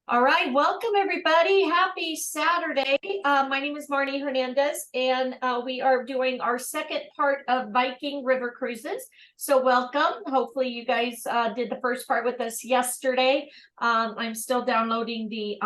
All right, welcome everybody. Happy Saturday. My name is Marnie Hernandez, and we are doing our second part of Viking River Cruises. So welcome. Hopefully you guys did the first part with us yesterday. I'm still downloading the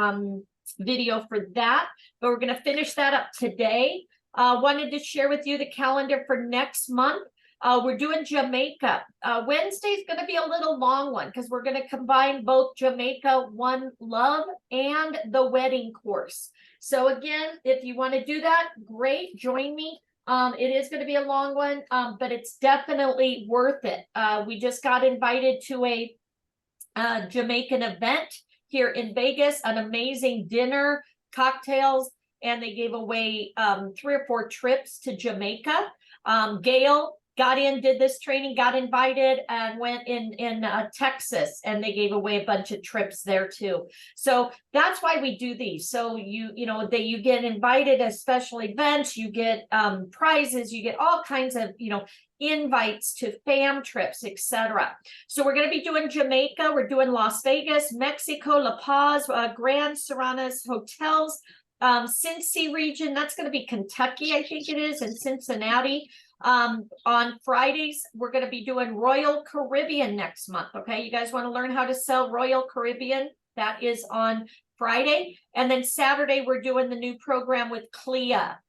video for that, but we're going to finish that up today. Wanted to share with you the calendar for next month. We're doing Jamaica. Wednesday is going to be a little long one because we're going to combine both Jamaica One Love and the wedding course. So again, if you want to do that, great, join me. It is going to be a long one, but it's definitely worth it. We just got invited to a Jamaican event here in Vegas, an amazing dinner, cocktails, and they gave away 3 or 4 trips to Jamaica. Gail got in, did this training, got invited, and went in Texas, and they gave away a bunch of trips there too. So that's why we do these. So you get invited to special events, you get prizes, you get all kinds of invites to fam trips, etc. So we're going to be doing Jamaica, we're doing Las Vegas, Mexico, La Paz, Grand Serranas hotels, Cincy region. That's going to be Kentucky, I think it is, and Cincinnati. On Fridays, we're going to be doing Royal Caribbean next month. Okay, you guys want to learn how to sell Royal Caribbean? That is on Friday. And then Saturday, we're doing the new program with CLIA.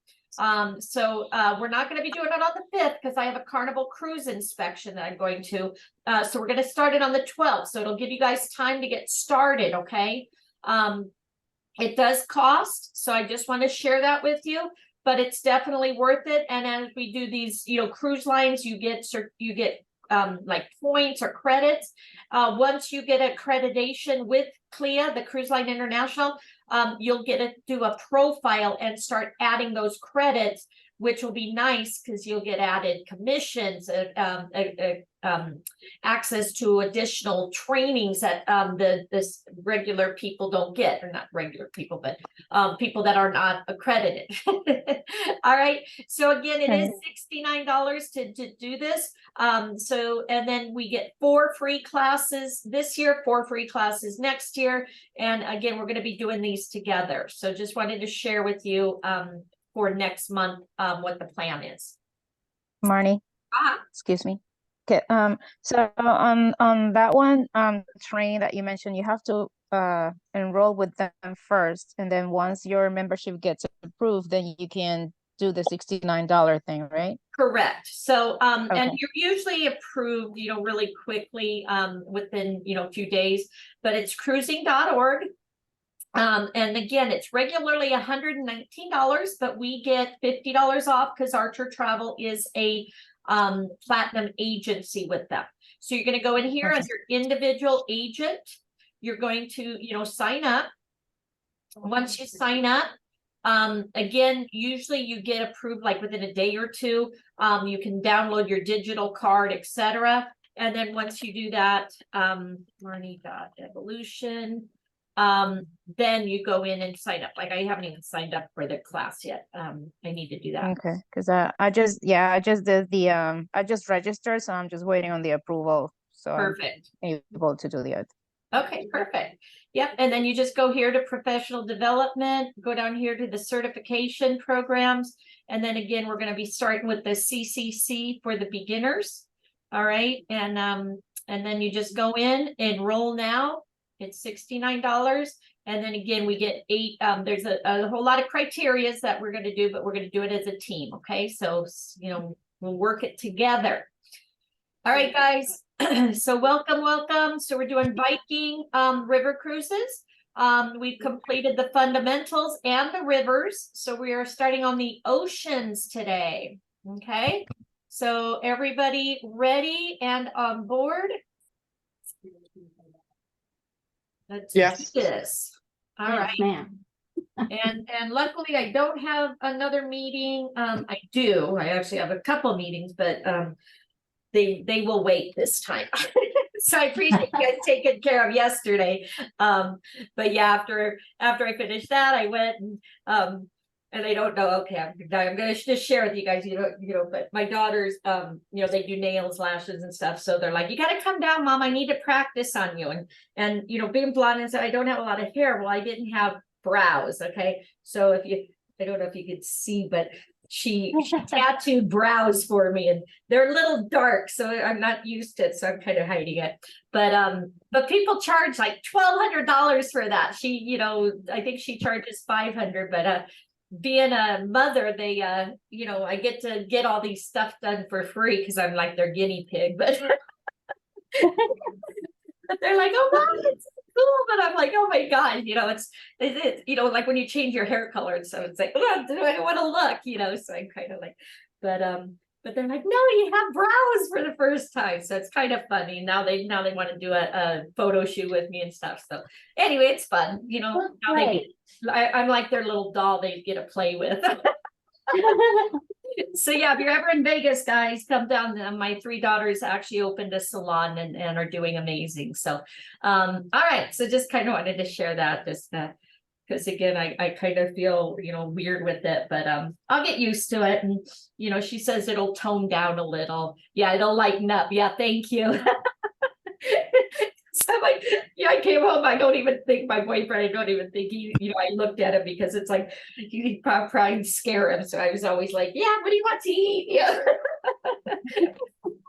So we're not going to be doing it on the 5th because I have a Carnival cruise inspection that I'm going to. So we're going to start it on the 12th. So it'll give you guys time to get started. Okay. It does cost. So I just want to share that with you. But it's definitely worth it. And as we do these, cruise lines, you get like points or credits. Once you get accreditation with CLIA, the Cruise Line International, you'll get to do a profile and start adding those credits, which will be nice because you'll get added commissions, access to additional trainings that this regular people don't get, or not regular people, but people that are not accredited. All right. So again, it is $69 to do this. And then we get 4 free classes this year, 4 free classes next year. And again, we're going to be doing these together. So just wanted to share with you for next month what the plan is. Marnie, excuse me. Okay, so on that one training that you mentioned, you have to enroll with them first, and then once your membership gets approved, then you can do the $69 thing, right? Correct. So okay. And you're usually approved really quickly within a few days, but it's cruising.org. And again, it's regularly $119, but we get $50 off because Archer Travel is a platinum agency with them. So you're going to go in here as your individual agent. You're going to sign up. Once you sign up, again, usually you get approved like within a day or two. You can download your digital card, etc. And then once you do that, Marnie.evolution, then you go in and sign up. Like I haven't even signed up for the class yet. I need to do that. Okay, because I just did the I just registered, so I'm just waiting on the approval. So perfect. I'm able to do the other. Okay, perfect. Yep. And then you just go here to professional development, go down here to the certification programs. And then again, we're going to be starting with the CCC for the beginners. All right. And then you just go in, enroll now. It's $69. And then again, we get 8. There's a whole lot of criterias that we're going to do, but we're going to do it as a team. Okay. So, we'll work it together. All right, guys. So welcome. So we're doing Viking river cruises. We've completed the fundamentals and the rivers. So we are starting on the oceans today. Okay. So everybody ready and on board? Let's do this. All right, ma'am. And luckily I don't have another meeting. I do. I actually have a couple meetings, but they will wait this time. So I appreciate you guys taking care of yesterday. But yeah, after I finished that, I went and and they don't know. Okay, I'm gonna just share with you guys. But my daughters, they do nails, lashes, and stuff. So they're like, "You got to come down, Mom. I need to practice on you." And being blonde and so I don't have a lot of hair. Well, I didn't have brows. Okay, so I don't know if you could see, but she tattooed brows for me, and they're a little dark, so I'm not used to it, so I'm kind of hiding it. But people charge like $1,200 for that. I think she charges 500, but being a mother, they I get to get all these stuff done for free because I'm like their guinea pig, but but they're like, "Oh, Mom, it's cool," but I'm like, "Oh my God," like when you change your hair color and so it's like, "Oh, do I want to look?" So I'm kind of like, but they're like, "No, you have brows for the first time," so it's kind of funny. Now they want to do a photo shoot with me and stuff. So anyway, it's fun, now I'm like their little doll they get to play with. So yeah, if you're ever in Vegas, guys, come down. My three daughters actually opened a salon and are doing amazing. So all right, so just kind of wanted to share that, just because again, I kind of feel weird with it, but I'll get used to it. And she says it'll tone down a little. Yeah, it'll lighten up. Yeah, thank you. So I came home. I don't even think my boyfriend. I don't even think I looked at him because it's like you probably scare him. So I was always like, "Yeah, what do you want to eat?" Yeah.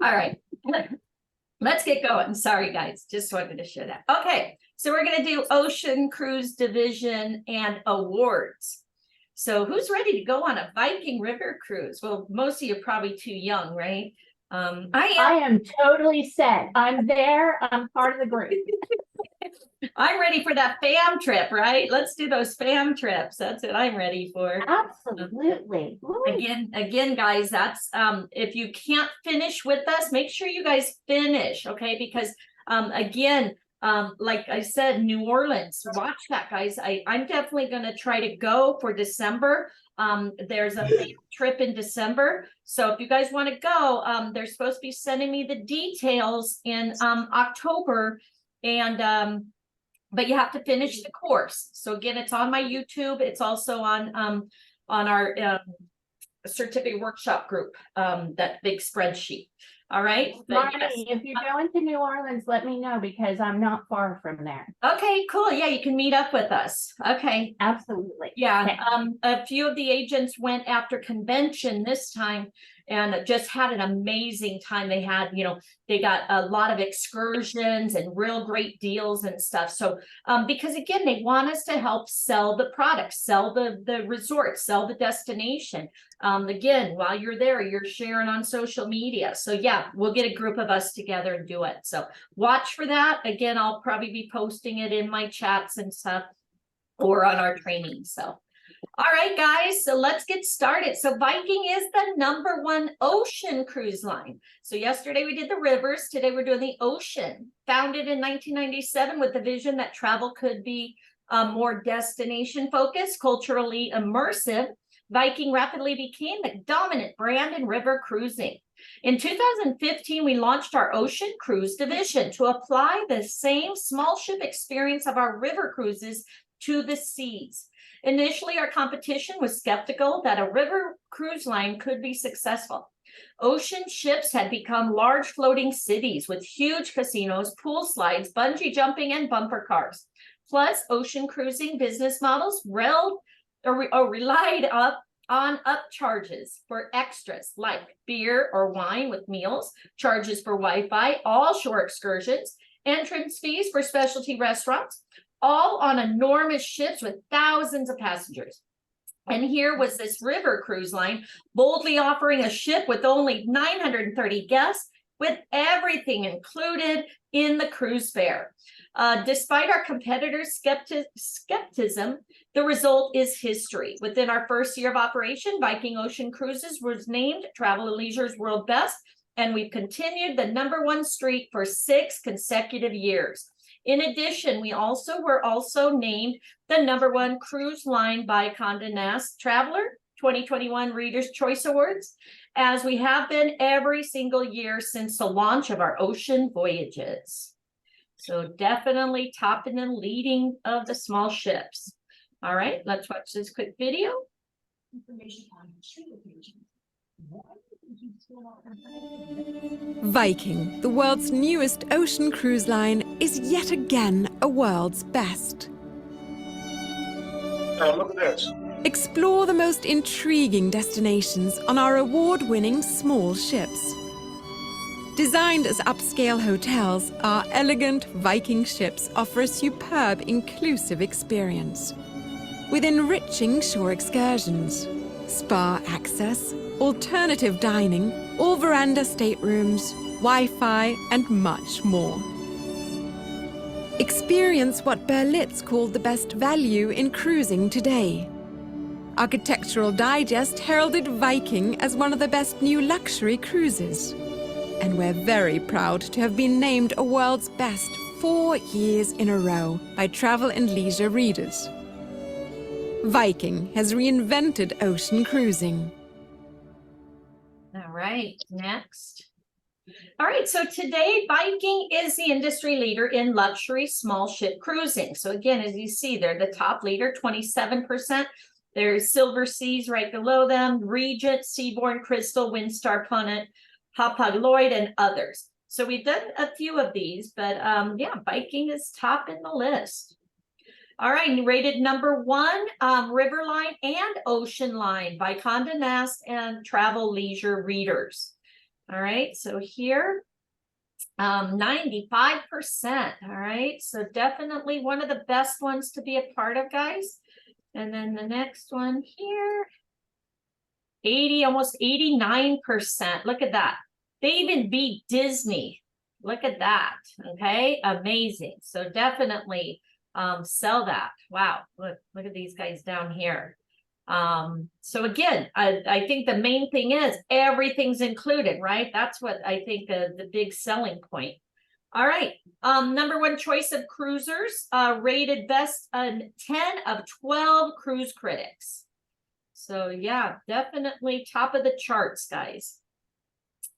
All right, let's get going. Sorry, guys. Just wanted to share that. Okay, so we're gonna do Ocean Cruise Division and awards. So who's ready to go on a Viking River cruise? Well, most of you are probably too young, right? I am totally set. I'm there. I'm part of the group. I'm ready for that fam trip, right? Let's do those fam trips. That's what I'm ready for. Absolutely. Again, guys, that's if you can't finish with us, make sure you guys finish, okay? Because again, like I said, New Orleans, watch that, guys. I'm definitely gonna try to go for December. There's a trip in December. So if you guys want to go, they're supposed to be sending me the details in October. And but you have to finish the course. So again, it's on my YouTube. It's also on our certificate workshop group, that big spreadsheet. All right. Marty, if you're going to New Orleans, let me know because I'm not far from there. Okay, cool. Yeah, you can meet up with us. Okay. Absolutely. Yeah. Okay. A few of the agents went after convention this time and just had an amazing time. They had, they got a lot of excursions and real great deals and stuff. So because again, they want us to help sell the product, sell the resort, sell the destination. Again, while you're there, you're sharing on social media. So yeah, we'll get a group of us together and do it. So watch for that. Again, I'll probably be posting it in my chats and stuff or on our training. So all right, guys, so let's get started. So Viking is the #1 ocean cruise line. So yesterday we did the rivers. Today we're doing the ocean. Founded in 1997 with the vision that travel could be more destination focused, culturally immersive, Viking rapidly became the dominant brand in river cruising. In 2015, we launched our ocean cruise division to apply the same small ship experience of our river cruises to the seas. Initially, our competition was skeptical that a river cruise line could be successful. Ocean ships had become large floating cities with huge casinos, pool slides, bungee jumping, and bumper cars. Plus, ocean cruising business models relied on upcharges for extras like beer or wine with meals, charges for Wi-Fi, all shore excursions, entrance fees for specialty restaurants, all on enormous ships with thousands of passengers. And here was this river cruise line boldly offering a ship with only 930 guests with everything included in the cruise fare. Despite our competitors' skepticism, the result is history. Within our first year of operation, Viking Ocean Cruises was named Travel and Leisure's World Best, and we've continued the #1 streak for 6 consecutive years. In addition, we were also named the #1 cruise line by Condé Nast Traveler 2021 Reader's Choice Awards, as we have been every single year since the launch of our ocean voyages. So definitely topping and leading of the small ships. All right, let's watch this quick video. Viking, the world's newest ocean cruise line, is yet again a world's best. Now look at this. Explore the most intriguing destinations on our award-winning small ships. Designed as upscale hotels, our elegant Viking ships offer a superb inclusive experience. With enriching shore excursions, spa access, alternative dining, all veranda staterooms, Wi-Fi, and much more. Experience what Berlitz called the best value in cruising today. Architectural Digest heralded Viking as one of the best new luxury cruises. And we're very proud to have been named a world's best 4 years in a row by Travel and Leisure readers. Viking has reinvented ocean cruising. All right, next. All right, so today Viking is the industry leader in luxury small ship cruising. So again, as you see, they're the top leader, 27%. There's Silver Seas right below them, Regent, Seabourn, Crystal, Windstar, Planet, Hapag-Lloyd, and others. So we've done a few of these, but yeah, Viking is top in the list. All right, rated number 1, Riverline and Ocean Line by Condé Nast and Travel Leisure readers. All right, so here, 95%. All right, so definitely one of the best ones to be a part of, guys. And then the next one here, 80, almost 89%. Look at that. They even beat Disney. Look at that. Okay, amazing. So definitely sell that. Wow, look at these guys down here. So again, I think the main thing is everything's included, right? That's what I think the big selling point. All right, number 1 choice of cruisers, rated best 10 of 12 cruise critics. So yeah, definitely top of the charts, guys.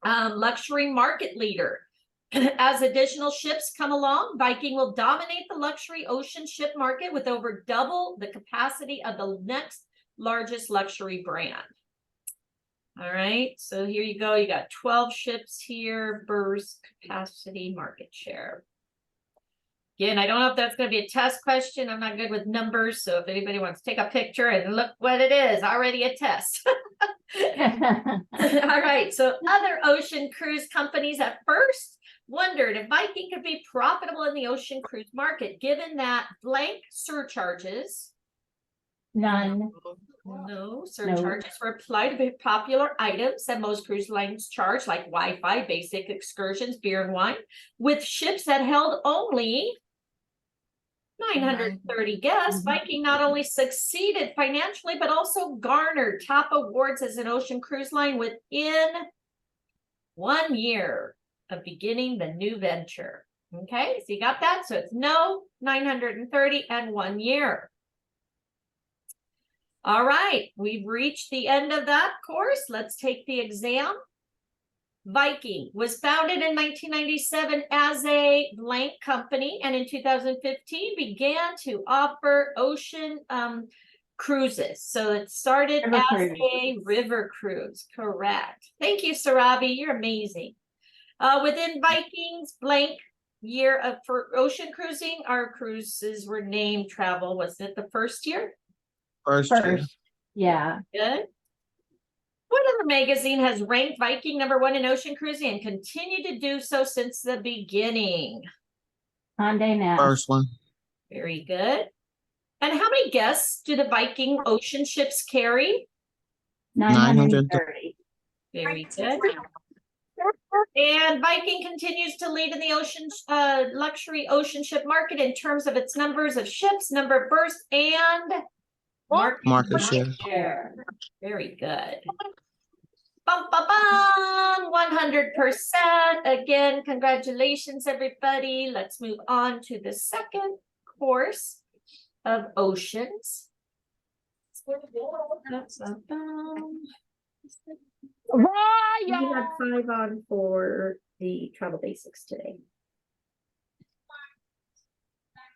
Luxury market leader. As additional ships come along, Viking will dominate the luxury ocean ship market with over double the capacity of the next largest luxury brand. All right, so here you go. You got 12 ships here, berths, capacity, market share. Again, I don't know if that's going to be a test question. I'm not good with numbers, so if anybody wants to take a picture and look what it is, already a test. All right, so other ocean cruise companies at first wondered if Viking could be profitable in the ocean cruise market, given that blank surcharges. None. No, surcharges were applied to popular items that most cruise lines charge, like Wi-Fi, basic excursions, beer and wine, with ships that held only 930 guests. Viking not only succeeded financially, but also garnered top awards as an ocean cruise line within 1 year of beginning the new venture. Okay, so you got that? So it's no, 930, and 1 year. All right, we've reached the end of that course. Let's take the exam. Viking was founded in 1997 as a blank company, and in 2015 began to offer ocean cruises. So it started as a river cruise, correct. Thank you, Sarabi, you're amazing. Within Viking's blank year for ocean cruising, our cruises were named Travel. Was it the first year? First year. Yeah. Good. What other magazine has ranked Viking #1 in ocean cruising and continued to do so since the beginning? Condé Nast. First one. Very good. And how many guests do the Viking ocean ships carry? 930. Very good. And Viking continues to lead in the ocean luxury ocean ship market in terms of its numbers of ships, number of berths, and Market share. Very good. Bum, bum, bum, 100%. Again, congratulations, everybody. Let's move on to the second course of oceans. We had 5 on for the travel basics today.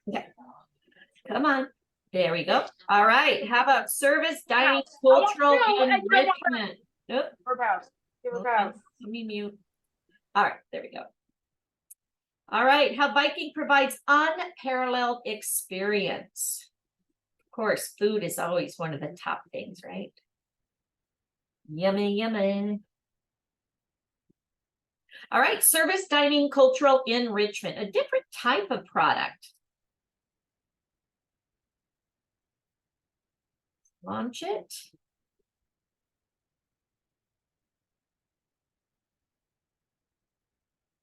Okay, come on. There we go. All right. How about service, dining, cultural enrichment? Nope. Okay, let me mute. All right, there we go. All right, how Viking provides unparalleled experience. Of course, food is always one of the top things, right? Yummy, yummy. All right, service, dining, cultural enrichment, a different type of product. Launch it.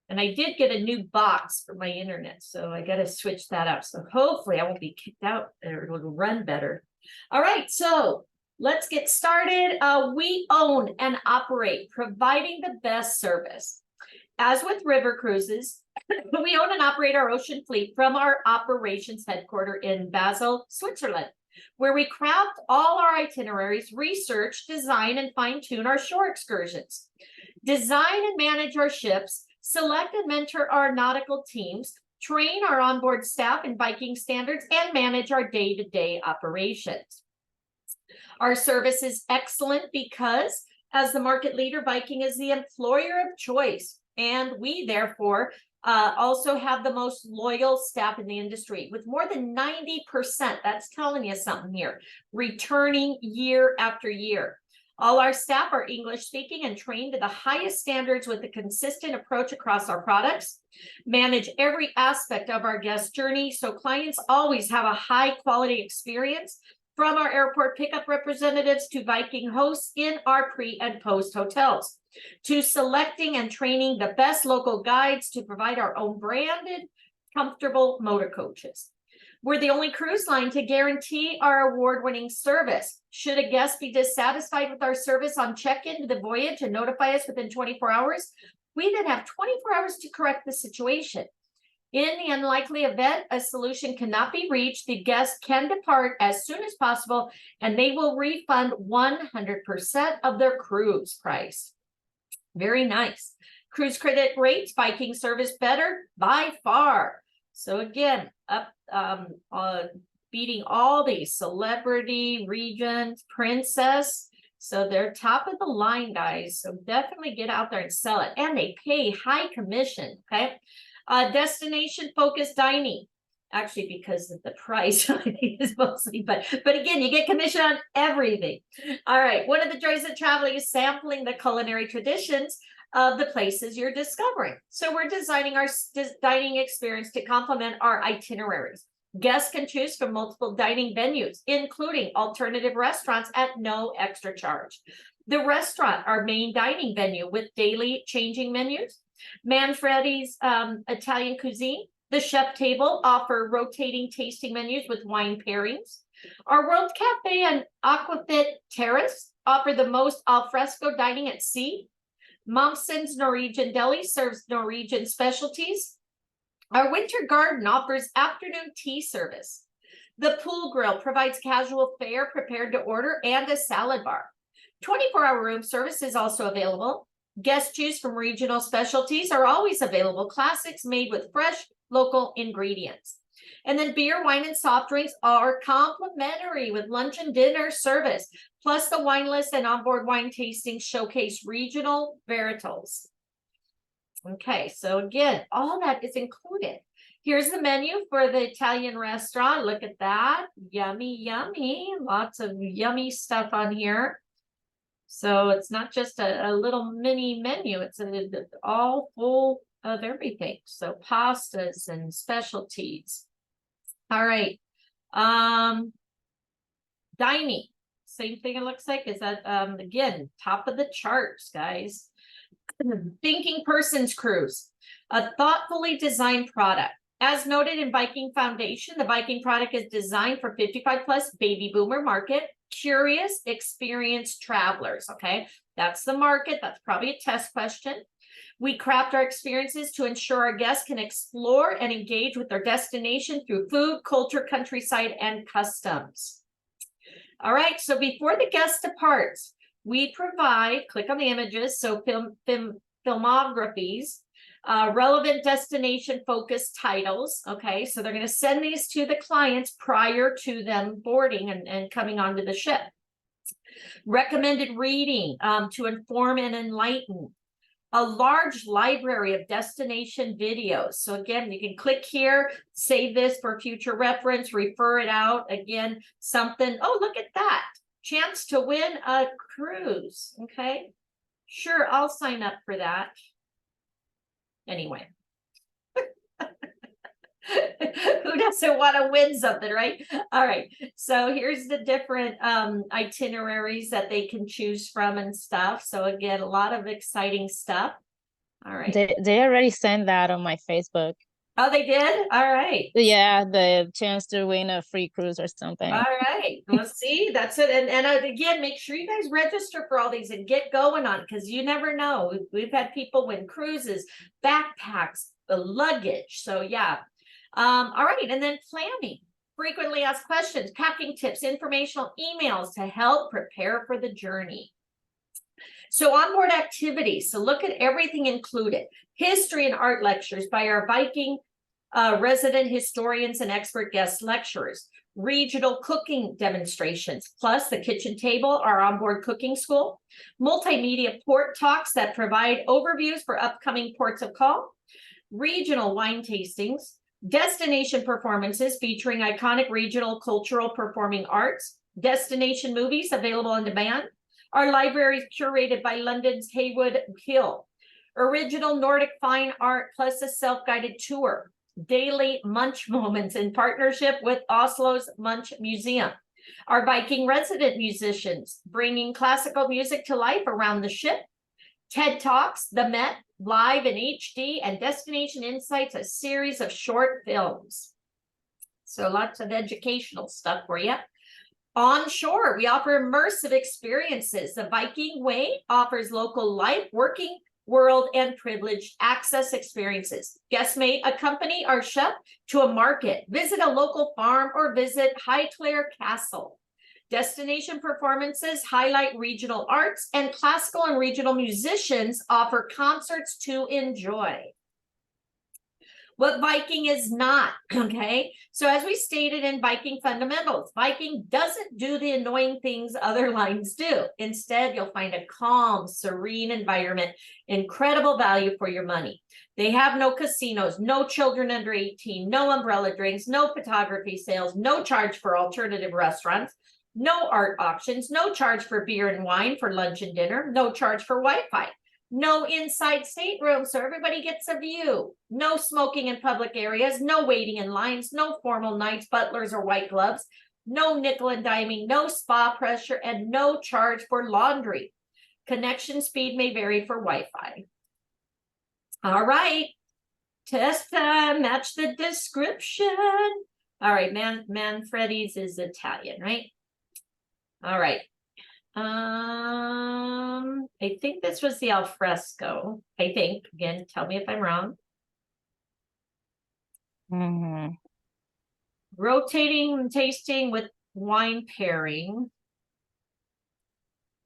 And I did get a new box for my internet, so I got to switch that up. So hopefully I won't be kicked out or it'll run better. All right, so let's get started. We own and operate, providing the best service. As with river cruises, we own and operate our ocean fleet from our operations headquarters in Basel, Switzerland, where we craft all our itineraries, research, design, and fine-tune our shore excursions, design and manage our ships, select and mentor our nautical teams, train our onboard staff in Viking standards, and manage our day-to-day operations. Our service is excellent because, as the market leader, Viking is the employer of choice, and we, therefore, also have the most loyal staff in the industry, with more than 90%, that's telling you something here, returning year after year. All our staff are English speaking and trained to the highest standards with a consistent approach across our products, manage every aspect of our guest journey so clients always have a high quality experience, from our airport pickup representatives to Viking hosts in our pre and post hotels, to selecting and training the best local guides to provide our own branded, comfortable motor coaches. We're the only cruise line to guarantee our award-winning service. Should a guest be dissatisfied with our service on check-in to the voyage and notify us within 24 hours, we then have 24 hours to correct the situation. In the unlikely event a solution cannot be reached, the guest can depart as soon as possible, and they will refund 100% of their cruise price. Very nice. Cruise credit rates, Viking service better by far. So again, beating all these Celebrity, Regent, Princess. So they're top of the line, guys. So definitely get out there and sell it. And they pay high commission, okay? Destination focused dining. Actually, because of the price, I think is mostly, but again, you get commission on everything. All right, one of the joys of traveling is sampling the culinary traditions of the places you're discovering. So we're designing our dining experience to complement our itineraries. Guests can choose from multiple dining venues, including alternative restaurants at no extra charge. The restaurant, our main dining venue with daily changing menus. Manfredi's Italian cuisine. The chef table offer rotating tasting menus with wine pairings. Our World Cafe and Aquafit Terrace offer the most al fresco dining at sea. Momsen's Norwegian Deli serves Norwegian specialties. Our Winter Garden offers afternoon tea service. The Pool Grill provides casual fare prepared to order and a salad bar. 24-hour room service is also available. Guest choose from regional specialties are always available. Classics made with fresh local ingredients. And then beer, wine, and soft drinks are complimentary with lunch and dinner service. Plus the wine list and onboard wine tasting showcase regional varietals. Okay, so again, all that is included. Here's the menu for the Italian restaurant. Look at that. Yummy, yummy. Lots of yummy stuff on here. So it's not just a little mini menu. It's all full of everything. So pastas and specialties. All right. Dining. Same thing it looks like. Is that, again, top of the charts, guys. Thinking Persons Cruise. A thoughtfully designed product. As noted in Viking Foundation, the Viking product is designed for 55 plus baby boomer market, curious, experienced travelers. Okay, that's the market. That's probably a test question. We craft our experiences to ensure our guests can explore and engage with their destination through food, culture, countryside, and customs. All right, so before the guest departs, we provide, click on the images, so filmographies Relevant destination focused titles. Okay, so they're going to send these to the clients prior to them boarding and coming onto the ship. Recommended reading to inform and enlighten. A large library of destination videos. So again, you can click here, save this for future reference, refer it out. Again, something, oh, look at that. Chance to win a cruise. Okay, sure, I'll sign up for that. Anyway. Who doesn't want to win something, right? All right, so here's the different itineraries that they can choose from and stuff. So again, a lot of exciting stuff. All right. They already sent that on my Facebook. Oh, they did? All right. Yeah, the chance to win a free cruise or something. All right. Well, see, that's it. And again, make sure you guys register for all these and get going on it, because you never know. We've had people win cruises, backpacks, luggage. So yeah. All right, and then planning. Frequently asked questions, packing tips, informational emails to help prepare for the journey. So onboard activities. So look at everything included. History and art lectures by our Viking resident historians and expert guest lecturers. Regional cooking demonstrations, plus the kitchen table, our onboard cooking school. Multimedia port talks that provide overviews for upcoming ports of call. Regional wine tastings. Destination performances featuring iconic regional cultural performing arts. Destination movies available on demand. Our library is curated by London's Haywood Hill. Original Nordic fine art plus a self-guided tour. Daily Munch moments in partnership with Oslo's Munch Museum. Our Viking resident musicians bringing classical music to life around the ship. TED Talks, the Met, live in HD, and Destination Insights, a series of short films. So lots of educational stuff for you. On shore, we offer immersive experiences. The Viking Way offers local life, working world, and privileged access experiences. Guests may accompany our chef to a market, visit a local farm, or visit Highclere Castle. Destination performances highlight regional arts, and classical and regional musicians offer concerts to enjoy. What Viking is not, okay? So as we stated in Viking Fundamentals, Viking doesn't do the annoying things other lines do. Instead, you'll find a calm, serene environment, incredible value for your money. They have no casinos, no children under 18, no umbrella drinks, no photography sales, no charge for alternative restaurants, no art auctions, no charge for beer and wine for lunch and dinner, no charge for Wi-Fi, no inside stateroom so everybody gets a view, no smoking in public areas, no waiting in lines, no formal nights, butlers, or white gloves, no nickel and diming, no spa pressure, and no charge for laundry. Connection speed may vary for Wi-Fi. All right, test time, match the description. All right, Manfredi's is Italian, right? All right. I think this was the alfresco. I think, again, tell me if I'm wrong. Mm-hmm. Rotating and tasting with wine pairing.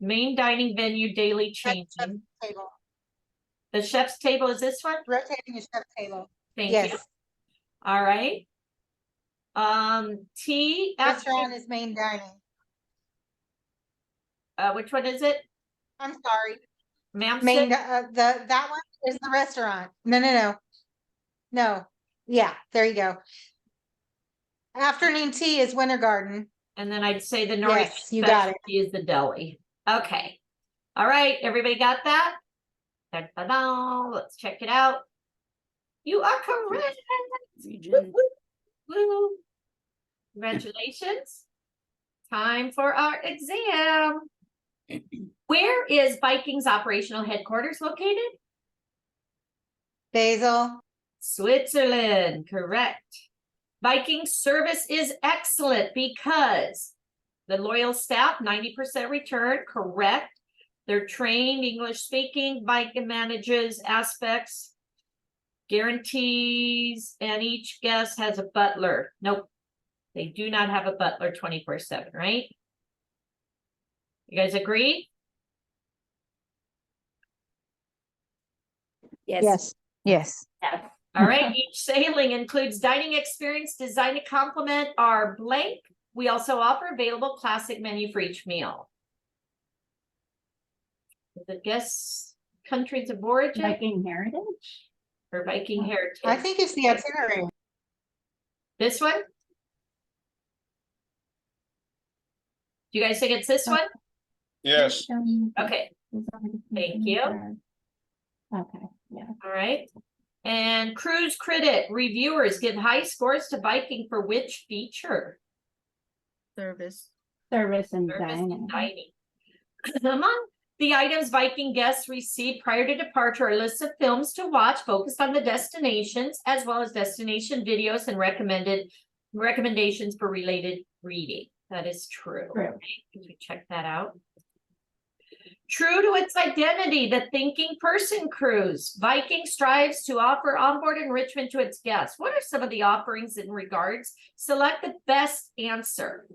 Main dining venue daily changing. Table. The chef's table is this one? Rotating the chef's table. Thank Yes. you. All right. Tea. Restaurant is main dining. Which one is it? I'm sorry. Ma'am? Main, that one is the restaurant. No. Yeah, there you go. Afternoon tea is Winter Garden. And then I'd say the Nordic Yes, you got it. specialty is the deli. Okay. All right, everybody got that? Da-da-da. Let's check it out. You are correct. Woo, woo, woo. Congratulations. Time for our exam. Where is Viking's operational headquarters located? Basil. Switzerland, correct. Viking service is excellent because the loyal staff, 90% return, correct. They're trained, English speaking, Viking manages aspects, guarantees, and each guest has a butler. Nope, they do not have a butler 24/7, right? You guys agree? Yes. Yes. Yes. All right, each sailing includes dining experience designed to complement our blank. We also offer available classic menu for each meal. The guests' countries of origin Viking heritage. or Viking heritage. I think it's the itinerary. This one? Do you guys think it's this one? Yes. Okay, Thank you. Okay, yeah. all right. And cruise critic reviewers give high scores to Viking for which feature? Service. Service and Service and dining. dining. Among the items Viking guests receive prior to departure are lists of films to watch focused on the destinations, as well as destination videos and recommendations for related reading. That is true. True. Okay, can we check that out? True to its identity, the Thinking Person Cruise, Viking strives to offer onboard enrichment to its guests. What are some of the offerings in regards? Select the best answer.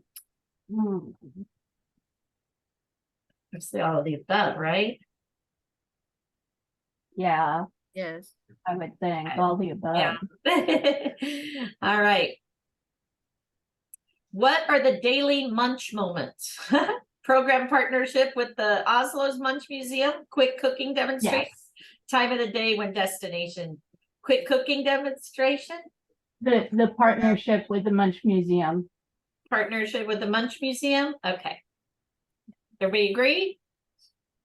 Hmm. It's all of the above, right? Yeah, Yes. I would think Okay. all the above. Yeah. All right. What are the daily munch moments? Program partnership with the Oslo's Munch Museum, quick cooking demonstration, Yes. time of the day when destination, quick cooking demonstration, The partnership with the Munch Museum. partnership with the Munch Museum. Okay. Everybody agree?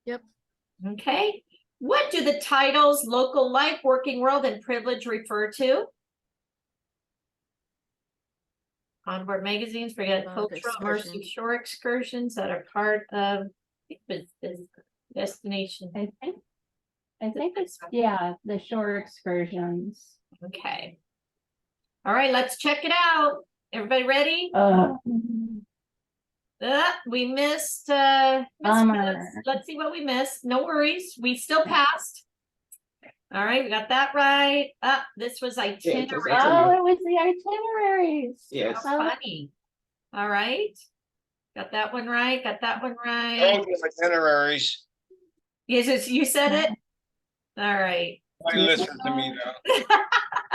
Yep. Okay. What do the titles local life, working world, and privilege refer to? Onboard magazines, forget cultural immersive excursion. shore excursions that are part of, I think it's destination. I think it's, yeah, the shore excursions. Okay. All right, let's check it out. Everybody ready? We missed, Bummer. let's see what we missed. No worries. We still passed. All right, we got that right. This was itinerary. Oh, it was the itineraries. Yes. How Oh, funny. All right. Got that one right. Got that one right. All the itineraries. Yes, you said it. All right. Why listen to me now?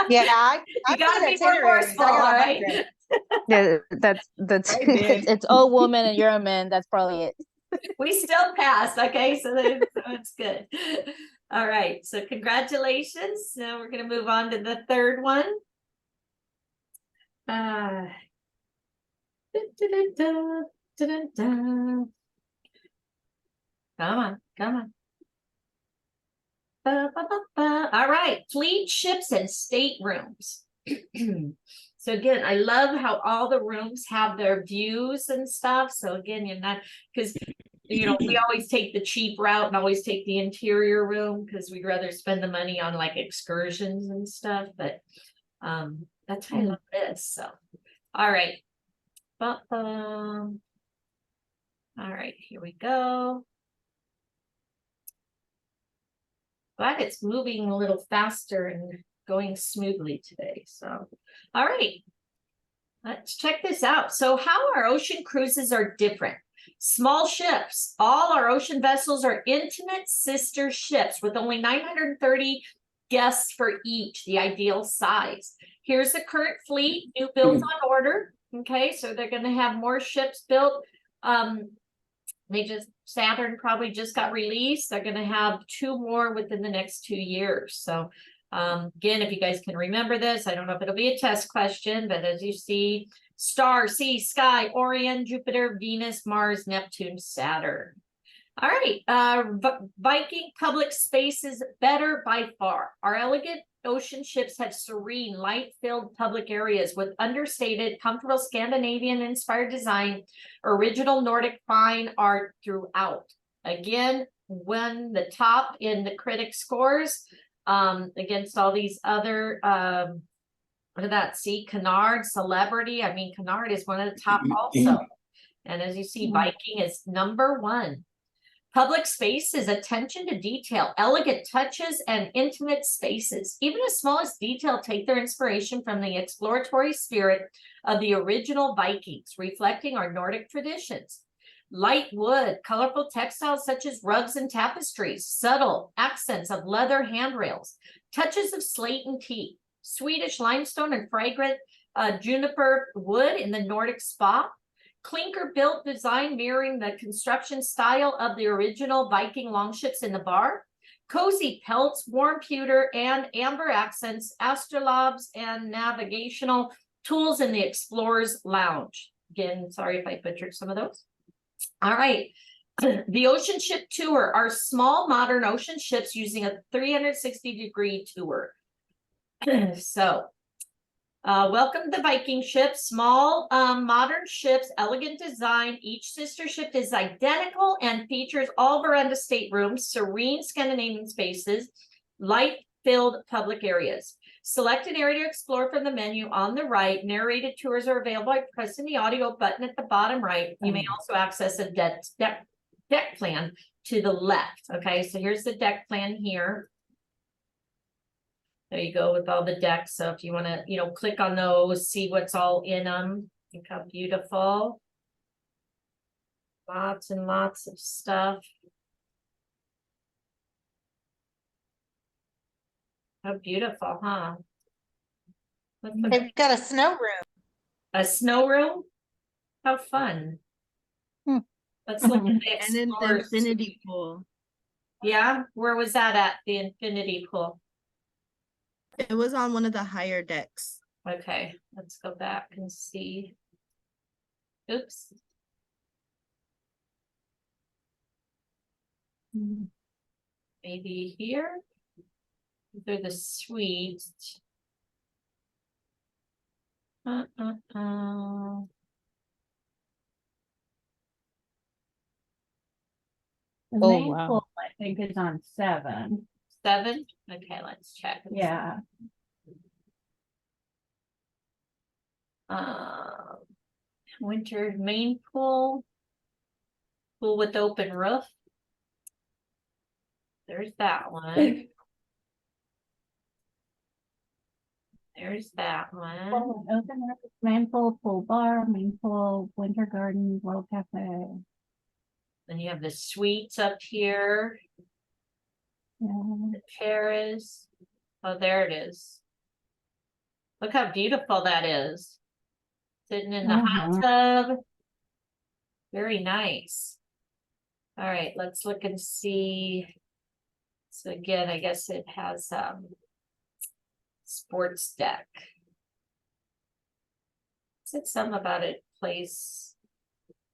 Yeah, I You gotta said be more itineraries. forceful, I got all a right? 100. Yeah, that's I did. it's all woman and you're a man. That's probably it. We still passed, okay, so it's good. All right, so congratulations. Now we're gonna move on to the third one. Come on, come on. All right, fleet ships and staterooms. So again, I love how all the rooms have their views and stuff. So again, you're not, because we always take the cheap route and always take the interior room because we'd rather spend the money on like excursions and stuff. But that's why I love this. So all right. All right, here we go. Glad it's moving a little faster and going smoothly today. So, all right, let's check this out. So how our ocean cruises are different. Small ships. All our ocean vessels are intimate sister ships with only 930 guests for each, the ideal size. Here's the current fleet, new builds on order. Okay, so they're going to have more ships built. Saturn probably just got released. They're going to have 2 more within the next 2 years. So again, if you guys can remember this, I don't know if it'll be a test question, but as you see, star, sea, sky, Orion, Jupiter, Venus, Mars, Neptune, Saturn. All right, Viking public space is better by far. Our elegant ocean ships have serene, light-filled public areas with understated, comfortable Scandinavian-inspired design, original Nordic fine art throughout. Again, won the top in the critic scores against all these other, what did that see? Canard, Celebrity. I mean, Canard is one of the top also. And as you see, Viking is #1. Public spaces, attention to detail, elegant touches, and intimate spaces. Even the smallest detail take their inspiration from the exploratory spirit of the original Vikings, reflecting our Nordic traditions. Light wood, colorful textiles such as rugs and tapestries, subtle accents of leather handrails, touches of slate and teak, Swedish limestone and fragrant juniper wood in the Nordic spa, clinker built design mirroring the construction style of the original Viking longships in the bar, cozy pelts, warm pewter and amber accents, astrolabes and navigational tools in the explorer's lounge. Again, sorry if I butchered some of those. All right. The ocean ship tour are small modern ocean ships using a 360-degree tour. So, welcome to the Viking ship. Small modern ships, elegant design. Each sister ship is identical and features all veranda staterooms, serene Scandinavian spaces, light-filled public areas. Select an area to explore from the menu on the right. Narrated tours are available by pressing the audio button at the bottom right. You may also access a deck plan to the left. Okay, so here's the deck plan here. There you go with all the decks. So if you want to, click on those, see what's all in them. Look how beautiful. Lots and lots of stuff. How beautiful, huh? They've got a snow room. A snow room? How fun. Hmm. Let's look at the And then the explorers. infinity pool. Yeah, where was that at? The infinity pool. It was on one of the higher decks. Okay, let's go back and see. Oops. Maybe here. They're the suites. The Oh, main wow. pool, I think, is on 7. 7. Okay, let's check. Yeah. Winter main pool. Pool with open roof. There's that one. There's that one. Pool with open roof, main pool, pool bar, main pool, winter garden, world cafe. Then you have the suites up here. Yeah. The terrace. Oh, there it is. Look how beautiful that is. Sitting in the hot tub. Very nice. All right, let's look and see. So again, I guess it has sports deck. Said something about it place.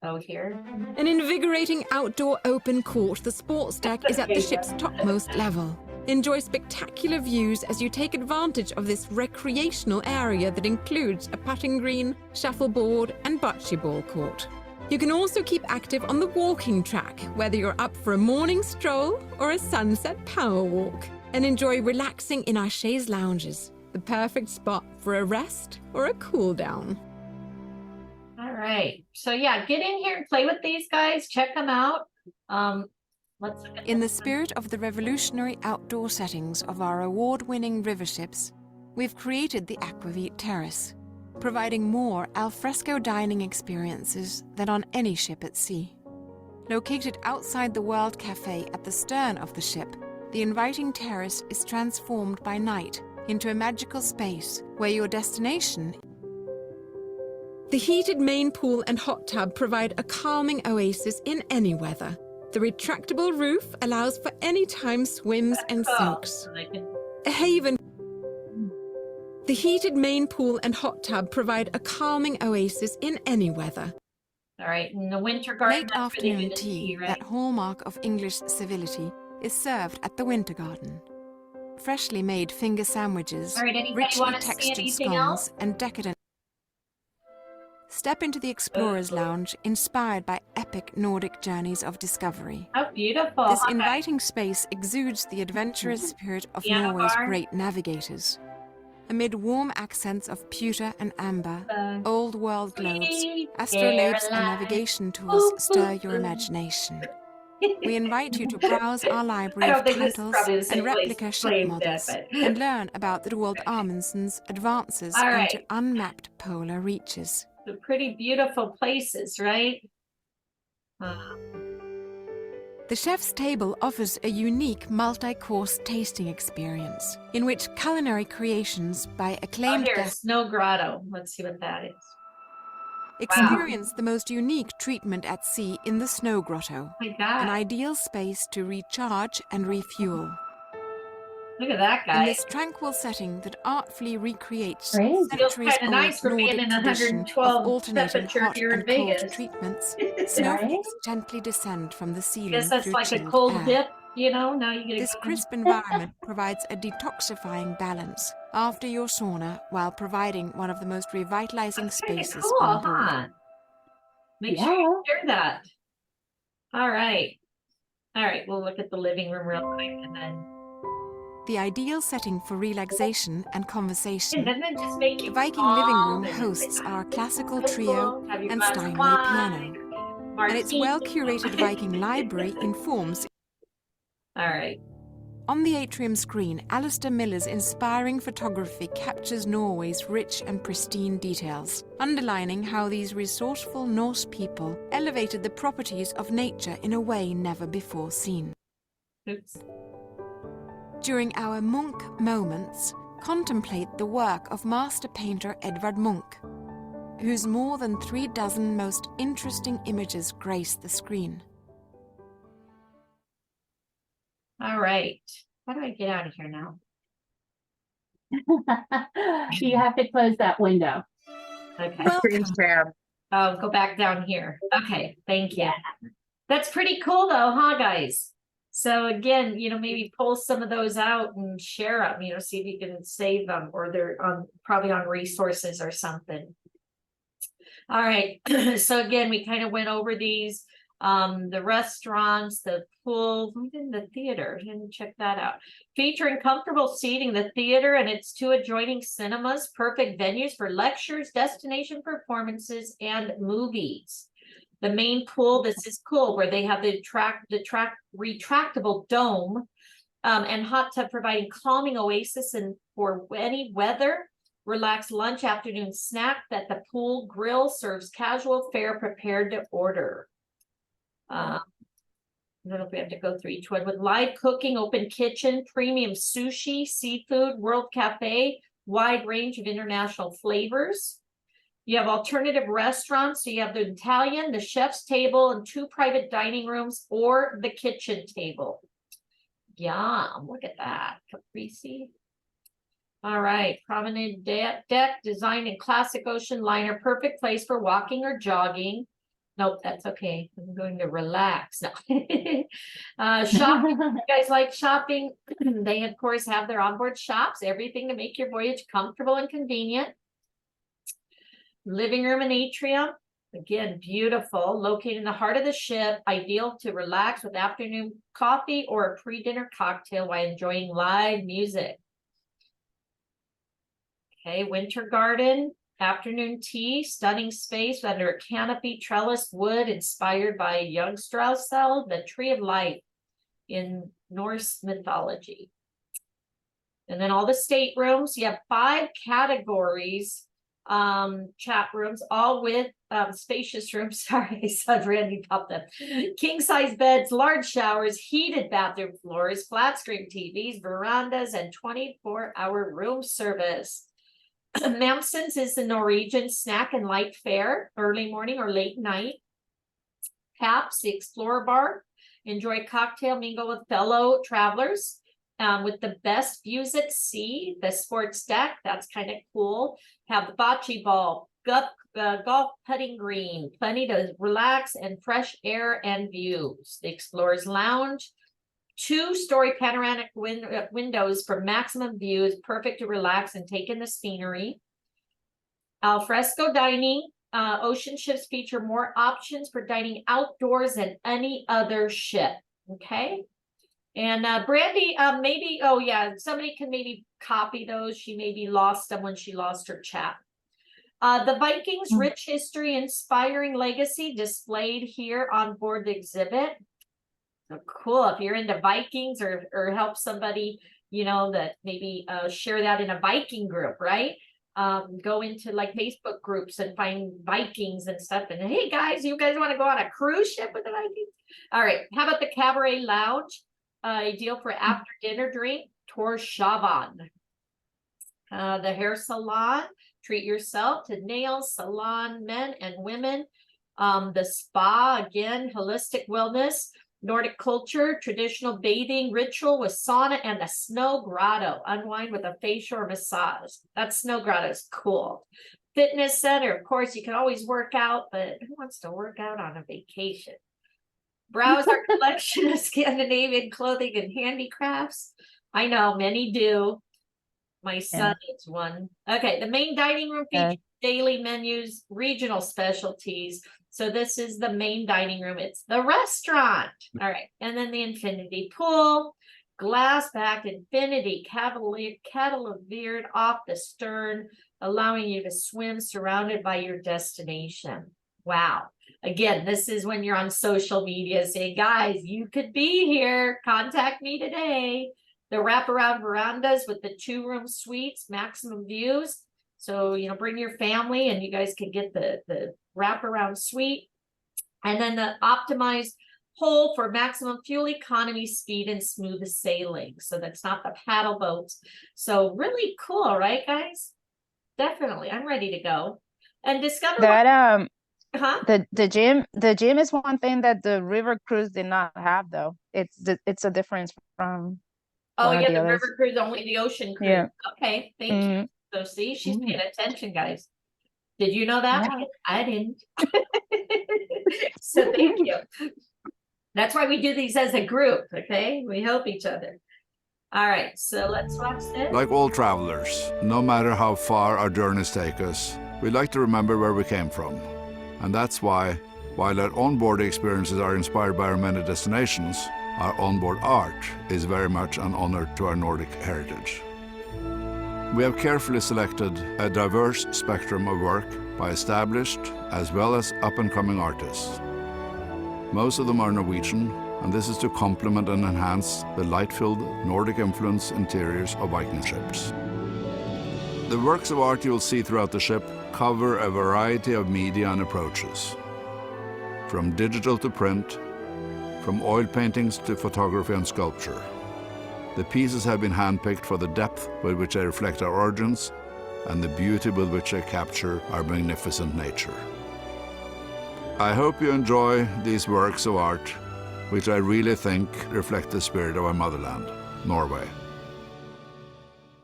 Oh, here. An invigorating outdoor open court, the sports deck is at the ship's topmost level. Enjoy spectacular views as you take advantage of this recreational area that includes a putting green, shuffleboard, and bocce ball court. You can also keep active on the walking track, whether you're up for a morning stroll or a sunset power walk. And enjoy relaxing in our chaise lounges, the perfect spot for a rest or a cool down. All right. So yeah, get in here and play with these guys. Check them out. Let's look at In the spirit of the revolutionary outdoor settings of our award-winning river ships, we've created the Aquavit Terrace, providing more alfresco dining experiences than on any ship at sea. Located outside the World Cafe at the stern of the ship, the inviting terrace is transformed by night into a magical space where your destination. The heated main pool and hot tub provide a calming oasis in any weather. The retractable roof allows for anytime swims and soaks. A haven. The heated main pool and hot tub provide a calming oasis in any weather. All right, in the winter garden. Late that's where they do afternoon the tea, right? that hallmark of English civility, is served at the Winter Garden. Freshly made finger sandwiches, All right, anybody richly wanna see textured anything scones, else? and decadent. Step into the Explorer's Lounge, inspired by epic Nordic journeys of discovery. How beautiful. This Okay. inviting space exudes the adventurous spirit of Piano Norway's bar. great navigators. Amid warm accents of pewter and amber, old world globes, astrolabes and navigation tools stir your imagination. We invite you to browse our I library don't of think this is titles probably the and same replica ship place models that, and learn about the Roald Amundsen's advances All right. into unmapped polar reaches. The pretty beautiful places, right? The chef's table offers a unique multi-course tasting experience in which culinary creations by Oh, acclaimed here, guests Snow Grotto. Let's see what that is. experience the most unique treatment at sea in the Snow Grotto, My an God, ideal space to recharge and refuel. look at that In guy. this tranquil setting that artfully recreates Crazy. Feels kind of centuries-old nice for being Nordic in tradition of 112 alternating temperature hot here in and cold Vegas. treatments, Right? snowflakes gently descend from the Guess ceiling that's through like a chilled cold air. dip, you know, now you get This crisp environment provides a detoxifying balance after your sauna while providing one of the most revitalizing That's kind of spaces cool, on board. huh? Make sure you share that. All right. All right, we'll look at the living room real quick and then The ideal setting for relaxation and conversation, doesn't it just make the you Viking living calm room and hosts like, our classical that's trio cool, have your and glass of Steinway wine, piano, and its martini. well-curated Viking library informs. All right. On the atrium screen, Alistair Miller's inspiring photography captures Norway's rich and pristine details, underlining how these resourceful Norse people elevated the properties of nature in a way never before seen. Oops. During our Munch moments, contemplate the work of master painter Edvard Munch, whose more than 36 most interesting images grace the screen. All right. How do I get out of here now? You have to close that window. Okay. Welcome. Go back down here. Okay, thank you. That's pretty cool though, huh, guys? So again, you know, maybe pull some of those out and share them, you know, see if you can save them, or they're on probably on resources or something. All right. So again, we kind of went over these, the restaurants, the pool, even the theater. Didn't check that out. Featuring comfortable seating, the theater and its 2 adjoining cinemas, perfect venues for lectures, destination performances, and movies. The main pool, this is cool, where they have the retractable dome, and hot tub, providing calming oasis and for any weather. Relaxed lunch, afternoon snack that the pool grill serves casual fare prepared to order. I don't know if we have to go through each one. With live cooking, open kitchen, premium sushi, seafood, world cafe, wide range of international flavors. You have alternative restaurants. So you have the Italian, the chef's table, and 2 private dining rooms, or the kitchen table. Yum, look at that. Caprese. All right, promenade deck designed in classic ocean liner, perfect place for walking or jogging. Nope, that's okay. I'm going to relax. No. Shopping. You guys like shopping? They of course have their onboard shops, everything to make your voyage comfortable and convenient. Living room and atrium. Again, beautiful, located in the heart of the ship, ideal to relax with afternoon coffee or a pre-dinner cocktail while enjoying live music. Okay, winter garden, afternoon tea, stunning space under a canopy, trellis wood inspired by Yggdrasil, the tree of life in Norse mythology. And then all the staterooms, you have 5 categories, chat rooms, all with spacious rooms. Sorry, I saw Randy pop up. King size beds, large showers, heated bathroom floors, flat screen TVs, verandas, and 24-hour room service. Mamsons is the Norwegian snack and light fare, early morning or late night. Caps, the Explorer Bar. Enjoy cocktail mingle with fellow travelers. With the best views at sea, the sports deck, that's kind of cool. Have the bocce ball, golf putting green, plenty to relax and fresh air and views. The Explorer's Lounge. 2-story panoramic windows for maximum views, perfect to relax and take in the scenery. Alfresco dining. Ocean ships feature more options for dining outdoors than any other ship. Okay. And Brandy, maybe, oh yeah, somebody can maybe copy those. She maybe lost them when she lost her chat. The Vikings' rich history, inspiring legacy displayed here on board the exhibit. So cool. If you're into Vikings or help somebody, you know, that maybe share that in a Viking group, right? go into like Facebook groups and find Vikings and stuff. And hey guys, you guys want to go on a cruise ship with the Vikings? All right. How about the Cabaret Lounge? Ideal for after dinner drink, Tour Chavan. The hair salon, treat yourself to nails, salon, men and women. The spa, again, holistic wellness, Nordic culture, traditional bathing ritual with sauna, and the snow grotto, unwind with a facial or massage. That snow grotto is cool. Fitness center, of course, you can always work out, but who wants to work out on a vacation? Browse our collection of Scandinavian clothing and handicrafts. I know many do. My son is one. Okay, the main dining room features daily menus, regional specialties. So this is the main dining room. It's the restaurant. All right. And then the infinity pool, glass backed infinity cantilevered off the stern, allowing you to swim surrounded by your destination. Wow. Again, this is when you're on social media saying, guys, you could be here. Contact me today. The wraparound verandas with the 2-room suites, maximum views. So, you know, bring your family and you guys can get the wraparound suite. And then the optimized hull for maximum fuel economy, speed, and smooth sailing. So that's not the paddle boats. So really cool, right, guys? Definitely. I'm ready to go. And discover That what, the gym is one thing that the river cruise did not have though. It's a difference from Oh, one of yeah, the the others. river cruise, only the ocean cruise. Yeah. Okay, thank you. So see, she's paying attention, guys. Did you know that? Yeah. I didn't. So thank you. That's why we do these as a group, okay? We help each other. All right, so let's watch this. Like all travelers, no matter how far our journeys take us, we like to remember where we came from. And that's why, while our onboard experiences are inspired by our many destinations, our onboard art is very much an honor to our Nordic heritage. We have carefully selected a diverse spectrum of work by established as well as up-and-coming artists. Most of them are Norwegian, and this is to complement and enhance the light-filled Nordic influence interiors of Viking ships. The works of art you will see throughout the ship cover a variety of media and approaches, from digital to print, from oil paintings to photography and sculpture. The pieces have been handpicked for the depth with which they reflect our origins and the beauty with which they capture our magnificent nature. I hope you enjoy these works of art, which I really think reflect the spirit of our motherland, Norway.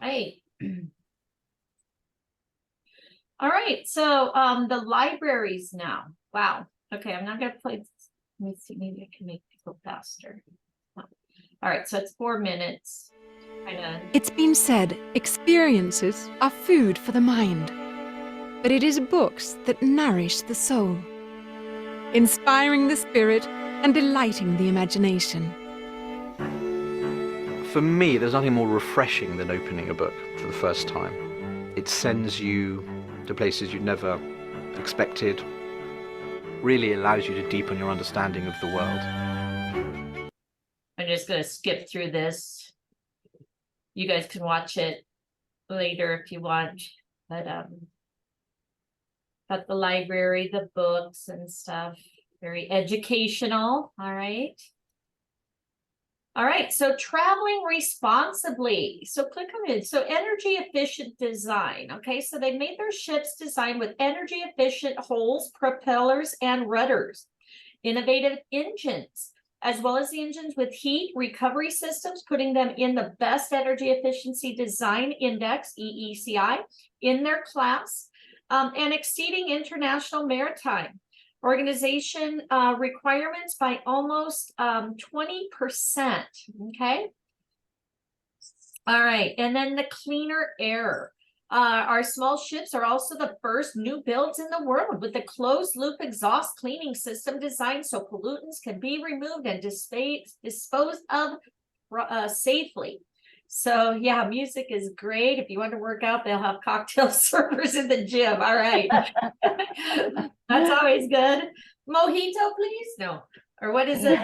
Hey. All right, so the libraries now. Wow. Okay, I'm not gonna play this. Let me see, maybe I can make it go faster. All right, so it's 4 minutes. It's been said experiences are food for the mind, but it is books that nourish the soul, inspiring the spirit and delighting the imagination. For me, there's nothing more refreshing than opening a book for the first time. It sends you to places you'd never expected, really allows you to deepen your understanding of the world. I'm just gonna skip through this. You guys can watch it later if you want, but got the library, the books and stuff, very educational. All right. All right, so traveling responsibly. So click on it. So energy efficient design. Okay, so they made their ships designed with energy efficient hulls, propellers, and rudders. Innovative engines, as well as the engines with heat recovery systems, putting them in the best energy efficiency design index, EECI, in their class, and exceeding international maritime organization requirements by almost 20%. Okay. All right. And then the cleaner air. Our small ships are also the first new builds in the world with a closed loop exhaust cleaning system designed so pollutants can be removed and disposed of safely. So yeah, music is great. If you want to work out, they'll have cocktail servers in the gym. All right. That's always good. Mojito, please? No. Or what is it?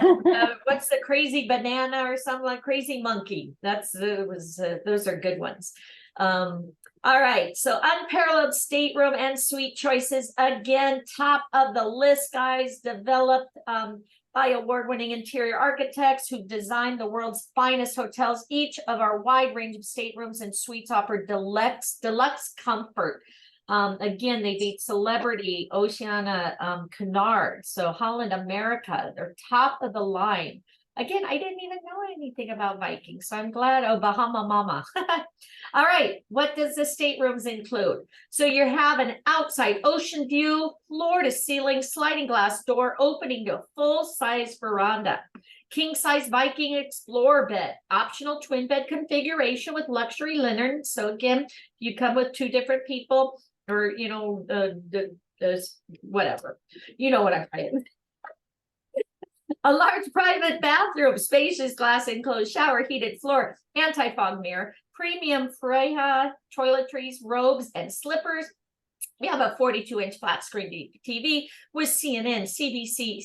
What's the crazy banana or something like crazy monkey? That's those are good ones. All right, so unparalleled stateroom and suite choices, again, top of the list, guys, developed by award-winning interior architects who designed the world's finest hotels. Each of our wide range of staterooms and suites offer deluxe comfort. Again, they beat Celebrity, Oceana, Cunard, so Holland America, they're top of the line. Again, I didn't even know anything about Viking, so I'm glad. Oh, Bahama Mama. All right, what does the staterooms include? So you have an outside ocean view, floor to ceiling, sliding glass door, opening to a full-size veranda. King-size Viking Explorer bed, optional twin bed configuration with luxury linen. So again, you come with 2 different people, or, you know, whatever. You know what I'm saying. A large private bathroom, spacious glass enclosed shower, heated floor, anti-fog mirror, premium Freya toiletries, robes, and slippers. We have a 42-inch flat screen TV with CNN, CBC,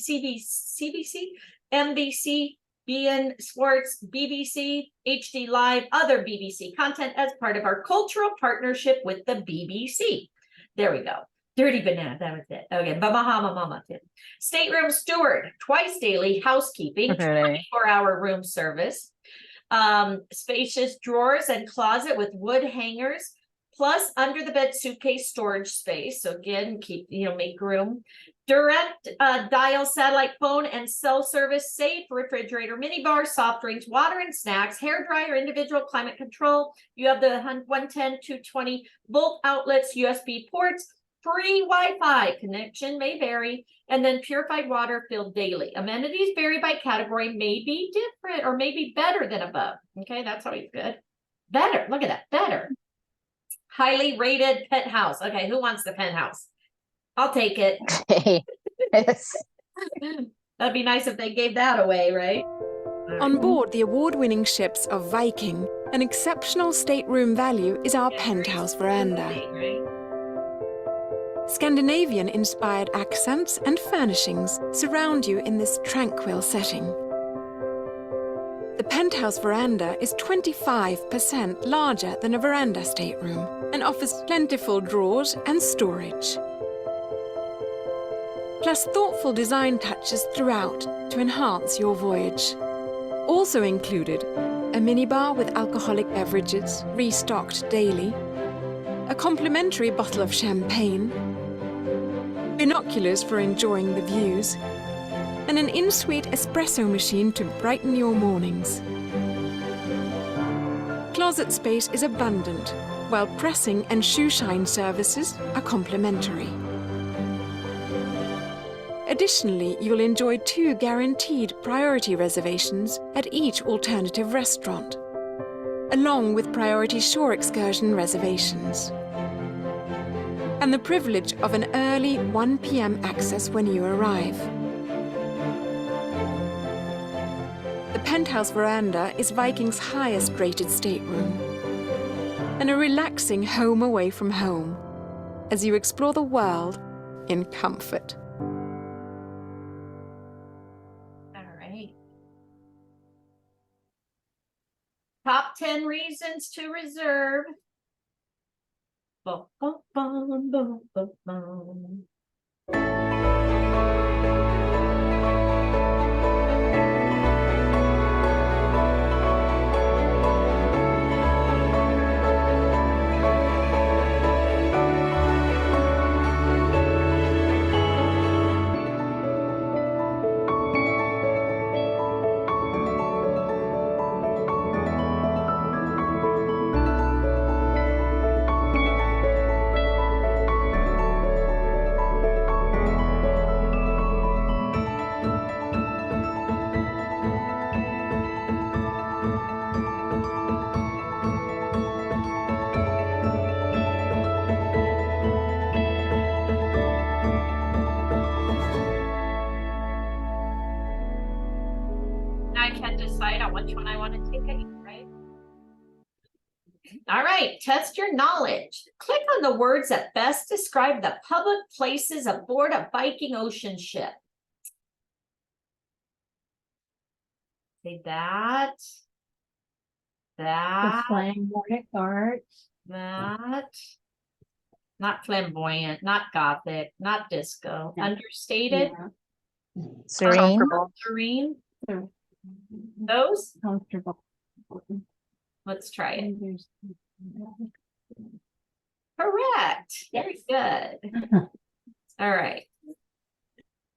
NBC, BN Sports, BBC, HD Live, other BBC content as part of our cultural partnership with the BBC. There we go. Dirty banana, that was it. Okay, Bahama Mama too. Stateroom steward, twice daily housekeeping, 24-hour room service. Spacious drawers and closet with wood hangers, plus under the bed suitcase storage space. So again, make room. Direct dial satellite phone and cell service, safe refrigerator, minibar, soft drinks, water and snacks, hair dryer, individual climate control. You have the 110, 220 volt outlets, USB ports. Free Wi-Fi connection may vary, and then purified water filled daily. Amenities vary by category, may be different or may be better than above. Okay, that's always good. Better, look at that, better. Highly rated penthouse. Okay, who wants the penthouse? I'll take it. Yes. That'd be nice if they gave that away, right? On board the award-winning ships of Viking, an exceptional stateroom value is our penthouse veranda. Right? Scandinavian-inspired accents and furnishings surround you in this tranquil setting. The penthouse veranda is 25% larger than a veranda stateroom and offers plentiful drawers and storage. Plus thoughtful design touches throughout to enhance your voyage. Also included, a minibar with alcoholic beverages restocked daily, a complimentary bottle of champagne, binoculars for enjoying the views, and an in-suite espresso machine to brighten your mornings. Closet space is abundant, while pressing and shoe shine services are complimentary. Additionally, you'll enjoy 2 guaranteed priority reservations at each alternative restaurant, along with priority shore excursion reservations, and the privilege of an early 1 p.m. access when you arrive. The penthouse veranda is Viking's highest rated stateroom, and a relaxing home away from home as you explore the world in comfort. All right. Top 10 reasons to reserve. Bum, bum, bum, bum, bum, bum. I can decide on which one I want to take, right? All right, test your knowledge. Click on the words that best describe the public places aboard a Viking ocean ship. Say that. The slang Nordic arts. That. Not flamboyant, not gothic, not disco, Yeah. understated, Serene. serene. So Those, comfortable. let's try it. There's- Correct. Very good. All right.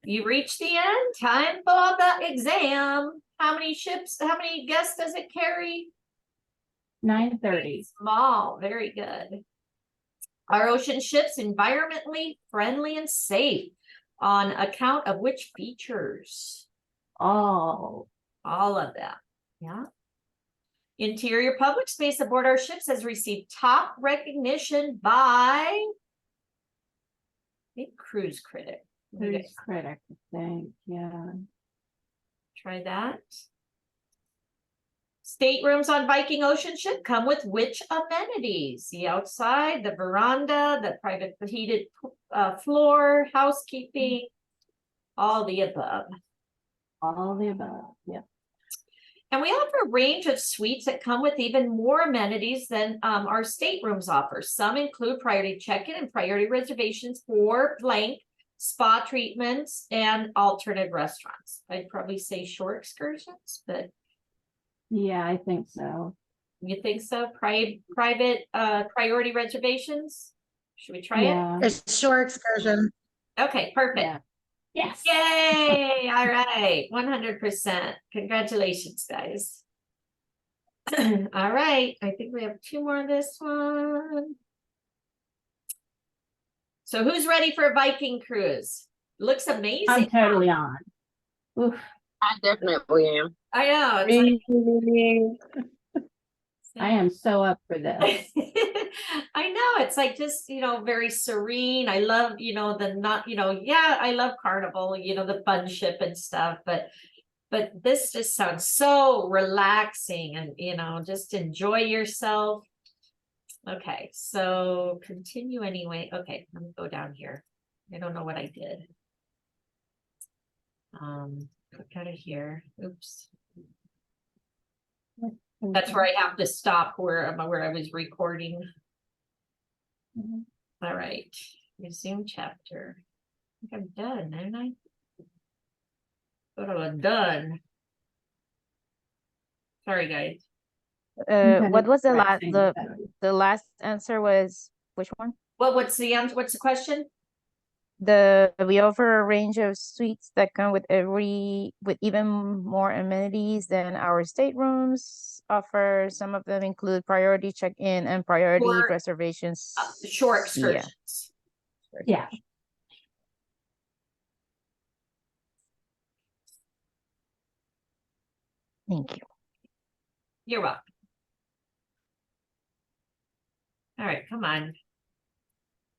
You reach the end. Time for the exam. How many ships, how many guests does it carry? 9:30. Small. Very good. Are ocean ships environmentally friendly and safe on account of which features? Oh, All of them. Yeah. Interior public space aboard our ships has received top recognition by I think Cruise Critic. You cruise guys critic, I think, yeah. try that. Staterooms on Viking ocean ship come with which amenities? The outside, the veranda, the private heated floor, housekeeping, all the above. All the above, yeah. And we offer a range of suites that come with even more amenities than our staterooms offer. Some include priority check-in and priority reservations for blank, spa treatments, and alternate restaurants. I'd probably say shore excursions, but Yeah, I think so. you think so? Private priority reservations? Should we try it? Yeah, It's shore excursion. Okay, perfect. yeah. Yes. Yay! All right, 100%. Congratulations, guys. All right, I think we have two more of this one. So who's ready for a Viking cruise? Looks amazing. I'm totally on. Oof. I definitely am. I know. It's like, I am so up for this. I know, it's like just, very serene. I love, the not, yeah, I love Carnival, the fun ship and stuff, but this just sounds so relaxing and, just enjoy yourself. Okay, so continue anyway. Okay, let me go down here. I don't know what I did. Click out of here. Oops. That's where I have to stop where I was recording. Mhm. All right, resume chapter. I think I'm done, aren't I? Thought I was done. Sorry, guys. What was the last, Pricing, the last answer was, which one? What's the answer? What's the question? We offer a range of suites that come with even more amenities than our staterooms offer. Some of them include priority check-in and priority Or, reservations. Shore Yeah. excursions. Yeah. Thank you. You're welcome. All right, come on.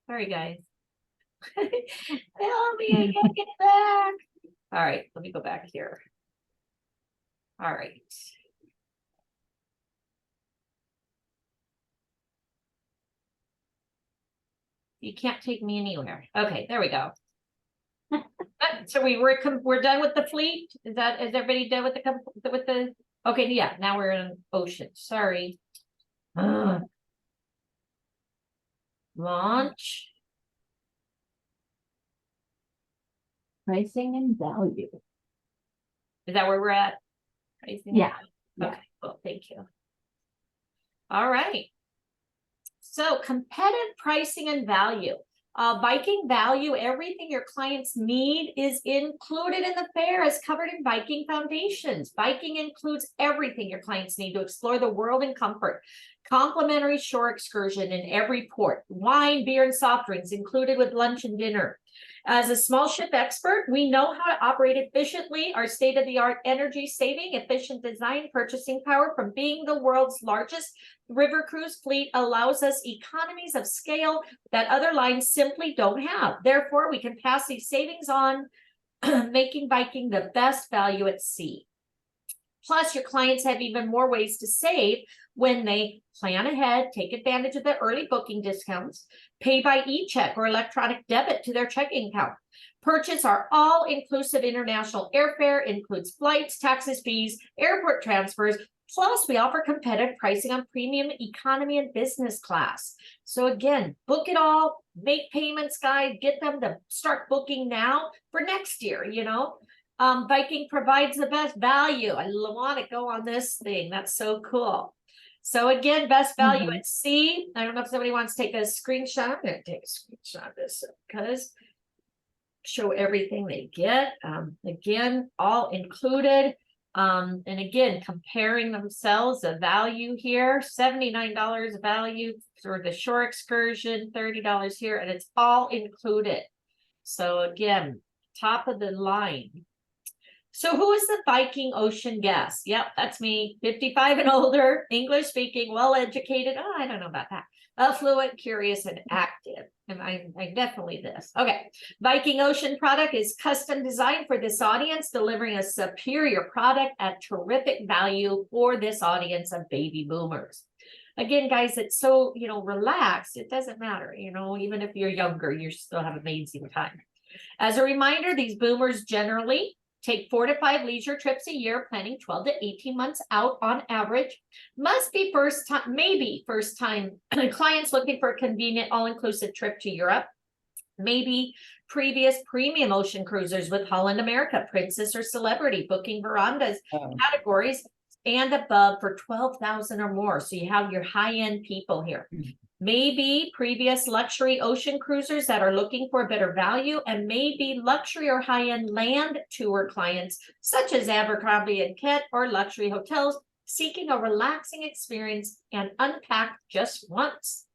Sorry, guys. Help me, I can't get back. All right, let me go back here. All right. You can't take me anywhere. Okay, there we go. So we're done with the fleet. Is everybody done with the okay, yeah, now we're in ocean. Sorry. Launch. Pricing and value. Is that where we're at? Pricing? Yeah. Yeah. Okay, well, thank you. All right. So competitive pricing and value. Viking value, everything your clients need is included in the fare as covered in Viking Foundations. Viking includes everything your clients need to explore the world in comfort. Complimentary shore excursion in every port. Wine, beer, and soft drinks included with lunch and dinner. As a small ship expert, we know how to operate efficiently. Our state-of-the-art energy-saving, efficient design, purchasing power from being the world's largest river cruise fleet allows us economies of scale that other lines simply don't have. Therefore, we can pass these savings on, making Viking the best value at sea. Plus, your clients have even more ways to save when they plan ahead, take advantage of the early booking discounts, pay by e-check or electronic debit to their checking account. Purchase our all-inclusive international airfare, includes flights, taxes, fees, airport transfers, Plus, we offer competitive pricing on premium economy and business class. So again, book it all, make payments, guys, get them to start booking now for next year, you know. Viking provides the best value. I want to go on this thing. That's so cool. So again, best value at sea. I don't know if somebody wants to take a screenshot. I'm going to take a screenshot of this because show everything they get. Again, all included. And again, comparing themselves, the value here, $79 value for the shore excursion, $30 here, and it's all included. So again, top of the line. So who is the Viking Ocean guest? Yep, that's me, 55 and older, English speaking, well-educated. Oh, I don't know about that. Affluent, curious, and active. And I'm definitely this. Okay. Viking Ocean product is custom designed for this audience, delivering a superior product at terrific value for this audience of baby boomers. Again, guys, it's so, you know, relaxed. It doesn't matter, you know, even if you're younger, you still have amazing time. As a reminder, these boomers generally take 4 to 5 leisure trips a year, planning 12 to 18 months out on average. Must be first time, maybe first time clients looking for a convenient all-inclusive trip to Europe. Maybe previous premium ocean cruisers with Holland America, Princess or Celebrity, booking verandas categories and above for 12,000 or more. So you have your high-end people here. Maybe previous luxury ocean cruisers that are looking for a better value, and maybe luxury or high-end land tour clients such as Abercrombie and Kent or luxury hotels seeking a relaxing experience and unpack just once.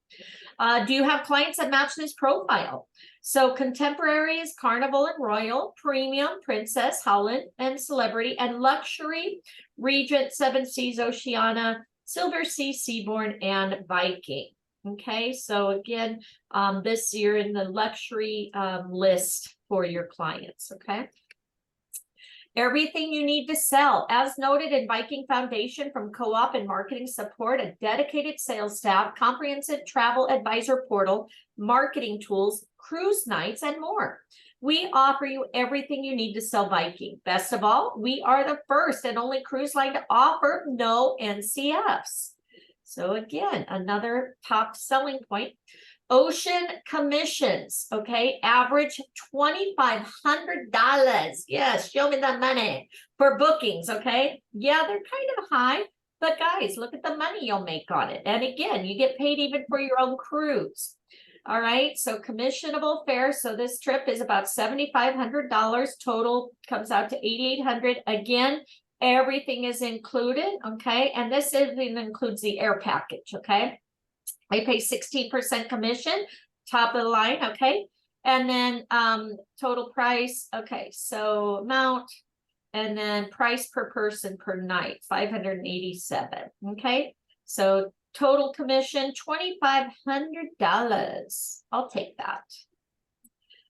Do you have clients that match this profile? So contemporary is Carnival and Royal, Premium, Princess, Holland, and Celebrity, and Luxury, Regent, Seven Seas, Oceania, Silver Sea, Seabourn, and Viking. Okay, so again, this year in the luxury list for your clients, okay? Everything you need to sell. As noted in Viking Foundation from co-op and marketing support, a dedicated sales staff, comprehensive travel advisor portal, marketing tools, cruise nights, and more. We offer you everything you need to sell Viking. Best of all, we are the first and only cruise line to offer no NCFs. So again, another top selling point. Ocean commissions, okay, average $2,500. Yes, show me the money for bookings, okay? Yeah, they're kind of high, but guys, look at the money you'll make on it. And again, you get paid even for your own cruise. All right, so commissionable fare. So this trip is about $7,500. Total comes out to $8,800. Again, everything is included, okay? And this even includes the air package, okay? I pay 16% commission, top of the line, okay? And then total price, okay, so amount, and then price per person per night, $587, okay? So total commission, $2,500. I'll take that.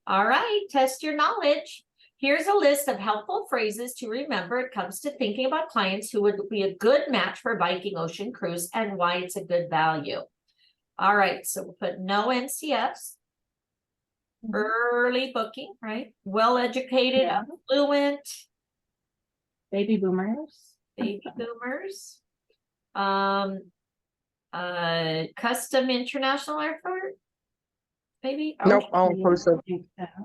All right, test your knowledge. Here's a list of helpful phrases to remember. It comes to thinking about clients who would be a good match for Viking Ocean Cruise and why it's a good value. All right, so we'll put no NCFs, early booking, right? Well-educated, affluent, Baby boomers. Custom international airport, maybe? Nope, all inclusive.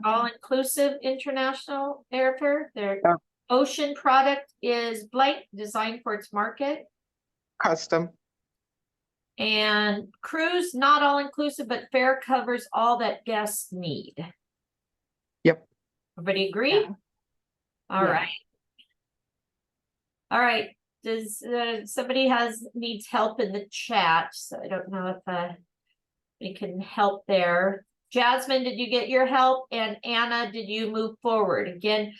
All-inclusive international airfare. Their ocean product is blank, designed for its market. Custom. And cruise, not all inclusive, but fare covers all that guests need. Yep. Everybody agree? Yeah. All Yeah. right. All right. Does somebody needs help in the chat? So I don't know if we can help there. Jasmine, did you get your help? And Anna, did you move forward? Again,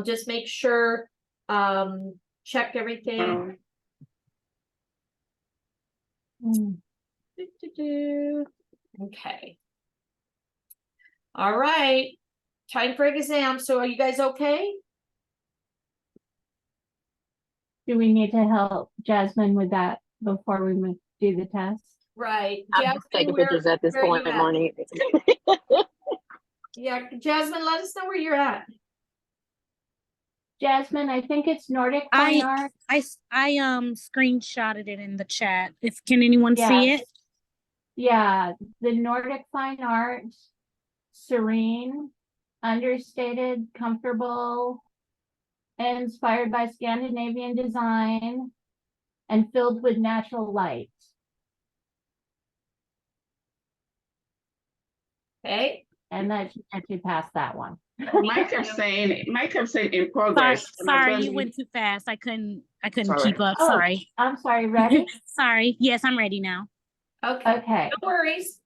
just make sure, check everything. Okay. All right. Time for exam. So are you guys okay? Do we need to help Jasmine with that before we do the test? Right. I'm just taking pictures at this point, Marnie. Yeah, Jasmine, let us know where you're at. Jasmine, I think it's Nordic Fine Art. I screenshotted it in the chat. Can anyone see it? Yeah, the Nordic Fine Art, serene, understated, comfortable, inspired by Scandinavian design, and filled with natural light. Okay, And that should get you past that one. Mike kept saying in progress. Sorry, you went too fast. I couldn't Sorry. keep up. Oh, Sorry. I'm sorry, ready? Sorry. Yes, I'm ready now. okay, Okay. no worries.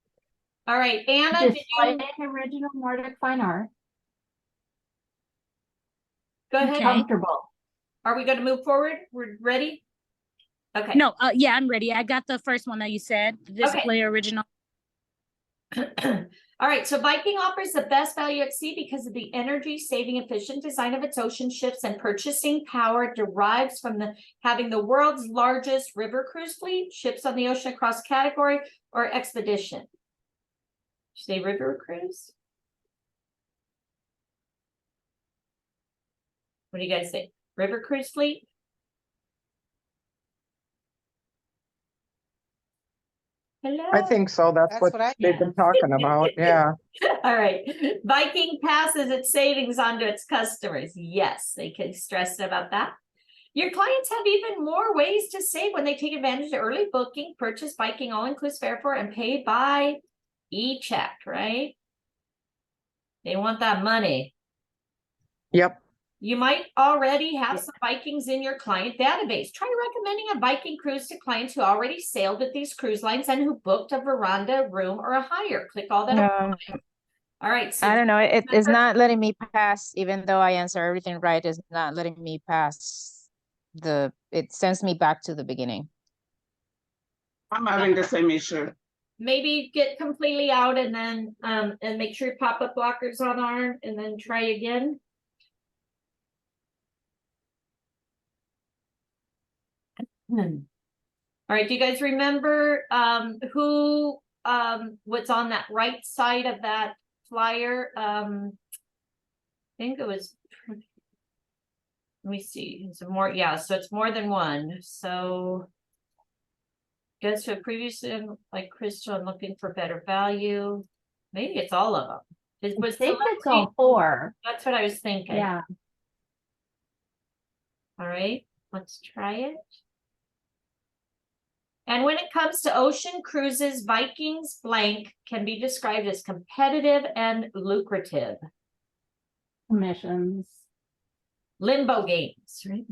All right, Anna, did you Display original Nordic Fine Art. go ahead? Okay. Comfortable. Are we gonna move forward? We're ready? Okay. No, yeah, I'm ready. I got the first one that you said. Display original. All right, so Viking offers the best value at sea because of the energy saving efficient design of its ocean ships, and purchasing power derives from having the world's largest river cruise fleet, ships on the ocean across category or expedition. Say river cruise? What do you guys think? River cruise fleet? Hello? I think so. That's what what I they've been talking about. Yeah. All right. Viking passes its savings on to its customers. Yes, they can stress about that. Your clients have even more ways to save when they take advantage of early booking, purchase Viking all-inclusive airfare, and pay by e-check, right? They want that money. Yep. You might already have some Vikings in your client database. Try recommending a Viking cruise to clients who already sailed with these cruise lines and who booked a veranda room or a hire. Click all that. All right. So I don't know. It's not letting me pass, even though I answer everything right. It's not letting me pass it sends me back to the beginning. I'm having the same issue. maybe get completely out and then and make sure your pop-up blockers on are, and then try again. All right, do you guys remember who what's on that right side of that flyer? I think it was, let me see, it's more, yeah, so it's more than one. So goes to a previous, like Crystal, and looking for better value. Maybe it's all of them. I think it's all four. That's what I was thinking. Yeah. All right, let's try it. And when it comes to ocean cruises, Vikings blank can be described as competitive and lucrative. Commissions. Limbo games, right?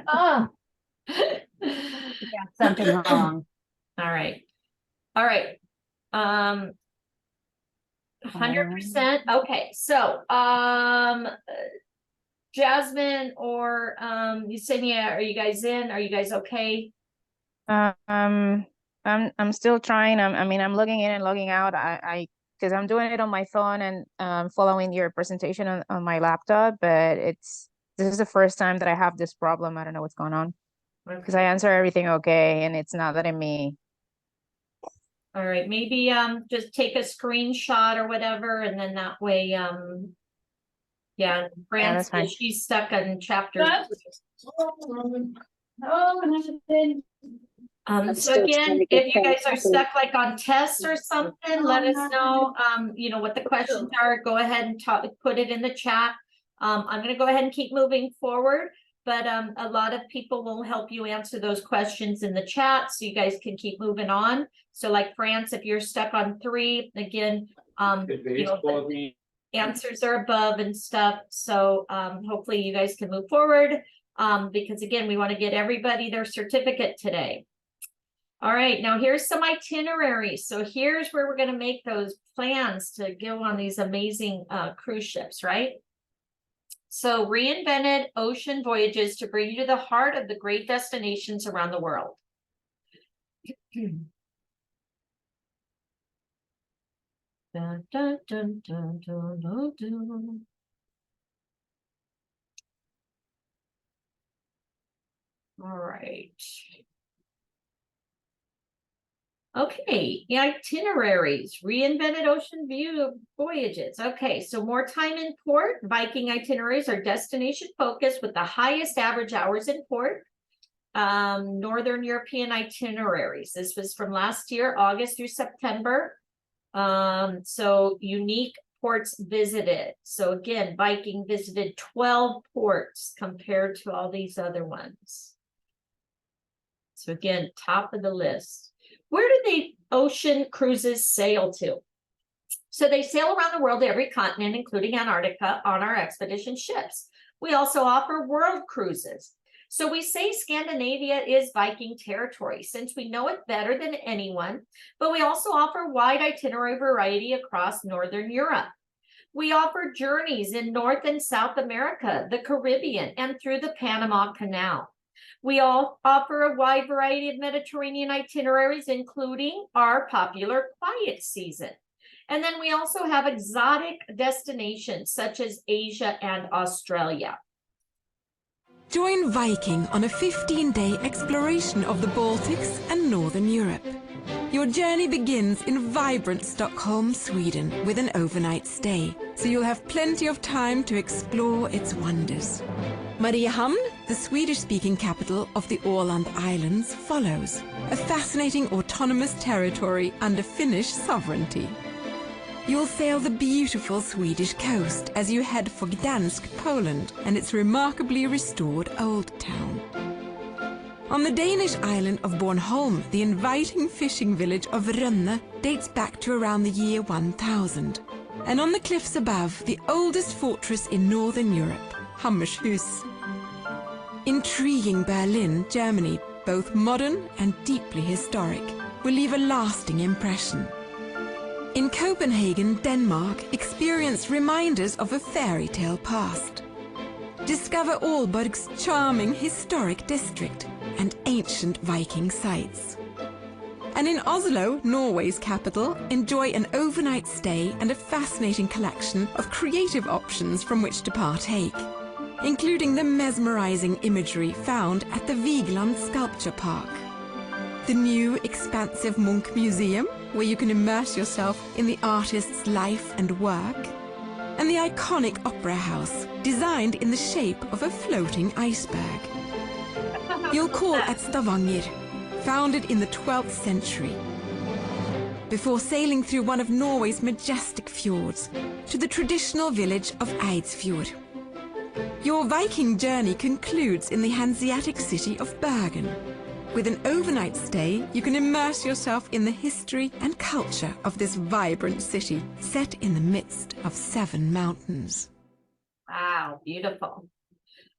Oh, something wrong. All right. All right. 100%. Okay. So, Jasmine or Yesenia, are you guys in? Are you guys okay? I'm still trying. I mean, I'm logging in and logging out. Because I'm doing it on my phone and following your presentation on my laptop, but this is the first time that I have this problem. I don't know what's going on. Because I answer everything okay, and it's not letting me. All right, maybe just take a screenshot or whatever, and then that way yeah, France, fine. she's stuck on chapter. So again, if you guys are stuck like on tests or something, let us know you know what the questions are. Go ahead and put it in the chat. I'm gonna go ahead and keep moving forward, but a lot of people will help you answer those questions in the chat, so you guys can keep moving on. So like France, if you're stuck on 3, again, you know, the answers are above and stuff. So hopefully you guys can move forward because again, we want to get everybody their certificate today. All right, now here's some itineraries. So here's where we're going to make those plans to go on these amazing cruise ships, right? So reinvented ocean voyages to bring you to the heart of the great destinations around the world. Dun, dun, dun, dun, dun, dun, dun. All right. Okay, itineraries, reinvented ocean view voyages. Okay, so more time in port. Viking itineraries are destination focused with the highest average hours in port. Northern European itineraries. This was from last year, August through September. So unique ports visited. So again, Viking visited 12 ports compared to all these other ones. So again, top of the list. Where do the ocean cruises sail to? So they sail around the world to every continent, including Antarctica, on our expedition ships. We also offer world cruises. So we say Scandinavia is Viking territory since we know it better than anyone, but we also offer wide itinerary variety across Northern Europe. We offer journeys in North and South America, the Caribbean, and through the Panama Canal. We all offer a wide variety of Mediterranean itineraries, including our popular quiet season. And then we also have exotic destinations such as Asia and Australia. Join Viking on a 15-day exploration of the Baltics and Northern Europe. Your journey begins in vibrant Stockholm, Sweden, with an overnight stay, so you'll have plenty of time to explore its wonders. Mariehamn, the Swedish-speaking capital of the Åland Islands, follows, a fascinating autonomous territory under Finnish sovereignty. You'll sail the beautiful Swedish coast as you head for Gdansk, Poland, and its remarkably restored old town. On the Danish island of Bornholm, the inviting fishing village of Rønne dates back to around the year 1000. And on the cliffs above, the oldest fortress in Northern Europe, Hammershus. Intriguing Berlin, Germany, both modern and deeply historic, will leave a lasting impression. In Copenhagen, Denmark, experience reminders of a fairy tale past. Discover Aalborg's charming historic district and ancient Viking sites. And in Oslo, Norway's capital, enjoy an overnight stay and a fascinating collection of creative options from which to partake, including the mesmerizing imagery found at the Vigeland Sculpture Park. The new expansive Munch Museum, where you can immerse yourself in the artist's life and work, and the iconic Opera House, designed in the shape of a floating iceberg. You'll call at Stavanger, founded in the 12th century, before sailing through one of Norway's majestic fjords to the traditional village of Eidsfjord. Your Viking journey concludes in the Hanseatic city of Bergen. With an overnight stay, you can immerse yourself in the history and culture of this vibrant city set in the midst of 7 mountains. Wow, beautiful.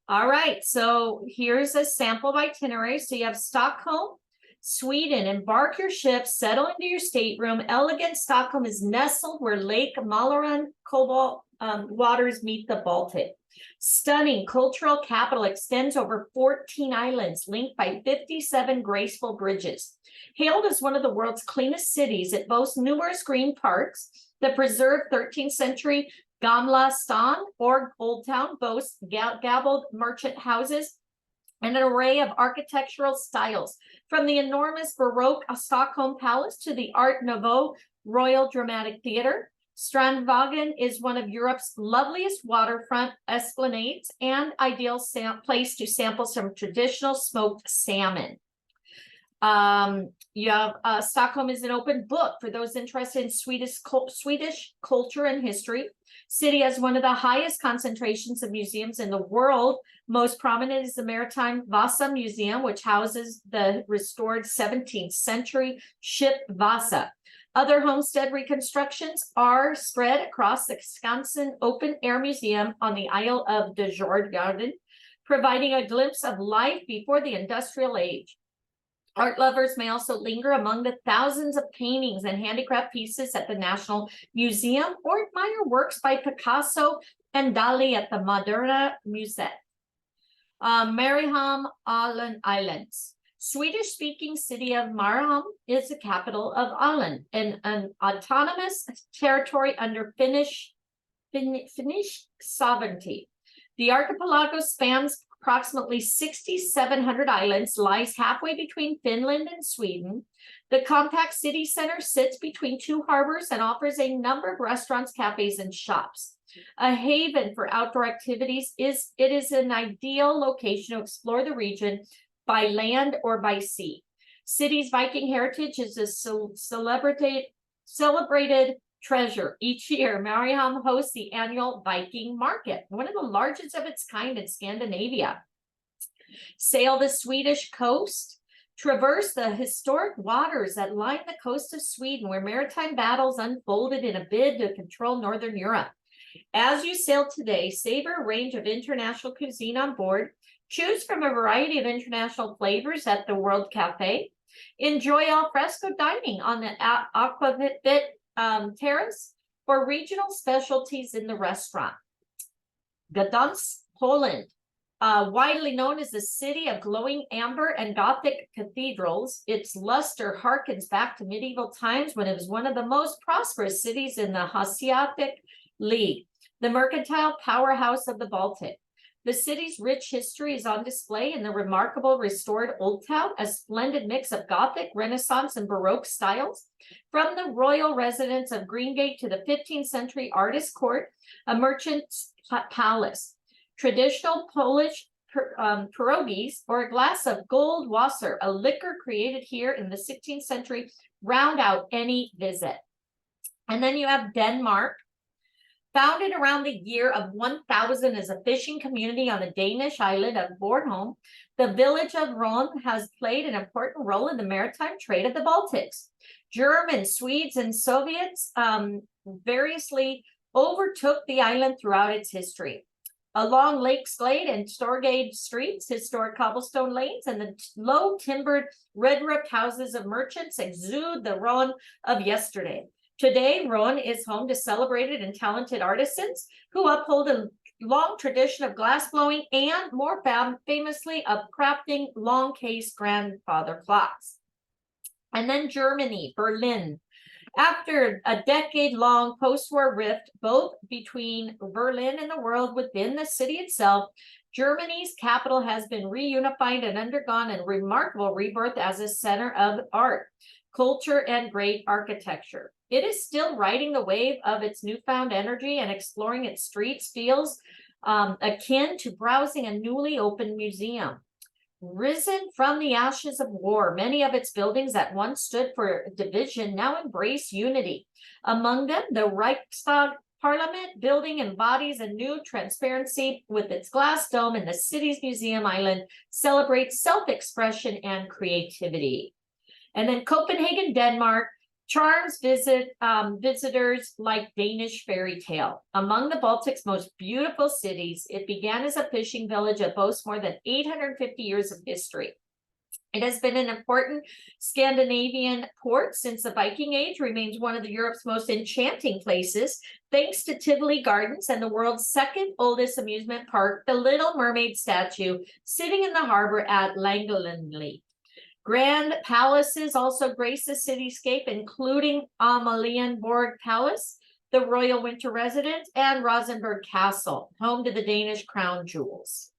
All right, so here's a sample of itinerary. So you have Stockholm, Sweden. Embark your ship, settle into your stateroom. Elegant Stockholm is nestled where Lake Mälaren cobalt waters meet the Baltic. Stunning cultural capital extends over 14 islands linked by 57 graceful bridges. Hailed as one of the world's cleanest cities, it boasts numerous green parks. The preserved 13th century Gamla Stan, or Old Town, boasts gabled merchant houses and an array of architectural styles, from the enormous Baroque Stockholm Palace to the Art Nouveau Royal Dramatic Theatre. Strandvägen is one of Europe's loveliest waterfront esplanades and ideal place to sample some traditional smoked salmon. You have Stockholm is an open book for those interested in Swedish culture and history. City has one of the highest concentrations of museums in the world. Most prominent is the Maritime Vasa Museum, which houses the restored 17th century ship Vasa. Other homestead reconstructions are spread across the Skansen Open Air Museum on the Isle of the Djurgården, providing a glimpse of life before the industrial age. Art lovers may also linger among the thousands of paintings and handicraft pieces at the National Museum or admire works by Picasso and Dali at the Moderna Museet. Mariehamn Islands. Swedish-speaking city of Mariehamn is the capital of Åland, an autonomous territory under Finnish sovereignty. The archipelago spans approximately 6,700 islands, lies halfway between Finland and Sweden. The compact city center sits between two harbors and offers a number of restaurants, cafes, and shops. A haven for outdoor activities, it is an ideal location to explore the region by land or by sea. City's Viking heritage is a celebrated treasure. Each year, Mariehamn hosts the annual Viking market, one of the largest of its kind in Scandinavia. Sail the Swedish coast, traverse the historic waters that line the coast of Sweden, where maritime battles unfolded in a bid to control Northern Europe. As you sail today, savor a range of international cuisine on board, choose from a variety of international flavors at the World Cafe, enjoy al fresco dining on the Aquavit terrace, or regional specialties in the restaurant. Gdansk, Poland, widely known as the city of glowing amber and Gothic cathedrals, its luster harkens back to medieval times when it was one of the most prosperous cities in the Hanseatic League, the mercantile powerhouse of the Baltic. The city's rich history is on display in the remarkable restored Old Town, a splendid mix of Gothic, Renaissance, and Baroque styles. From the royal residence of Greengate to the 15th century artist court, a merchant's palace. Traditional Polish pierogies or a glass of gold wasser, a liquor created here in the 16th century, round out any visit. And then you have Denmark. Founded around the year of 1000 as a fishing community on the Danish island of Bornholm, the village of Ron has played an important role in the maritime trade of the Baltics. Germans, Swedes, and Soviets variously overtook the island throughout its history. Along Lake Slade and Storgate streets, historic cobblestone lanes, and the low timbered red roofed houses of merchants exude the Ron of yesterday. Today, Ron is home to celebrated and talented artisans who uphold a long tradition of glass blowing and, more famously, of crafting long case grandfather clocks. And then Germany, Berlin. After a decade-long post-war rift, both between Berlin and the world within the city itself, Germany's capital has been reunified and undergone a remarkable rebirth as a center of art, culture, and great architecture. It is still riding the wave of its newfound energy, and exploring its streets feels akin to browsing a newly opened museum. Risen from the ashes of war, many of its buildings that once stood for division now embrace unity. Among them, the Reichstag Parliament building embodies a new transparency with its glass dome, and the city's museum island celebrates self-expression and creativity. And then Copenhagen, Denmark, charms visitors like Danish fairy tale. Among the Baltic's most beautiful cities, it began as a fishing village that boasts more than 850 years of history. It has been an important Scandinavian port since the Viking Age, remains one of Europe's most enchanting places, thanks to Tivoli Gardens and the world's second oldest amusement park, the Little Mermaid statue, sitting in the harbor at Langelandli. Grand palaces also grace the cityscape, including Amalienborg Palace, the Royal Winter Residence, and Rosenborg Castle, home to the Danish crown jewels.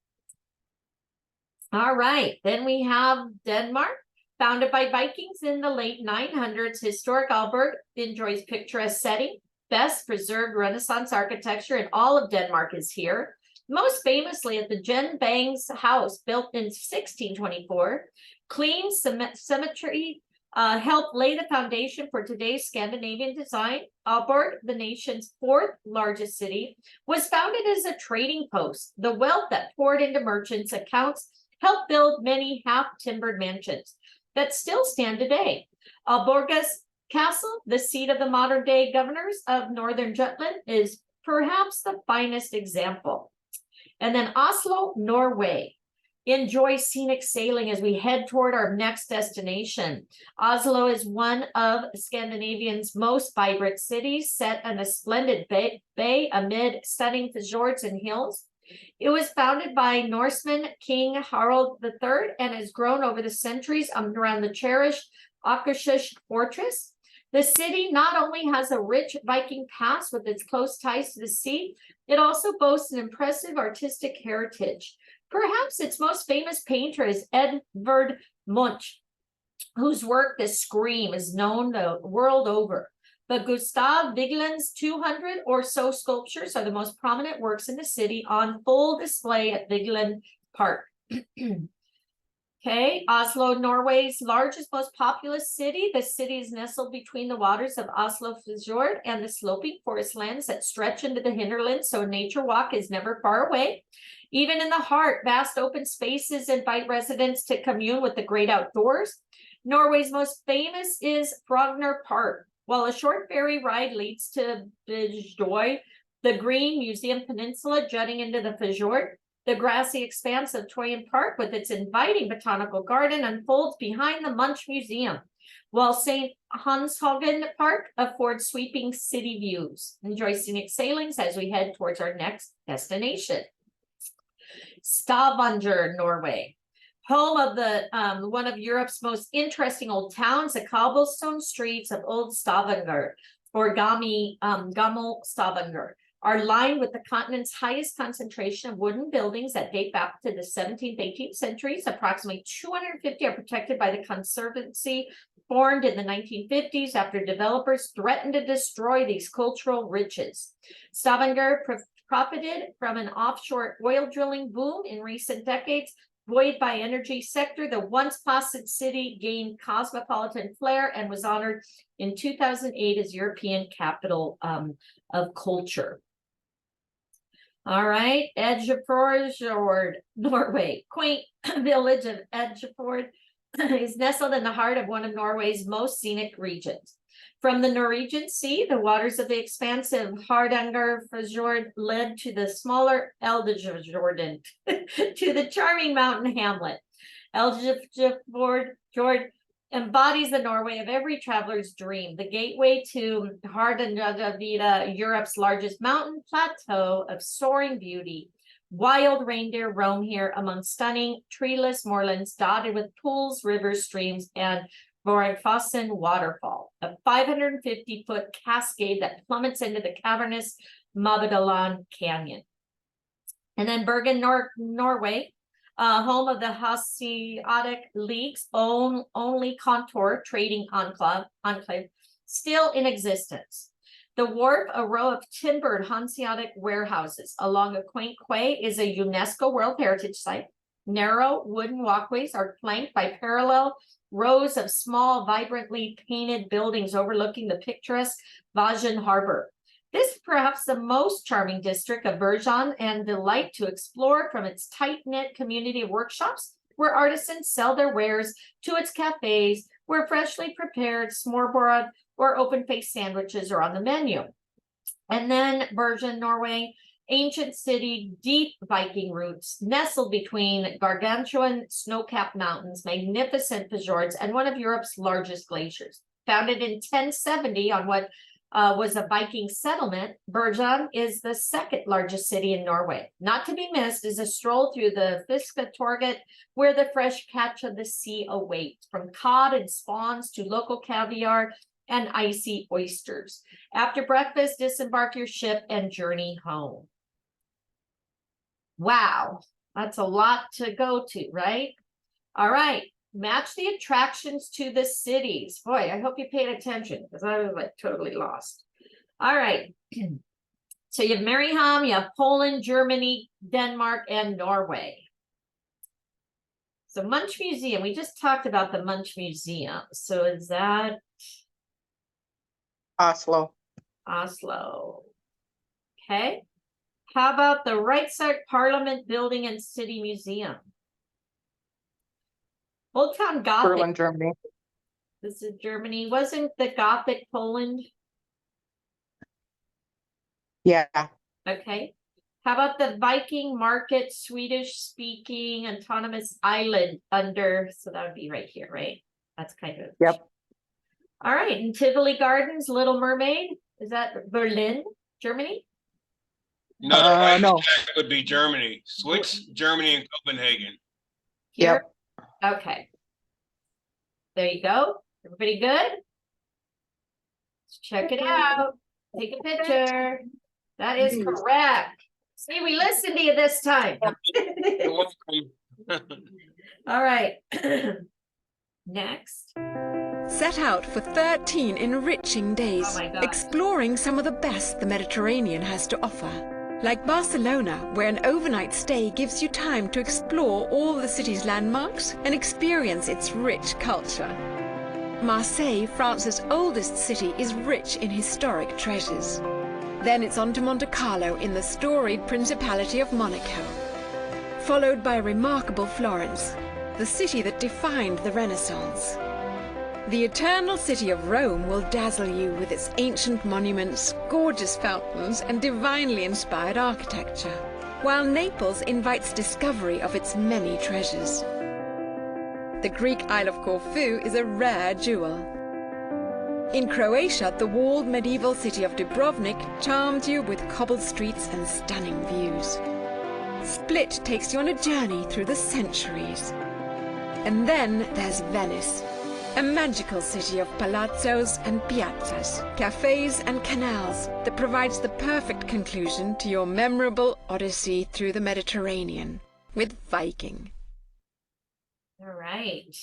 All right, then we have Denmark. Founded by Vikings in the late 900s, historic Aalborg enjoys picturesque setting. Best preserved Renaissance architecture in all of Denmark is here. Most famously at the Jen Bang's house, built in 1624. Clean symmetry helped lay the foundation for today's Scandinavian design. Aalborg, the nation's fourth largest city, was founded as a trading post. The wealth that poured into merchants' accounts helped build many half-timbered mansions that still stand today. Aalborg's castle, the seat of the modern-day governors of northern Jutland, is perhaps the finest example. And then Oslo, Norway. Enjoy scenic sailing as we head toward our next destination. Oslo is one of Scandinavia's most vibrant cities, set in a splendid bay amid stunning fjords and hills. It was founded by Norseman King Harald III and has grown over the centuries around the cherished Akershus fortress. The city not only has a rich Viking past with its close ties to the sea, it also boasts an impressive artistic heritage. Perhaps its most famous painter is Edvard Munch, whose work, The Scream, is known the world over. But Gustav Vigeland's 200 or so sculptures are the most prominent works in the city on full display at Vigeland Park. Okay, Oslo, Norway's largest, most populous city. The city is nestled between the waters of Oslofjord and the sloping forest lands that stretch into the hinterlands, so a nature walk is never far away. Even in the heart, vast open spaces invite residents to commune with the great outdoors. Norway's most famous is Frogner Park. While a short ferry ride leads to Bygdøy, the green museum peninsula jutting into the fjord, the grassy expanse of Toyen Park with its inviting botanical garden unfolds behind the Munch Museum, while St. Hanshagen Park affords sweeping city views. Enjoy scenic sailings as we head towards our next destination. Stavanger, Norway. Home of the one of Europe's most interesting old towns, the cobblestone streets of Old Stavanger, or Gammel Stavanger, are lined with the continent's highest concentration of wooden buildings that date back to the 17th, 18th centuries. Approximately 250 are protected by the Conservancy, formed in the 1950s after developers threatened to destroy these cultural riches. Stavanger profited from an offshore oil drilling boom in recent decades. Buoyed by energy sector, the once placid city gained cosmopolitan flair and was honored in 2008 as European Capital of Culture. All right, Edgefjord, Norway. Quaint village of Edgefjord is nestled in the heart of one of Norway's most scenic regions. From the Norwegian Sea, the waters of the expansive Hardangerfjord led to the smaller Eldefjorden, to the charming mountain hamlet. Eldefjord embodies the Norway of every traveler's dream, the gateway to Hardangervidda, Europe's largest mountain plateau of soaring beauty. Wild reindeer roam here among stunning treeless moorlands dotted with pools, rivers, streams, and Borgfossen waterfall, a 550-foot cascade that plummets into the cavernous Mabedaland Canyon. And then Bergen, Norway, home of the Hanseatic League's only contour trading enclave, still in existence. The wharf, a row of timbered Hanseatic warehouses along a quaint quay, is a UNESCO World Heritage Site. Narrow wooden walkways are flanked by parallel rows of small, vibrantly painted buildings overlooking the picturesque Vagen Harbor. This is perhaps the most charming district of Bergen and delight to explore from its tight-knit community of workshops where artisans sell their wares to its cafes where freshly prepared smørbrød or open-faced sandwiches are on the menu. And then Bergen, Norway, ancient city, deep Viking roots, nestled between gargantuan snow-capped mountains, magnificent fjords, and one of Europe's largest glaciers. Founded in 1070 on what was a Viking settlement, Bergen is the second largest city in Norway. Not to be missed is a stroll through the Fisketorget, where the fresh catch of the sea awaits, from cod and spawns to local caviar and icy oysters. After breakfast, disembark your ship and journey home. Wow, that's a lot to go to, right? All right, match the attractions to the cities. Boy, I hope you paid attention because I was like totally lost. All right, so you have Mariehamn, you have Poland, Germany, Denmark, and Norway. So Munch Museum, we just talked about the Munch Museum. So is that Oslo. Oslo? Okay. How about the Reichstag Parliament Building and City Museum? Old Town Gothic. Berlin, Germany. This is Germany. Wasn't the Gothic Poland? Yeah. Okay. How about the Viking Market, Swedish speaking autonomous island under, so that would be right here, right? That's kind of. Yep. All right. And Tivoli Gardens, Little Mermaid. Is that Berlin, Germany? No, no. that would be Germany, Swiss, Germany, and Copenhagen. Here? Yep. Okay. There you go. Everybody good? Check it out. Take a picture. That is correct. See, we listened to you this time. You're welcome. All right. Next. Set out for 13 enriching days, Oh my gosh. exploring some of the best the Mediterranean has to offer. Like Barcelona, where an overnight stay gives you time to explore all the city's landmarks and experience its rich culture. Marseille, France's oldest city, is rich in historic treasures. Then it's on to Monte Carlo in the storied Principality of Monaco, followed by remarkable Florence, the city that defined the Renaissance. The eternal city of Rome will dazzle you with its ancient monuments, gorgeous fountains, and divinely inspired architecture, while Naples invites discovery of its many treasures. The Greek Isle of Corfu is a rare jewel. In Croatia, the walled medieval city of Dubrovnik charms you with cobbled streets and stunning views. Split takes you on a journey through the centuries. And then there's Venice, a magical city of palazzos and piazzas, cafes and canals that provides the perfect conclusion to your memorable odyssey through the Mediterranean with Viking. All right.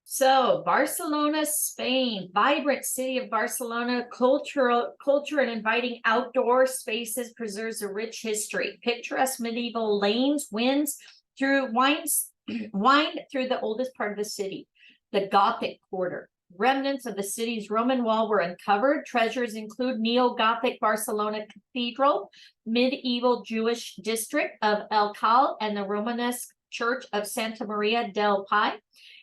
So Barcelona, Spain, vibrant city of Barcelona, culture and inviting outdoor spaces preserves a rich history. Picturesque medieval lanes wind through the oldest part of the city, the Gothic Quarter. Remnants of the city's Roman wall were uncovered. Treasures include Neo-Gothic Barcelona Cathedral, medieval Jewish district of El Cal, and the Romanesque Church of Santa Maria del Pi.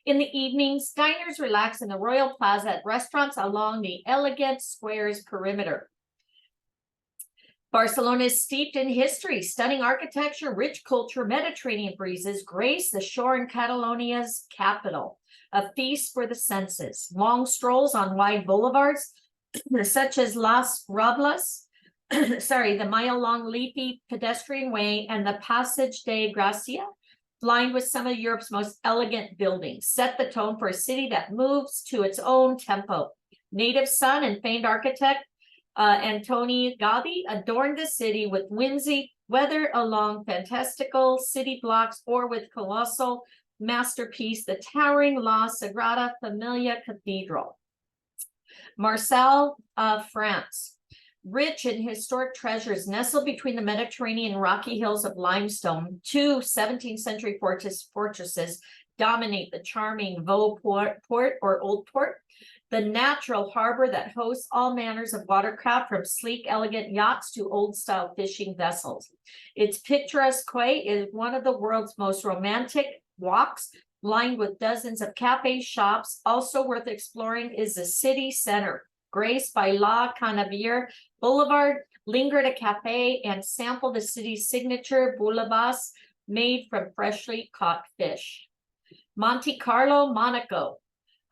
In the evenings, diners relax in the Royal Plaza at restaurants along the elegant square's perimeter. Barcelona is steeped in history, stunning architecture, rich culture, Mediterranean breezes grace the shore in Catalonia's capital. A feast for the senses. Long strolls on wide boulevards, such as Las Robles, the mile-long leafy pedestrian way, and the Passage de Gracia, lined with some of Europe's most elegant buildings, set the tone for a city that moves to its own tempo. Native son and famed architect Antoni Gaudi adorned the city with whimsy, whether along fantastical city blocks or with colossal masterpiece, the towering La Sagrada Familia Cathedral. Marseille, France. Rich in historic treasures nestled between the Mediterranean rocky hills of limestone, two 17th century fortresses dominate the charming Vaux Port or Old Port, the natural harbor that hosts all manners of watercraft from sleek, elegant yachts to old-style fishing vessels. Its picturesque quay is one of the world's most romantic walks, lined with dozens of cafes, shops. Also worth exploring is the city center, graced by La Canebière Boulevard. Linger at a cafe and sample the city's signature bouillabaisse made from freshly caught fish. Monte Carlo, Monaco.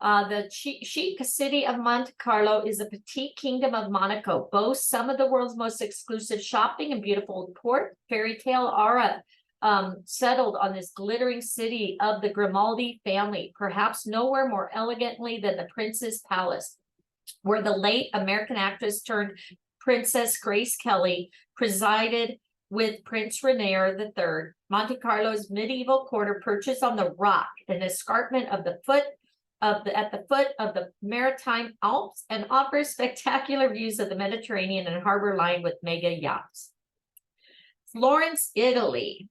The chic city of Monte Carlo is a petite kingdom of Monaco, boasts some of the world's most exclusive shopping and beautiful port. Fairy tale aura settled on this glittering city of the Grimaldi family, perhaps nowhere more elegantly than the Prince's Palace, where the late American actress turned Princess Grace Kelly presided with Prince Rainier III. Monte Carlo's medieval quarter perches on the rock, an escarpment at the foot of the maritime Alps, and offers spectacular views of the Mediterranean and harbor lined with mega yachts. Florence, Italy.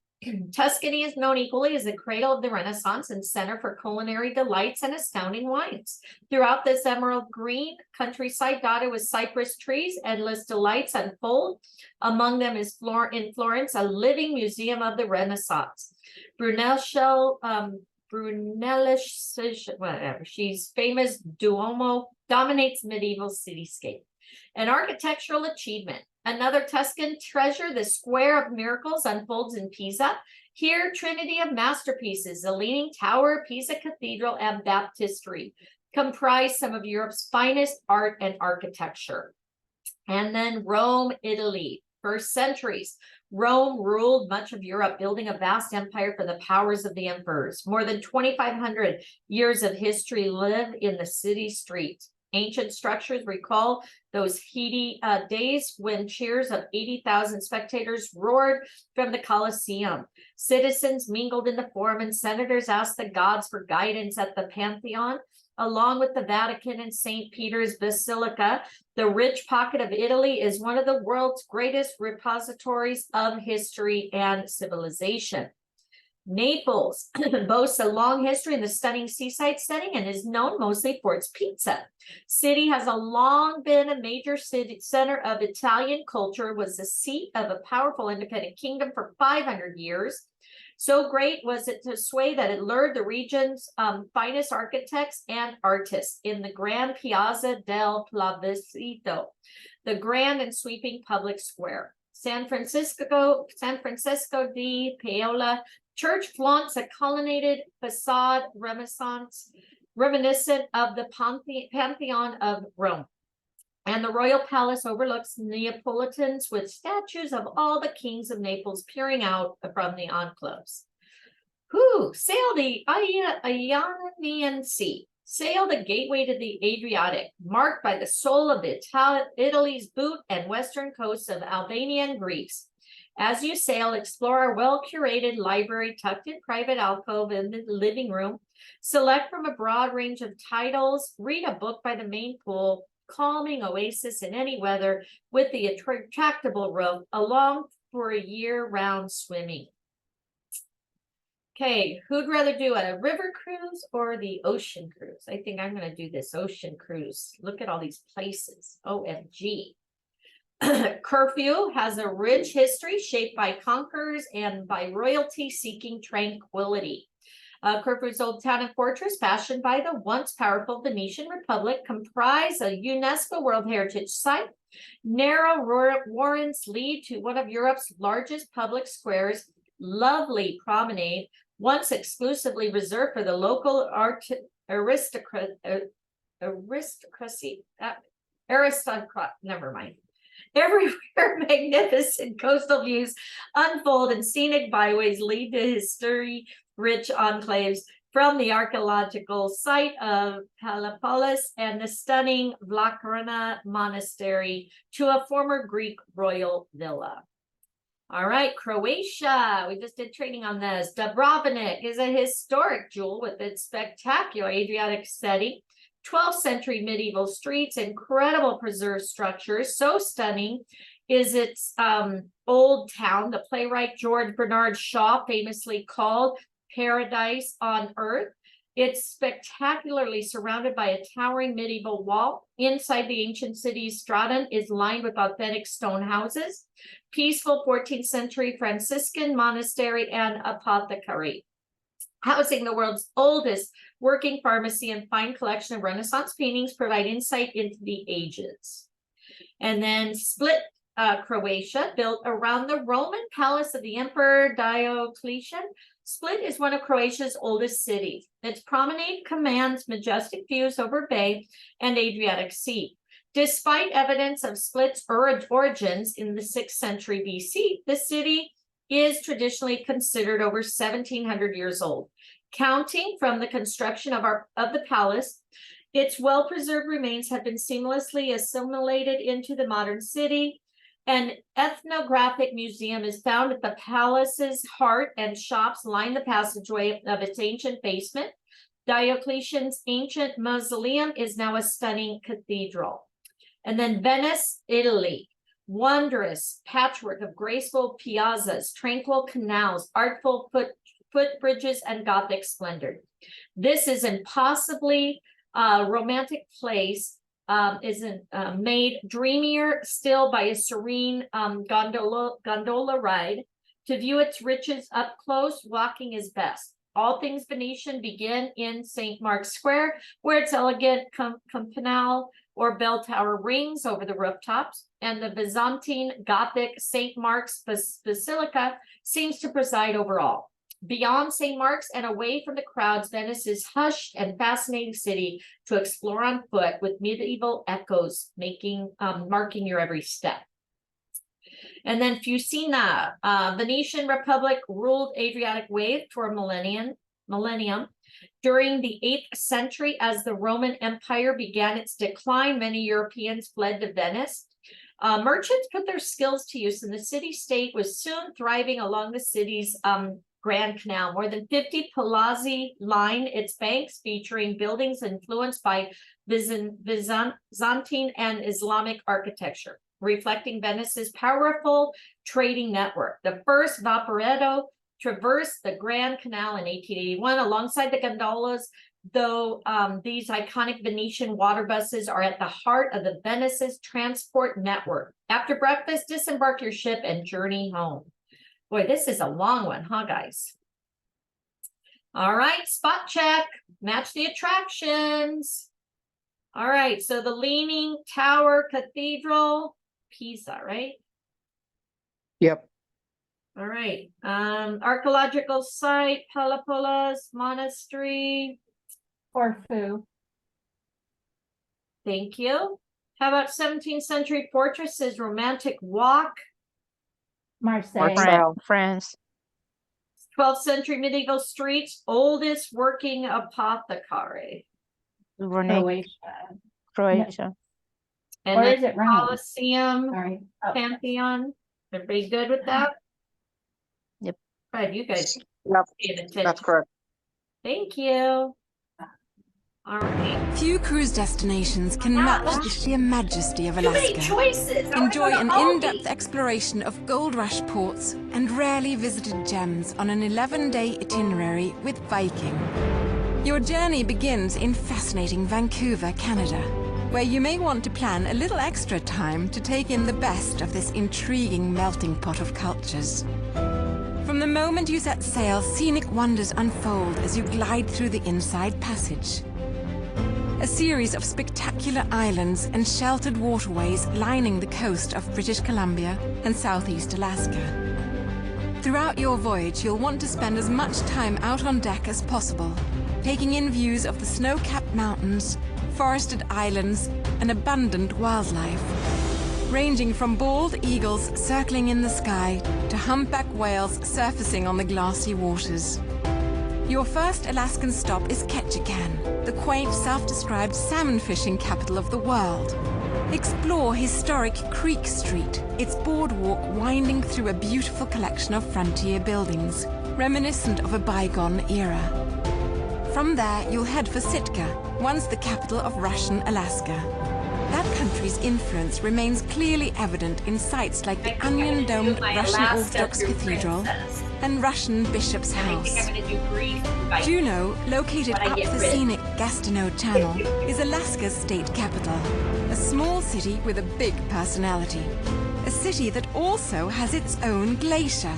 Tuscany is known equally as the cradle of the Renaissance and center for culinary delights and astounding wines. Throughout this emerald green countryside dotted with cypress trees, endless delights unfold. Among them is in Florence, a living museum of the Renaissance. She's famous Duomo dominates medieval cityscape. An architectural achievement. Another Tuscan treasure, the Square of Miracles, unfolds in Pisa. Here, trinity of masterpieces, the Leaning Tower, Pisa Cathedral, and Baptistery comprise some of Europe's finest art and architecture. And then Rome, Italy. For centuries, Rome ruled much of Europe, building a vast empire for the powers of the emperors. More than 2,500 years of history live in the city streets. Ancient structures recall those heady days when cheers of 80,000 spectators roared from the Colosseum. Citizens mingled in the Forum, and senators asked the gods for guidance at the Pantheon. Along with the Vatican and St. Peter's Basilica, the rich pocket of Italy is one of the world's greatest repositories of history and civilization. Naples boasts a long history in the stunning seaside setting and is known mostly for its pizza. City has long been a major center of Italian culture, was the seat of a powerful independent kingdom for 500 years. So great was it to sway that it lured the region's finest architects and artists in the Grand Piazza del Plebiscito, the grand and sweeping public square. San Francisco de Paola Church flaunts a colonnaded facade reminiscent of the Pantheon of Rome. And the royal palace overlooks Neapolitans with statues of all the kings of Naples peering out from the enclaves. Sail the Ionian Sea. Sail the gateway to the Adriatic, marked by the soul of Italy's boot and western coasts of Albania and Greece. As you sail, explore our well-curated library tucked in private alcove in the living room. Select from a broad range of titles. Read a book by the main pool, calming oasis in any weather with the retractable roof, along for a year-round swimming. Okay, who'd rather do a river cruise or the ocean cruise? I think I'm going to do this ocean cruise. Look at all these places. OMG. Corfu has a rich history shaped by conquerors and by royalty seeking tranquility. Corfu's old town and fortress, fashioned by the once powerful Venetian Republic, comprise a UNESCO World Heritage Site. Narrow warrens lead to one of Europe's largest public squares. Lovely promenade, once exclusively reserved for the local aristocrat. Never mind. Everywhere, magnificent coastal views unfold and scenic byways lead to history-rich enclaves, from the archaeological site of Palapolis and the stunning Vlakrana Monastery to a former Greek royal villa. All right, Croatia. We just did training on this. Dubrovnik is a historic jewel with its spectacular Adriatic setting. 12th century medieval streets, incredible preserved structures. So stunning is its old town. The playwright George Bernard Shaw famously called Paradise on Earth. It's spectacularly surrounded by a towering medieval wall. Inside the ancient city's stratum is lined with authentic stone houses, peaceful 14th century Franciscan monastery, and apothecary, housing the world's oldest working pharmacy and fine collection of Renaissance paintings, provide insight into the ages. And then Split, Croatia, built around the Roman palace of the Emperor Diocletian. Split is one of Croatia's oldest cities. Its promenade commands majestic views over Bay and Adriatic Sea. Despite evidence of Split's origins in the 6th century BC, the city is traditionally considered over 1,700 years old. Counting from the construction of the palace, its well-preserved remains have been seamlessly assimilated into the modern city. An ethnographic museum is found at the palace's heart, and shops line the passageway of its ancient basement. Diocletian's ancient mausoleum is now a stunning cathedral. And then Venice, Italy. Wondrous patchwork of graceful piazzas, tranquil canals, artful footbridges, and Gothic splendor. This is impossibly romantic place. Isn't made dreamier still by a serene gondola ride. To view its riches up close, walking is best. All things Venetian begin in St. Mark's Square, where its elegant campanile or bell tower rings over the rooftops, and the Byzantine Gothic St. Mark's Basilica seems to preside over all. Beyond St. Mark's and away from the crowds, Venice is hushed and fascinating city to explore on foot, with medieval echoes marking your every step. And then Fusina, Venetian Republic ruled Adriatic wave for millennia. millennium. During the 8th century, as the Roman Empire began its decline, many Europeans fled to Venice. Merchants put their skills to use, and the city-state was soon thriving along the city's Grand Canal. More than 50 palazzi line its banks, featuring buildings influenced by Byzantine and Islamic architecture, reflecting Venice's powerful trading network. The first Vaporetto traversed the Grand Canal in 1881 alongside the gondolas, though these iconic Venetian water buses are at the heart of the Venice's transport network. After breakfast, disembark your ship and journey home. Boy, this is a long one, huh, guys? All right, spot check, match the attractions. All right, so the Leaning Tower Cathedral, Pisa, right? Yep. All right, archaeological site, Palapolas Monastery. Corfu. Thank you. How about 17th century fortresses, Romantic Walk? Marseille. France. 12th century medieval streets, oldest working apothecary. Croatia. Croatia. And Or then is it Rome? Colosseum, Sorry. Oh. Pantheon. Everybody good with that? Yep. Right, you guys. Yep. Paid attention. That's correct. Thank you. All right. Few cruise destinations can match the sheer majesty of Too many Alaska. choices. I wanna Enjoy go to an all in-depth these. exploration of gold rush ports and rarely visited gems on an 11-day itinerary with Viking. Your journey begins in fascinating Vancouver, Canada, where you may want to plan a little extra time to take in the best of this intriguing melting pot of cultures. From the moment you set sail, scenic wonders unfold as you glide through the Inside Passage. A series of spectacular islands and sheltered waterways lining the coast of British Columbia and Southeast Alaska. Throughout your voyage, you'll want to spend as much time out on deck as possible, taking in views of the snow-capped mountains, forested islands, and abundant wildlife, ranging from bald eagles circling in the sky to humpback whales surfacing on the glassy waters. Your first Alaskan stop is Ketchikan, the quaint, self-described salmon fishing capital of the world. Explore historic Creek Street, its boardwalk winding through a beautiful collection of frontier buildings, reminiscent of a bygone era. From there, you'll head for Sitka, once the capital of Russian Alaska. That country's influence remains clearly evident in sites like the onion-domed Russian Orthodox Cathedral and Russian Bishop's House. Juneau, located up the scenic Gastineau Channel, is Alaska's state capital, a small city with a big personality. A city that also has its own glacier,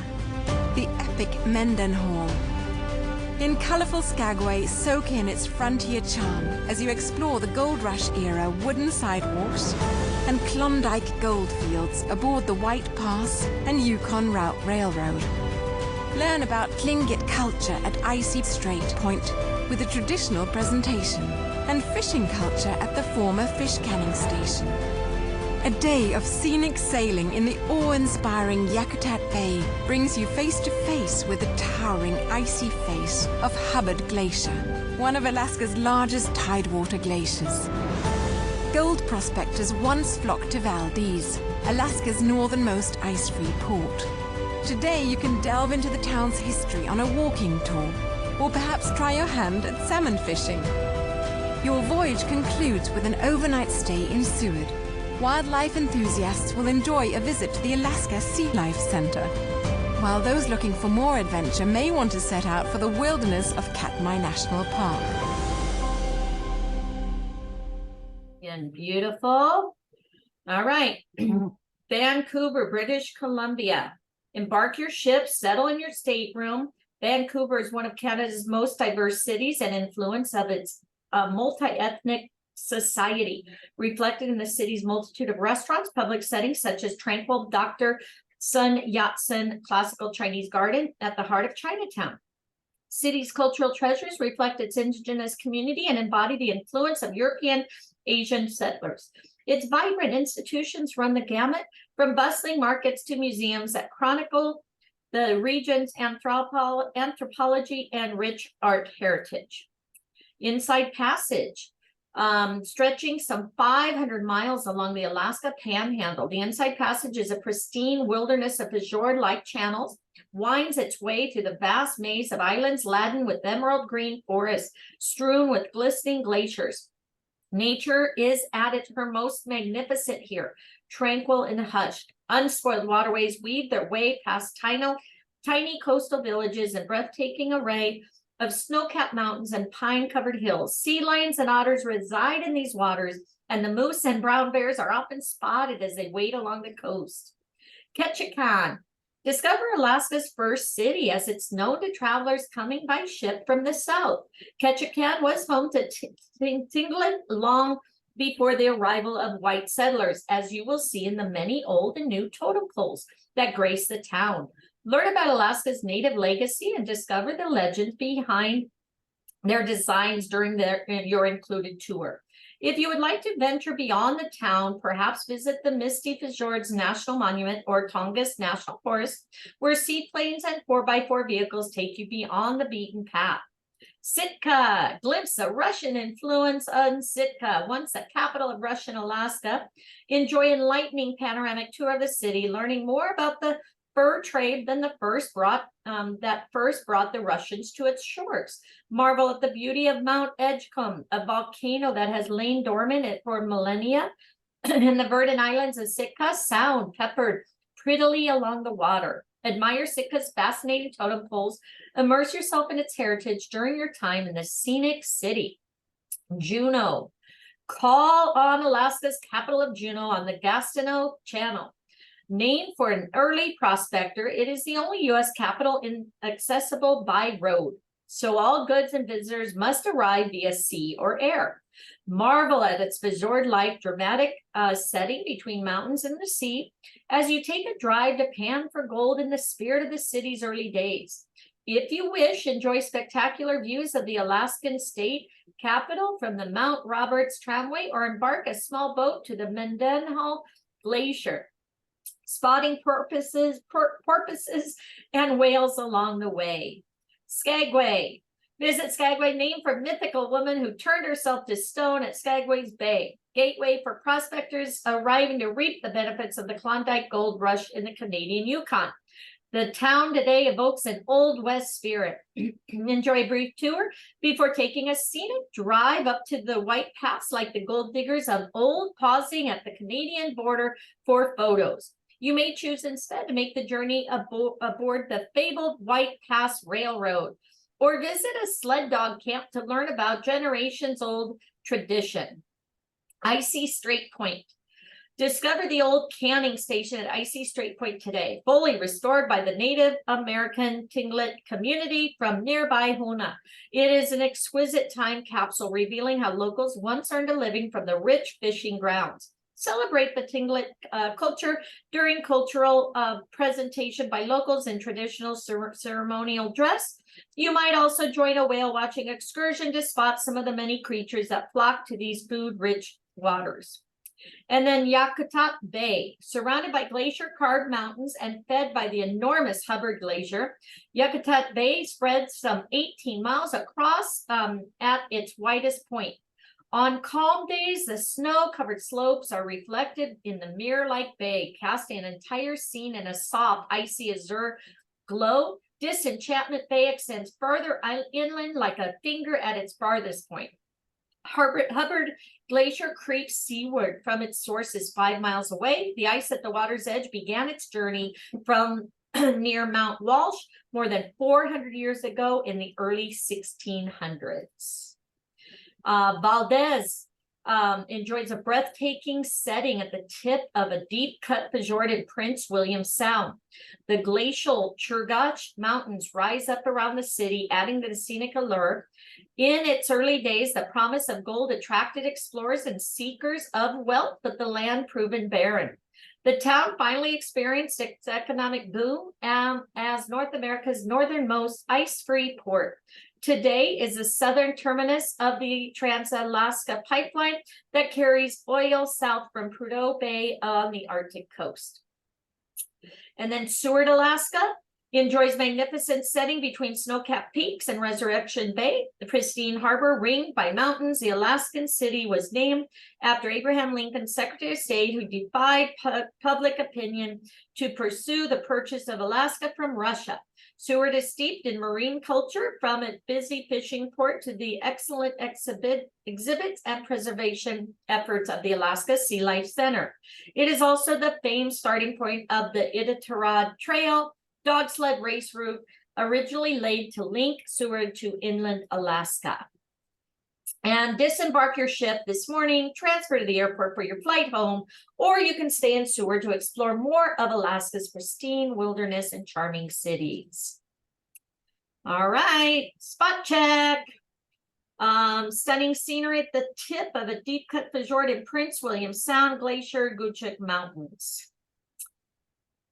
the epic Mendenhall. In colorful Skagway, soak in its frontier charm as you explore the Gold Rush era wooden sidewalks and Klondike goldfields aboard the White Pass and Yukon Route Railroad. Learn about Tlingit culture at Icy Strait Point with a traditional presentation and fishing culture at the former fish canning station. A day of scenic sailing in the awe-inspiring Yakutat Bay brings you face-to-face with the towering icy face of Hubbard Glacier, one of Alaska's largest tidewater glaciers. Gold prospectors once flocked to Valdez, Alaska's northernmost ice-free port. Today you can delve into the town's history on a walking tour, or perhaps try your hand at salmon fishing. Your voyage concludes with an overnight stay in Seward. Wildlife enthusiasts will enjoy a visit to the Alaska Sea Life Center, while those looking for more adventure may want to set out for the wilderness of Katmai National Park. And beautiful. All right. Vancouver, British Columbia. Embark your ship, settle in your stateroom. Vancouver is one of Canada's most diverse cities and influence of its multi-ethnic society, reflected in the city's multitude of restaurants, public settings such as tranquil Dr. Sun Yat-sen Classical Chinese Garden at the heart of Chinatown. City's cultural treasures reflect its indigenous community and embody the influence of European Asian settlers. Its vibrant institutions run the gamut from bustling markets to museums that chronicle the region's anthropology and rich art heritage. Inside Passage, stretching some 500 miles along the Alaska Panhandle. The Inside Passage is a pristine wilderness of fjord-like channels, winds its way through the vast maze of islands laden with emerald green forests, strewn with glistening glaciers. Nature is at her most magnificent here, tranquil and hushed. Unspoiled waterways weave their way past tiny coastal villages and breathtaking array of snow-capped mountains and pine-covered hills. Sea lions and otters reside in these waters, and the moose and brown bears are often spotted as they wade along the coast. Ketchikan. Discover Alaska's first city, as it's known to travelers coming by ship from the south. Ketchikan was home to Tlingit long before the arrival of white settlers, as you will see in the many old and new totem poles that grace the town. Learn about Alaska's native legacy and discover the legends behind their designs during your included tour. If you would like to venture beyond the town, perhaps visit the Misty Fjords National Monument or Tongass National Forest, where seaplanes and 4x4 vehicles take you beyond the beaten path. Sitka, glimpse of Russian influence on Sitka, once the capital of Russian Alaska. Enjoy enlightening panoramic tour of the city, learning more about the fur trade than that first brought the Russians to its shores. Marvel at the beauty of Mount Edgecombe, a volcano that has lain dormant for millennia, and the verdant islands of Sitka sound peppered prettily along the water. Admire Sitka's fascinating totem poles. Immerse yourself in its heritage during your time in the scenic city. Juneau. Call on Alaska's capital of Juneau on the Gastineau Channel. Named for an early prospector, it is the only U.S. capital accessible by road. So all goods and visitors must arrive via sea or air. Marvel at its fjord-like dramatic setting between mountains and the sea as you take a drive to pan for gold in the spirit of the city's early days. If you wish, enjoy spectacular views of the Alaskan state capital from the Mount Roberts Tramway or embark a small boat to the Mendenhall Glacier, spotting porpoises and whales along the way. Skagway. Visit Skagway, named for a mythical woman who turned herself to stone at Skagway's Bay, gateway for prospectors arriving to reap the benefits of the Klondike Gold Rush in the Canadian Yukon. The town today evokes an Old West spirit. Enjoy a brief tour before taking a scenic drive up to the White Pass like the gold diggers of old, pausing at the Canadian border for photos. You may choose instead to make the journey aboard the fabled White Pass Railroad, or visit a sled dog camp to learn about generations-old tradition. Icy Strait Point. Discover the old canning station at Icy Strait Point today, fully restored by the Native American Tlingit community from nearby Hoona. It is an exquisite time capsule revealing how locals once earned a living from the rich fishing grounds. Celebrate the Tlingit culture during cultural presentation by locals in traditional ceremonial dress. You might also join a whale watching excursion to spot some of the many creatures that flock to these food-rich waters. And then Yakutat Bay, surrounded by glacier-carved mountains and fed by the enormous Hubbard Glacier. Yakutat Bay spreads some 18 miles across at its widest point. On calm days, the snow-covered slopes are reflected in the mirror-like bay, casting an entire scene in a soft, icy azure glow. Disenchantment Bay extends further inland like a finger at its farthest point. Hubbard Glacier creeps seaward from its sources 5 miles away. The ice at the water's edge began its journey from near Mount Walsh more than 400 years ago in the early 1600s. Valdez enjoys a breathtaking setting at the tip of a deep-cut fjord in Prince William Sound. The glacial Churgach Mountains rise up around the city, adding to the scenic allure. In its early days, the promise of gold attracted explorers and seekers of wealth, but the land proven barren. The town finally experienced its economic boom as North America's northernmost ice-free port. Today is the southern terminus of the Trans-Alaska Pipeline that carries oil south from Prudhoe Bay on the Arctic coast. And then Seward, Alaska. Enjoys magnificent setting between snow-capped peaks and Resurrection Bay, the pristine harbor ringed by mountains. The Alaskan city was named after Abraham Lincoln, Secretary of State, who defied public opinion to pursue the purchase of Alaska from Russia. Seward is steeped in marine culture, from its busy fishing port to the excellent exhibits and preservation efforts of the Alaska Sea Life Center. It is also the famed starting point of the Iditarod Trail, dog sled race route, originally laid to link Seward to inland Alaska. And disembark your ship this morning, transfer to the airport for your flight home, or you can stay in Seward to explore more of Alaska's pristine wilderness and charming cities. All right, spot check. Stunning scenery at the tip of a deep cut fjord in Prince William Sound, Glacier, Guchuk Mountains.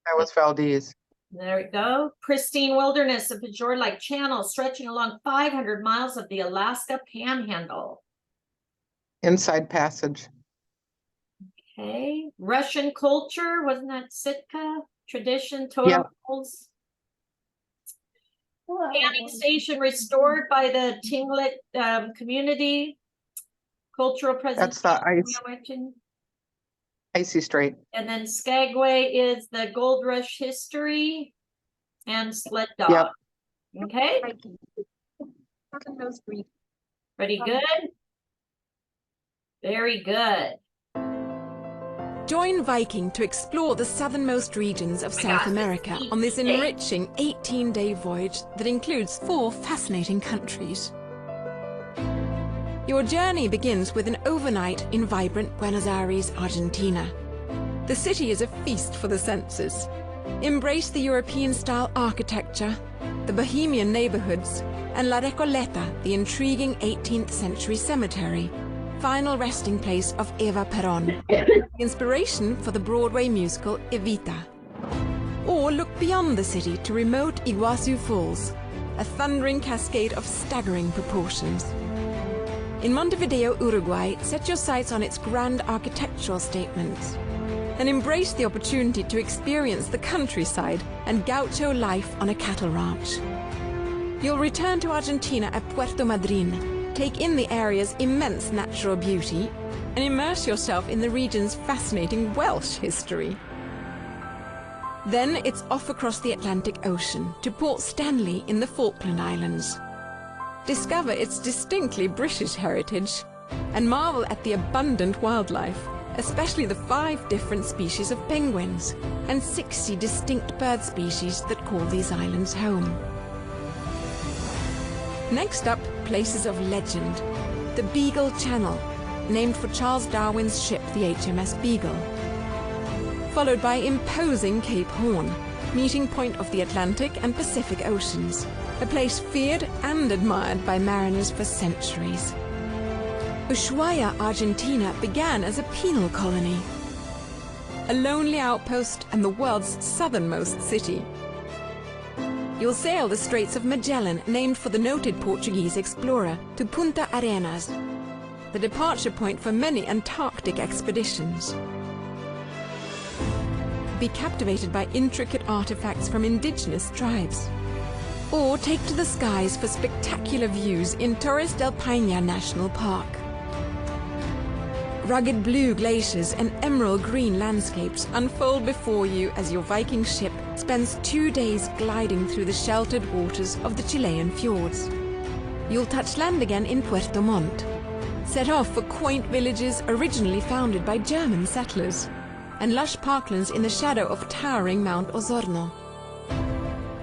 That was Valdez. There we go. Pristine wilderness of fjord-like channels stretching along 500 miles of the Alaska Panhandle. Inside Passage. Okay. Russian culture, wasn't that Sitka? Tradition, totem poles. Canning station restored by the Tinglet community. Cultural presentation. That's the Icy Strait. And then Skagway is the Gold Rush history and sled dog. Yep. Okay. Pretty good. Very good. Join Viking to explore the southernmost regions of South America on this enriching 18-day voyage that includes 4 fascinating countries. Your journey begins with an overnight in vibrant Buenos Aires, Argentina. The city is a feast for the senses. Embrace the European-style architecture, the bohemian neighborhoods, and La Recoleta, the intriguing 18th century cemetery, final resting place of Eva Perón, inspiration for the Broadway musical Evita. Or look beyond the city to remote Iguazu Falls, a thundering cascade of staggering proportions. In Montevideo, Uruguay, set your sights on its grand architectural statements and embrace the opportunity to experience the countryside and gaucho life on a cattle ranch. You'll return to Argentina at Puerto Madryn, take in the area's immense natural beauty, and immerse yourself in the region's fascinating Welsh history. Then it's off across the Atlantic Ocean to Port Stanley in the Falkland Islands. Discover its distinctly British heritage and marvel at the abundant wildlife, especially the 5 different species of penguins and 60 distinct bird species that call these islands home. Next up, places of legend. The Beagle Channel, named for Charles Darwin's ship, the HMS Beagle. Followed by imposing Cape Horn, meeting point of the Atlantic and Pacific Oceans, a place feared and admired by mariners for centuries. Ushuaia, Argentina began as a penal colony, a lonely outpost and the world's southernmost city. You'll sail the Straits of Magellan, named for the noted Portuguese explorer, to Punta Arenas, the departure point for many Antarctic expeditions. Be captivated by intricate artifacts from indigenous tribes. Or take to the skies for spectacular views in Torres del Paine National Park. Rugged blue glaciers and emerald green landscapes unfold before you as your Viking ship spends 2 days gliding through the sheltered waters of the Chilean fjords. You'll touch land again in Puerto Montt, set off for quaint villages originally founded by German settlers, and lush parklands in the shadow of towering Mount Osorno.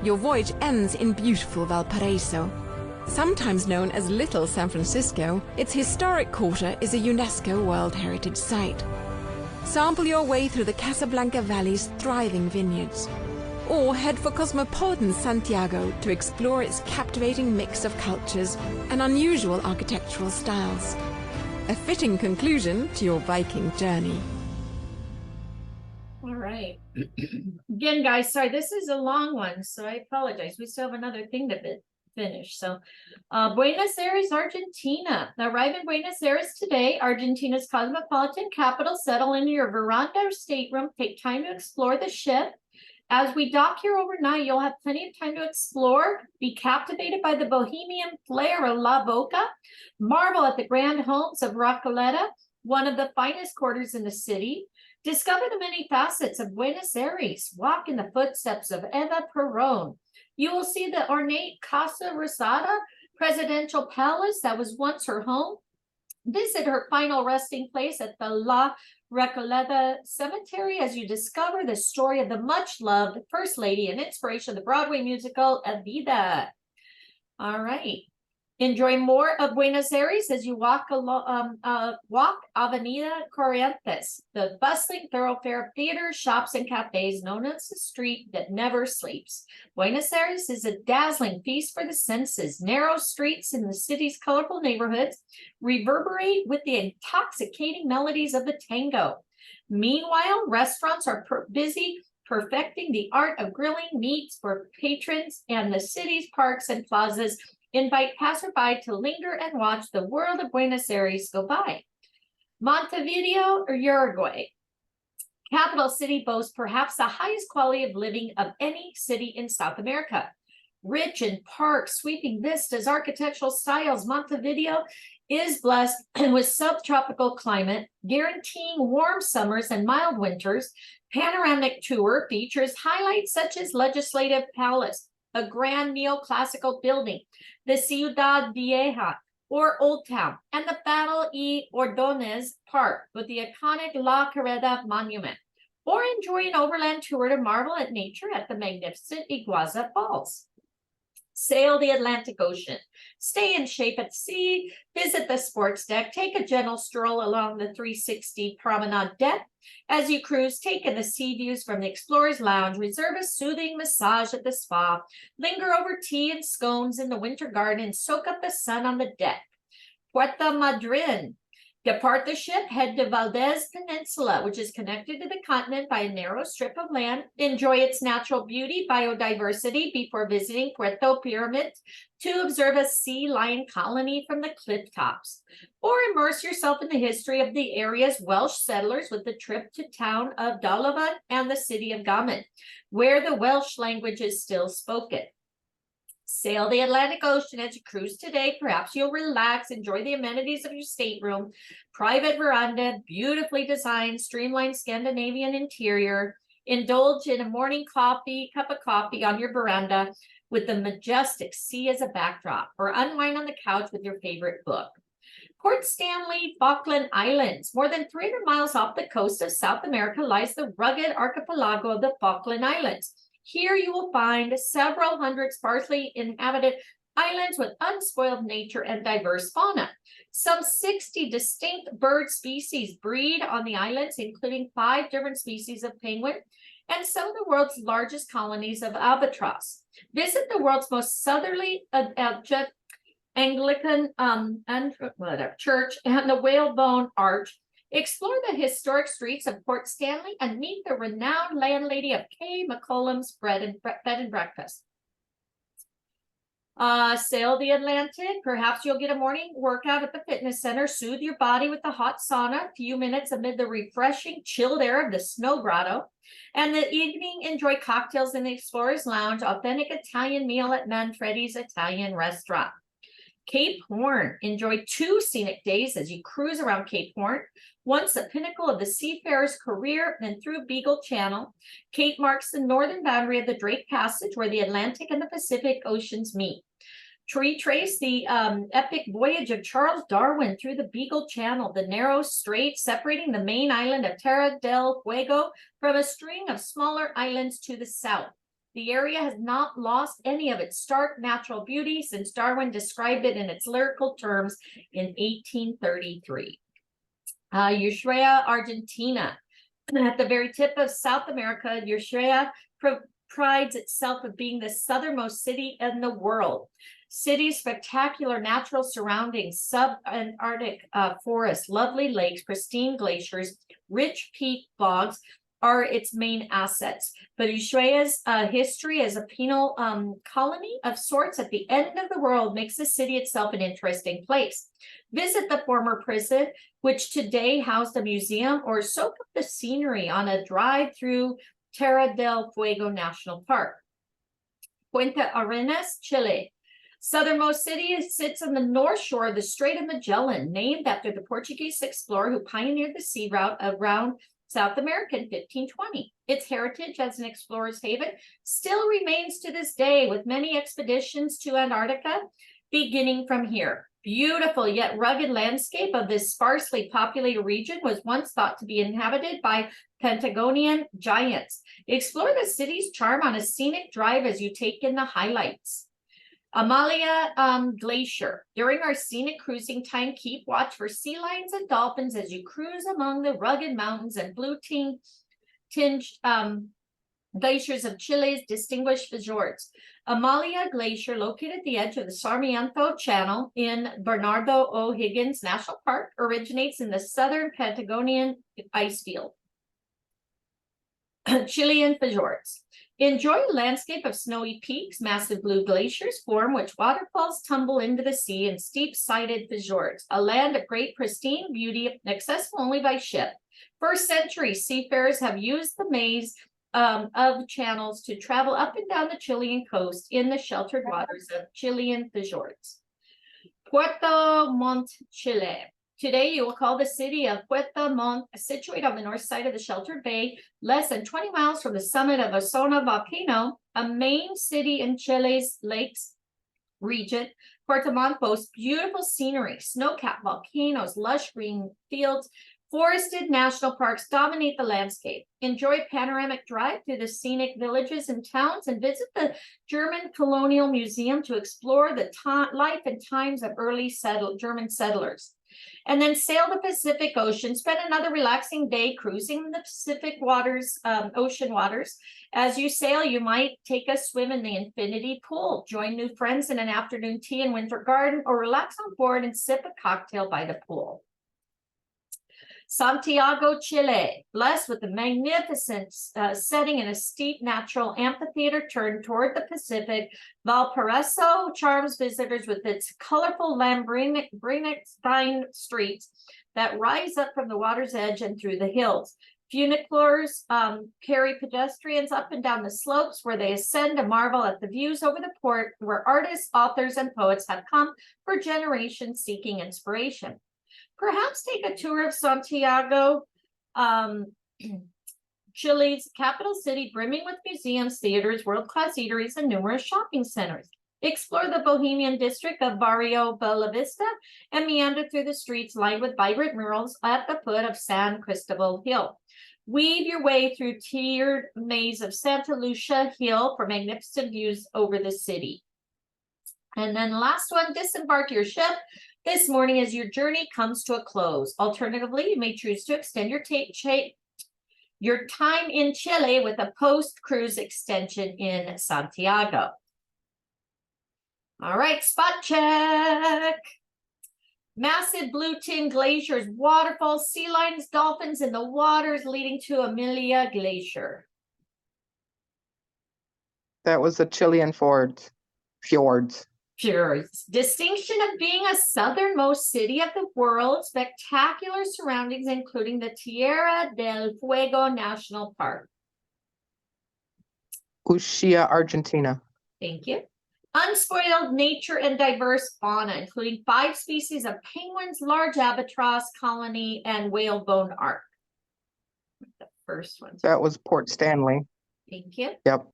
Your voyage ends in beautiful Valparaiso. Sometimes known as Little San Francisco, its historic quarter is a UNESCO World Heritage Site. Sample your way through the Casablanca Valley's thriving vineyards. Or head for cosmopolitan Santiago to explore its captivating mix of cultures and unusual architectural styles. A fitting conclusion to your Viking journey. All right. Again, guys, sorry, this is a long one, so I apologize. We still have another thing to finish. So, Buenos Aires, Argentina. Now, arrive in Buenos Aires today, Argentina's cosmopolitan capital. Settle into your veranda or stateroom. Take time to explore the ship. As we dock here overnight, you'll have plenty of time to explore, be captivated by the bohemian flair of La Boca, marvel at the grand homes of Recoleta, one of the finest quarters in the city, discover the many facets of Buenos Aires, walk in the footsteps of Eva Perón. You will see the ornate Casa Rosada, presidential palace that was once her home. Visit her final resting place at the La Recoleta Cemetery as you discover the story of the much-loved First Lady and inspiration of the Broadway musical Evita. All right. Enjoy more of Buenos Aires as you walk Avenida Corrientes, the bustling thoroughfare of theaters, shops, and cafes known as the street that never sleeps. Buenos Aires is a dazzling feast for the senses. Narrow streets in the city's colorful neighborhoods reverberate with the intoxicating melodies of the tango. Meanwhile, restaurants are busy perfecting the art of grilling meats for patrons, and the city's parks and plazas invite passerby to linger and watch the world of Buenos Aires go by. Montevideo or Uruguay. Capital city boasts perhaps the highest quality of living of any city in South America. Rich in parks, sweeping vistas, architectural styles, Montevideo is blessed with subtropical climate, guaranteeing warm summers and mild winters. Panoramic tour features highlights such as Legislative Palace, a grand neoclassical building, the Ciudad Vieja, or Old Town, and the Battle y Ordonez Park with the iconic La Carreta Monument. Or enjoy an overland tour to marvel at nature at the magnificent Iguazu Falls. Sail the Atlantic Ocean. Stay in shape at sea, visit the sports deck, take a gentle stroll along the 360 promenade deck. As you cruise, take in the sea views from the Explorer's Lounge, reserve a soothing massage at the spa, linger over tea and scones in the winter garden, and soak up the sun on the deck. Puerto Madryn. Depart the ship, head to Valdez Peninsula, which is connected to the continent by a narrow strip of land. Enjoy its natural beauty, biodiversity before visiting Puerto Pyramid to observe a sea lion colony from the cliff tops. Or immerse yourself in the history of the area's Welsh settlers with the trip to town of Dalavan and the city of Gammon, where the Welsh language is still spoken. Sail the Atlantic Ocean as you cruise today. Perhaps you'll relax, enjoy the amenities of your stateroom, private veranda, beautifully designed, streamlined Scandinavian interior. Indulge in a morning cup of coffee on your veranda with the majestic sea as a backdrop, or unwind on the couch with your favorite book. Port Stanley, Falkland Islands. More than 300 miles off the coast of South America lies the rugged archipelago of the Falkland Islands. Here you will find several hundred sparsely inhabited islands with unspoiled nature and diverse fauna. Some 60 distinct bird species breed on the islands, including 5 different species of penguin and some of the world's largest colonies of albatross. Visit the world's most southerly Anglican church and the Whalebone Arch. Explore the historic streets of Port Stanley and meet the renowned landlady of Kay McCollum's Bed and Breakfast. Sail the Atlantic. Perhaps you'll get a morning workout at the fitness center, soothe your body with the hot sauna, a few minutes amid the refreshing chilled air of the snow grotto, and the evening enjoy cocktails in the Explorer's Lounge, authentic Italian meal at Manfredi's Italian restaurant. Cape Horn. Enjoy 2 scenic days as you cruise around Cape Horn, once the pinnacle of the seafarer's career and through Beagle Channel. Cape marks the northern boundary of the Drake Passage where the Atlantic and the Pacific Oceans meet. Retrace the epic voyage of Charles Darwin through the Beagle Channel, the narrow strait separating the main island of Terra del Fuego from a string of smaller islands to the south. The area has not lost any of its stark natural beauty since Darwin described it in its lyrical terms in 1833. Ushuaia, Argentina. At the very tip of South America, Ushuaia prides itself of being the southernmost city in the world. City's spectacular natural surroundings, sub-Antarctic forests, lovely lakes, pristine glaciers, rich peat bogs are its main assets. But Ushuaia's history as a penal colony of sorts at the end of the world makes the city itself an interesting place. Visit the former prison, which today housed a museum, or soak up the scenery on a drive through Terra del Fuego National Park. Punta Arenas, Chile. Southernmost city sits on the north shore of the Strait of Magellan, named after the Portuguese explorer who pioneered the sea route around South America in 1520. Its heritage as an explorer's haven still remains to this day, with many expeditions to Antarctica beginning from here. Beautiful yet rugged landscape of this sparsely populated region was once thought to be inhabited by Patagonian giants. Explore the city's charm on a scenic drive as you take in the highlights. Amalia Glacier. During our scenic cruising time, keep watch for sea lions and dolphins as you cruise among the rugged mountains and blue-tinged glaciers of Chile's distinguished fjords. Amalia Glacier, located at the edge of the Sarmiento Channel in Bernardo O'Higgins National Park, originates in the southern Patagonian ice field. Chilean fjords. Enjoy a landscape of snowy peaks. Massive blue glaciers form, which waterfalls tumble into the sea, and steep-sided fjords, a land of great pristine beauty, accessible only by ship. For centuries, seafarers have used the maze of channels to travel up and down the Chilean coast in the sheltered waters of Chilean fjords. Puerto Montt, Chile. Today, you will call the city of Puerto Montt, situated on the north side of the sheltered bay, less than 20 miles from the summit of Osona volcano, a main city in Chile's lakes region. Puerto Montt boasts beautiful scenery, snow-capped volcanoes, lush green fields, forested national parks dominate the landscape. Enjoy panoramic drive through the scenic villages and towns, and visit the German Colonial Museum to explore the life and times of early German settlers. And then sail the Pacific Ocean. Spend another relaxing day cruising in the Pacific waters, ocean waters. As you sail, you might take a swim in the infinity pool, join new friends in an afternoon tea in Winter Garden, or relax on board and sip a cocktail by the pool. Santiago, Chile, blessed with a magnificent setting in a steep natural amphitheater turned toward the Pacific, Valparaiso charms visitors with its colorful Lambrine streets that rise up from the water's edge and through the hills. Funiculars carry pedestrians up and down the slopes, where they ascend to marvel at the views over the port, where artists, authors, and poets have come for generations seeking inspiration. Perhaps take a tour of Santiago, Chile's capital city, brimming with museums, theaters, world-class eateries, and numerous shopping centers. Explore the bohemian district of Barrio Bella Vista and meander through the streets lined with vibrant murals at the foot of San Cristobal Hill. Weave your way through tiered maze of Santa Lucia Hill for magnificent views over the city. And then last one, disembark your ship this morning as your journey comes to a close. Alternatively, you may choose to extend your time in Chile with a post-cruise extension in Santiago. All right, spot check. Massive blue-tin glaciers, waterfalls, sea lions, dolphins in the waters leading to Amelia Glacier. That was the Chilean fjords. Distinction of being a southernmost city of the world, spectacular surroundings, including the Tierra del Fuego National Park. Ushuaia, Argentina. Thank you. Unspoiled nature and diverse fauna, including 5 species of penguins, large albatross colony, and whalebone arc. The first one. That was Port Stanley. Thank you. Yep.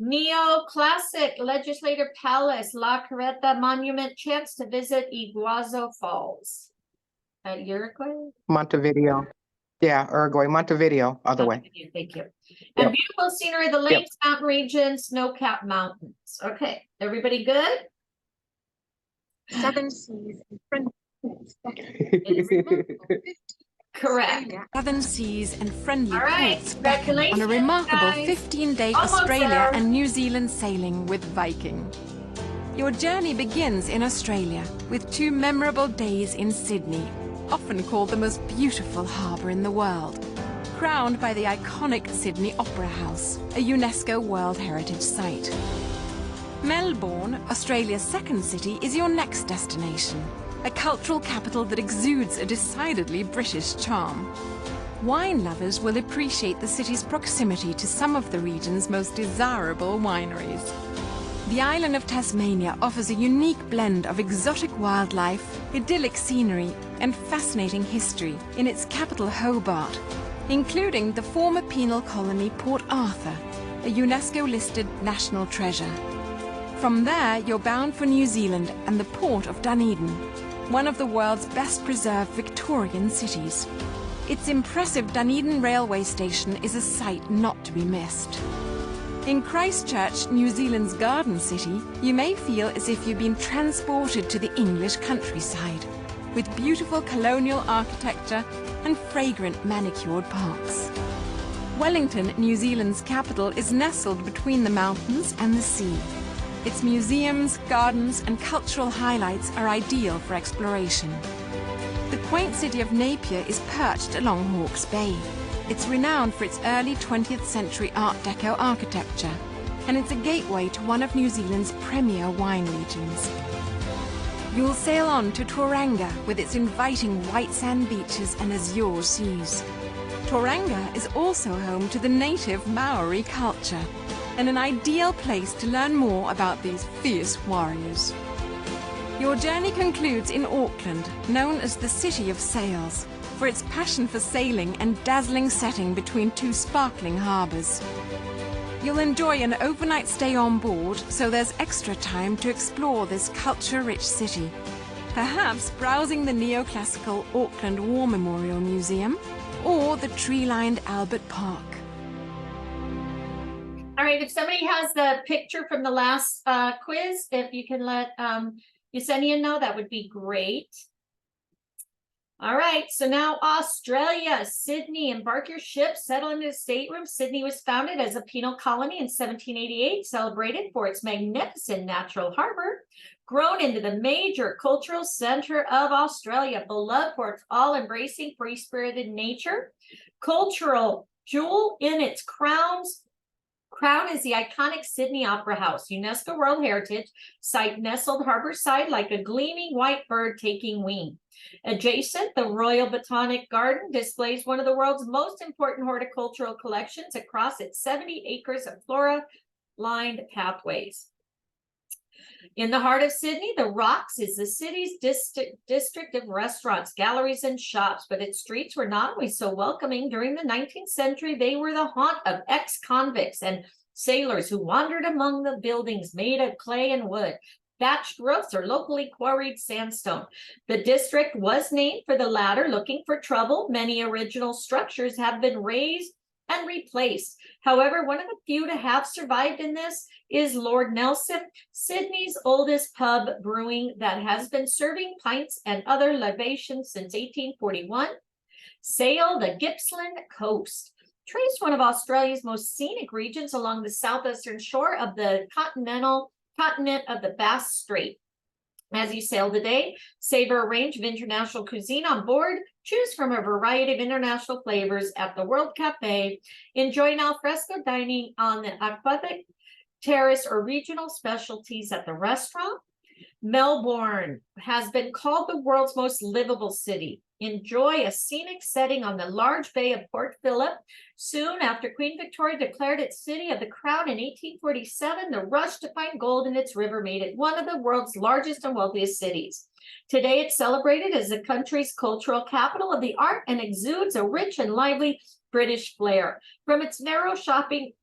Neoclassic Legislative Palace, La Carreta Monument, chance to visit Iguazu Falls. At Uruguay? Montevideo. Yeah, Uruguay, Montevideo, other way. Thank you. And Yep. beautiful scenery of the lakes, mountain region, snow-capped mountains. Okay, everybody good? 7 seas and Correct. 7 seas and friendly All right, ports beckon on a congratulations, remarkable guys. 15-day Almost Australia there. and New Zealand sailing with Viking. Your journey begins in Australia with 2 memorable days in Sydney, often called the most beautiful harbour in the world, crowned by the iconic Sydney Opera House, a UNESCO World Heritage Site. Melbourne, Australia's second city, is your next destination, a cultural capital that exudes a decidedly British charm. Wine lovers will appreciate the city's proximity to some of the region's most desirable wineries. The island of Tasmania offers a unique blend of exotic wildlife, idyllic scenery, and fascinating history in its capital Hobart, including the former penal colony Port Arthur, a UNESCO-listed national treasure. From there, you're bound for New Zealand and the port of Dunedin, one of the world's best preserved Victorian cities. Its impressive Dunedin railway station is a sight not to be missed. In Christchurch, New Zealand's garden city, you may feel as if you've been transported to the English countryside, with beautiful colonial architecture and fragrant manicured parks. Wellington, New Zealand's capital, is nestled between the mountains and the sea. Its museums, gardens, and cultural highlights are ideal for exploration. The quaint city of Napier is perched along Hawke's Bay. It's renowned for its early 20th century Art Deco architecture, and it's a gateway to one of New Zealand's premier wine regions. You'll sail on to Tauranga with its inviting white sand beaches and azure seas. Tauranga is also home to the native Maori culture, and an ideal place to learn more about these fierce warriors. Your journey concludes in Auckland, known as the City of Sails, for its passion for sailing and dazzling setting between two sparkling harbours. You'll enjoy an overnight stay on board, so there's extra time to explore this culture-rich city. Perhaps browsing the neoclassical Auckland War Memorial Museum or the tree-lined Albert Park. All right, if somebody has the picture from the last quiz, if you can let Yesenia know, that would be great. All right, so now Australia, Sydney, embark your ship, settle into a stateroom. Sydney was founded as a penal colony in 1788, celebrated for its magnificent natural harbor, grown into the major cultural center of Australia, beloved for its all-embracing, free-spirited nature. Cultural jewel in its crown is the iconic Sydney Opera House, UNESCO World Heritage Site, nestled harborside like a gleaming white bird taking wing. Adjacent, the Royal Botanic Garden displays one of the world's most important horticultural collections across its 70 acres of flora-lined pathways. In the heart of Sydney, the Rocks is the city's district of restaurants, galleries, and shops, but its streets were not always so welcoming. During the 19th century, they were the haunt of ex-convicts and sailors who wandered among the buildings made of clay and wood, thatched roofs, or locally quarried sandstone. The district was named for the latter, looking for trouble. Many original structures have been razed and replaced. However, one of the few to have survived in this is Lord Nelson, Sydney's oldest pub brewing that has been serving pints and other libations since 1841. Sail the Gippsland coast. Trace one of Australia's most scenic regions along the southwestern shore of the continent of the Bass Strait. As you sail today, savor a range of international cuisine on board. Choose from a variety of international flavors at the World Cafe. Enjoy al fresco dining on the aquatic terrace or regional specialties at the restaurant. Melbourne has been called the world's most livable city. Enjoy a scenic setting on the large bay of Port Phillip. Soon after Queen Victoria declared it City of the Crown in 1847, the rush to find gold in its river made it one of the world's largest and wealthiest cities. Today, it's celebrated as the country's cultural capital of the art and exudes a rich and lively British flair. From its narrow shopping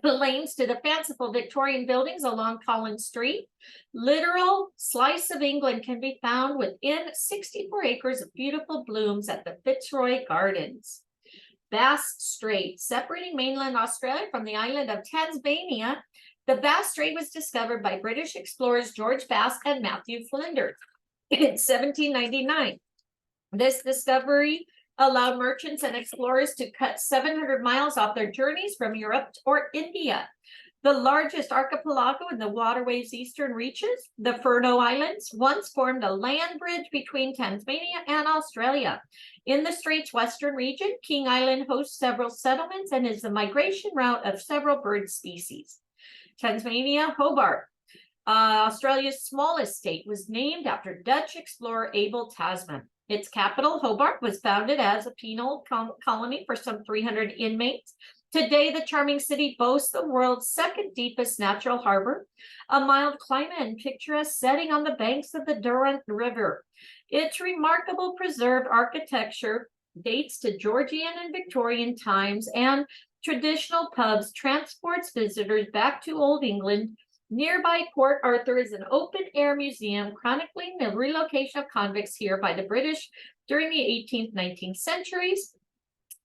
lanes to the fanciful Victorian buildings along Collins Street, literal slice of England can be found within 64 acres of beautiful blooms at the Fitzroy Gardens. Bass Strait, separating mainland Australia from the island of Tasmania. The Bass Strait was discovered by British explorers George Bass and Matthew Flinders in 1799. This discovery allowed merchants and explorers to cut 700 miles off their journeys from Europe or India. The largest archipelago in the waterway's eastern reaches, the Furneaux Islands, once formed a land bridge between Tasmania and Australia. In the strait's western region, King Island hosts several settlements and is the migration route of several bird species. Tasmania, Hobart, Australia's smallest state, was named after Dutch explorer Abel Tasman. Its capital, Hobart, was founded as a penal colony for some 300 inmates. Today, the charming city boasts the world's second deepest natural harbor, a mild climate and picturesque setting on the banks of the Durant River. Its remarkable preserved architecture dates to Georgian and Victorian times, and traditional pubs transports visitors back to Old England. Nearby Port Arthur is an open-air museum chronicling the relocation of convicts here by the British during the 18th, 19th centuries.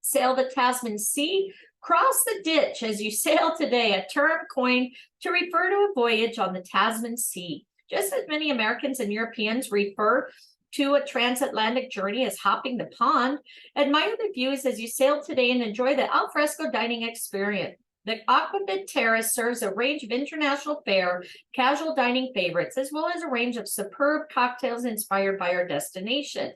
Sail the Tasman Sea. Cross the ditch as you sail today, a term coined to refer to a voyage on the Tasman Sea. Just as many Americans and Europeans refer to a transatlantic journey as hopping the pond, admire the views as you sail today and enjoy the alfresco dining experience. The Aquavit Terrace serves a range of international fare, casual dining favorites, as well as a range of superb cocktails inspired by our destination.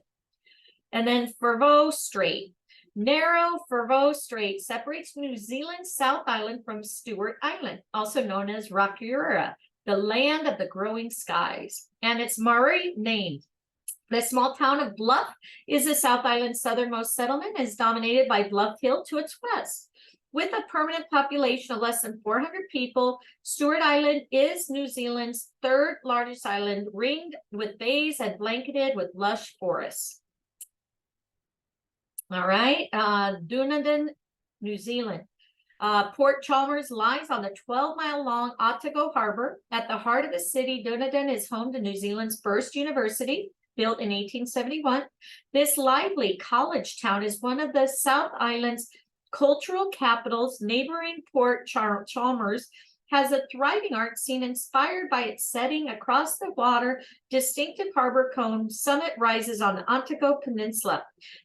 And then Foveaux Strait. Narrow Foveaux Strait separates New Zealand's South Island from Stewart Island, also known as Rotorua, the land of the growing skies, and its Maori name. The small town of Bluff is the South Island's southernmost settlement and is dominated by Bluff Hill to its west. With a permanent population of less than 400 people, Stewart Island is New Zealand's third largest island, ringed with bays and blanketed with lush forests. All right, Dunedin, New Zealand. Port Chalmers lies on the 12-mile-long Otago Harbor. At the heart of the city, Dunedin is home to New Zealand's first university, built in 1871. This lively college town is one of the South Island's cultural capitals. Neighboring Port Chalmers has a thriving art scene inspired by its setting across the water. Distinctive harbor cone summit rises on the Otago Peninsula.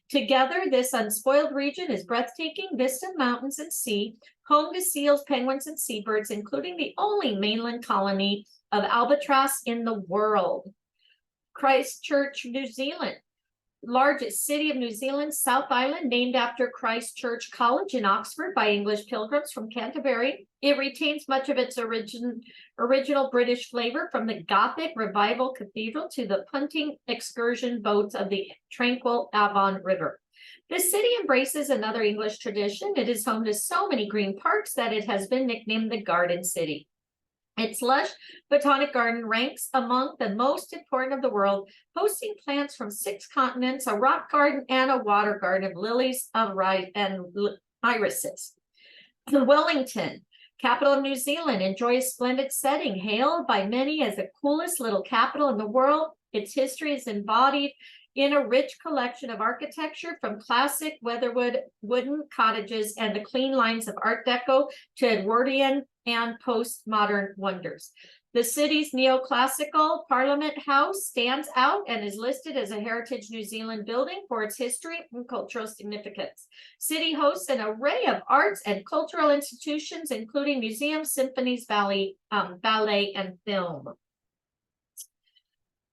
Together, this unspoiled region is breathtaking vista of mountains and sea, home to seals, penguins, and seabirds, including the only mainland colony of albatross in the world. Christchurch, New Zealand. Largest city of New Zealand, South Island, named after Christchurch College in Oxford by English pilgrims from Canterbury. It retains much of its original British flavor, from the Gothic Revival Cathedral to the punting excursion boats of the tranquil Avon River. The city embraces another English tradition. It is home to so many green parks that it has been nicknamed the Garden City. Its lush botanic garden ranks among the most important of the world, hosting plants from 6 continents, a rock garden, and a water garden of lilies and irises. Wellington, capital of New Zealand, enjoys a splendid setting, hailed by many as the coolest little capital in the world. Its history is embodied in a rich collection of architecture, from classic weatherwood wooden cottages and the clean lines of Art Deco to Edwardian and postmodern wonders. The city's neoclassical Parliament House stands out and is listed as a Heritage New Zealand building for its history and cultural significance. City hosts an array of arts and cultural institutions, including museums, symphonies, ballet, and film.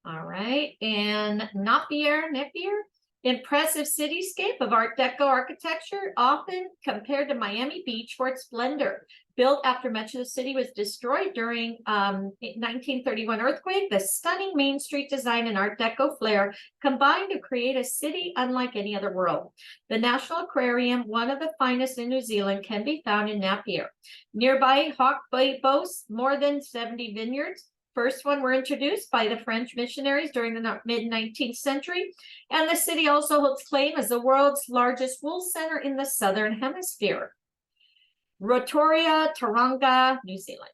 All right, and Napier, impressive cityscape of Art Deco architecture, often compared to Miami Beach for its splendor. Built after much of the city was destroyed during 1931 earthquake, the stunning Main Street design and Art Deco flair combined to create a city unlike any other world. The National Aquarium, one of the finest in New Zealand, can be found in Napier. Nearby, Hawke Bay boasts more than 70 vineyards. First one were introduced by the French missionaries during the mid-19th century, and the city also holds claim as the world's largest wool center in the Southern Hemisphere. Rotorua, Tauranga, New Zealand.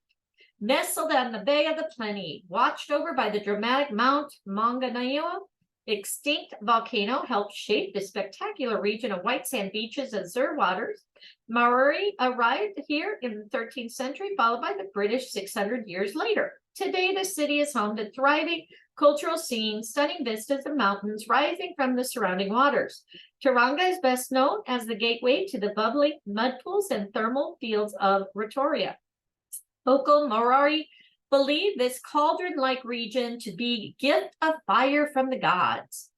Nestled on the Bay of the Plenty, watched over by the dramatic Mount Maunganui, extinct volcano helped shape the spectacular region of white sand beaches and azure waters. Maori arrived here in the 13th century, followed by the British 600 years later. Today, the city is home to thriving cultural scene, stunning vistas of mountains rising from the surrounding waters. Tauranga is best known as the gateway to the bubbling mud pools and thermal fields of Rotorua. Local Maori believe this cauldron-like region to be a gift of fire from the gods.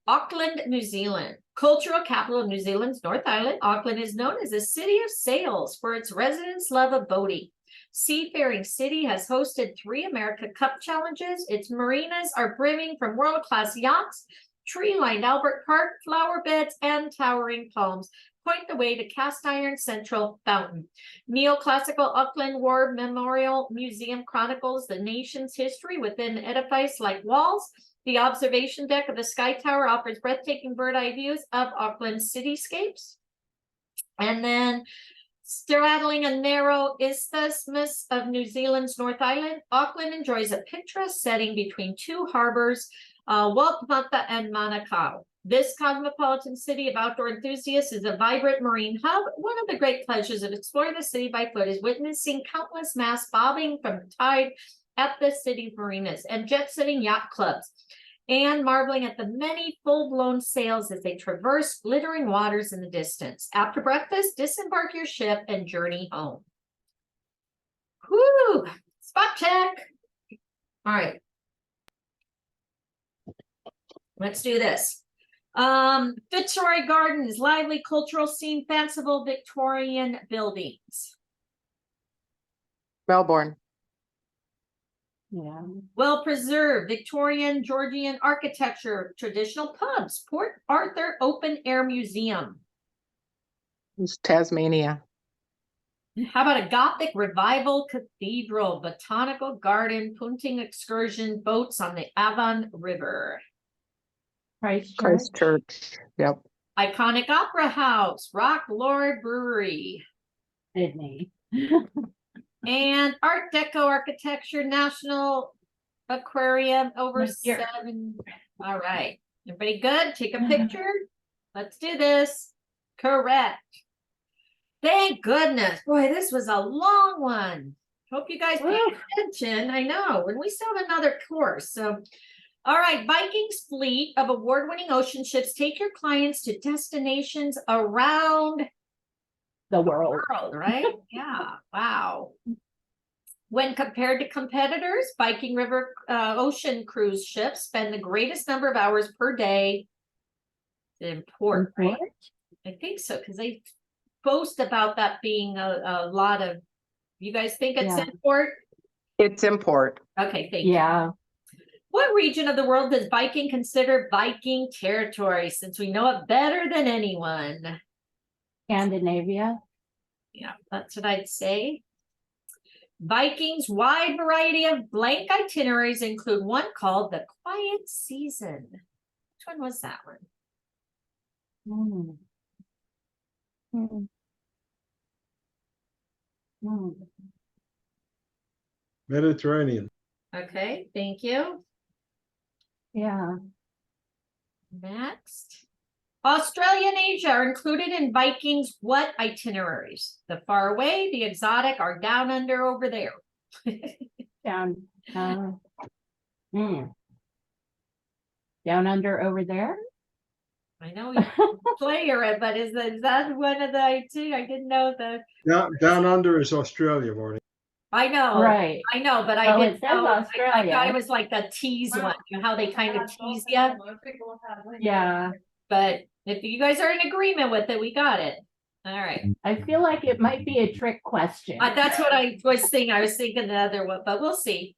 Auckland, New Zealand. Cultural capital of New Zealand's North Island, Auckland is known as a city of sails for its residents' love of boating. Seafaring city has hosted 3 America Cup challenges. Its marinas are brimming from world-class yachts tree-lined Albert Park, flower beds, and towering palms point the way to Cast Iron Central Fountain. Neoclassical Auckland War Memorial Museum chronicles the nation's history within edifice-like walls. The observation deck of the Sky Tower offers breathtaking bird-eye views of Auckland cityscapes. And then straddling a narrow isthmus of New Zealand's North Island, Auckland enjoys a picturesque setting between two harbors, Waitemata and Manukau. This cosmopolitan city of outdoor enthusiasts is a vibrant marine hub. One of the great pleasures of exploring the city by foot is witnessing countless masts bobbing from the tide at the city's marinas and jet-setting yacht clubs, and marveling at the many full-blown sails as they traverse glittering waters in the distance. After breakfast, disembark your ship and journey home. Whoo! Spot check. All right. Let's do this. Fitzroy Gardens, lively cultural scene, fanciful Victorian buildings. Melbourne. Yeah. Well-preserved Victorian Georgian architecture, traditional pubs, Port Arthur Open Air Museum. It's Tasmania. How about a Gothic revival cathedral, botanical garden, punting excursion, boats on the Avon River. Christchurch. Yep. Iconic opera house, Rock Lord Brewery. Sydney. And Art Deco architecture, National Aquarium, over Here. 7. All right. Everybody good? Take a picture. Let's do this. Correct. Thank goodness. Boy, this was a long one. Hope you guys paid attention. I know. And we still have another course. So, all right. Viking's fleet of award-winning ocean ships take your clients to destinations around The world. right? Yeah. Wow. When compared to competitors, Viking River ocean cruise ships spend the greatest number of hours per day in port, right? I think so, because they boast about that being a lot of. You guys think it's in port? It's in port. Okay, thank you. Yeah. What region of the world does Viking consider Viking territory, since we know it better than anyone? Scandinavia. Yeah, that's what I'd say. Vikings' wide variety of blank itineraries include one called the Quiet Season. Which one was that one? Mediterranean. Okay, thank you. Yeah. Next. Australia and Asia are included in Vikings' what itineraries? The far away, the exotic, or down under over there? Down. Down under over there. I know you player it, but is that one of the I didn't know the Down under is Australia, Marty. I know, Right. I know, but I Well, didn't it says know. I Australia. thought it was like the tease one, you know, how they kind of tease you. Yeah. But if you guys are in agreement with it, we got it. All right. I feel like it might be a trick question. That's what I was thinking. I was thinking the other one, but we'll see.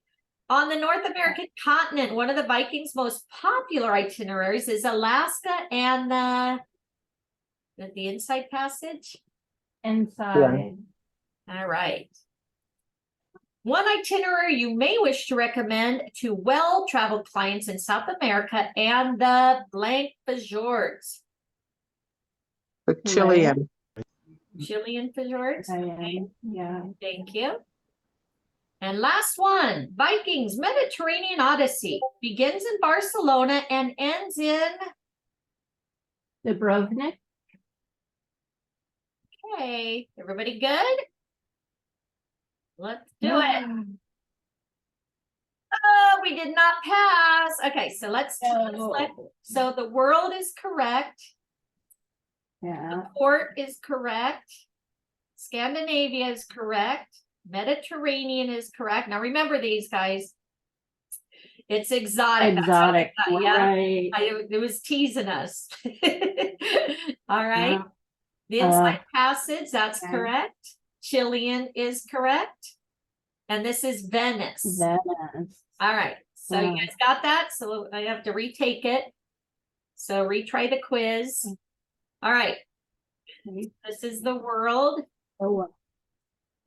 On the North American continent, one of the Vikings' most popular itineraries is Alaska and the Inside Passage. Inside. All right. One itinerary you may wish to recommend to well-traveled clients in South America and the blank fjords. The Chilean. Chilean fjords. Okay. Yeah. Thank you. And last one, Vikings Mediterranean Odyssey begins in Barcelona and ends in Dubrovnik. Okay, everybody good? Let's do it. Oh, we did not pass. Okay, so let's translate. So the world is correct. Yeah. The port is correct. Scandinavia is correct. Mediterranean is correct. Now remember these guys. It's exotic. Exotic. Yeah. Right. It was teasing us. All right. Yeah. The Inside Passage, that's okay. correct. Chilean is correct. And this is Venice. Venice. All right. So you guys got that? So I have to retake it. So retry the quiz. All right. This is the world. Oh,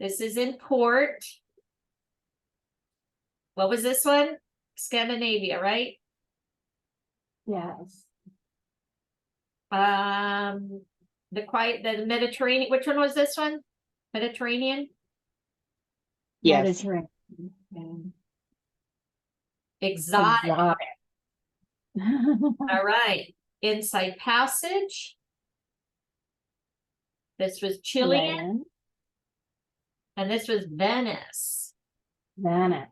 This is in port. What was this one? Scandinavia, right? yes. The Mediterranean. Which one was this one? Mediterranean? Yes. Mediterranean. Exotic. Exotic. All right. Inside Passage. This was Chilean. Chilean. And this was Venice. Venice.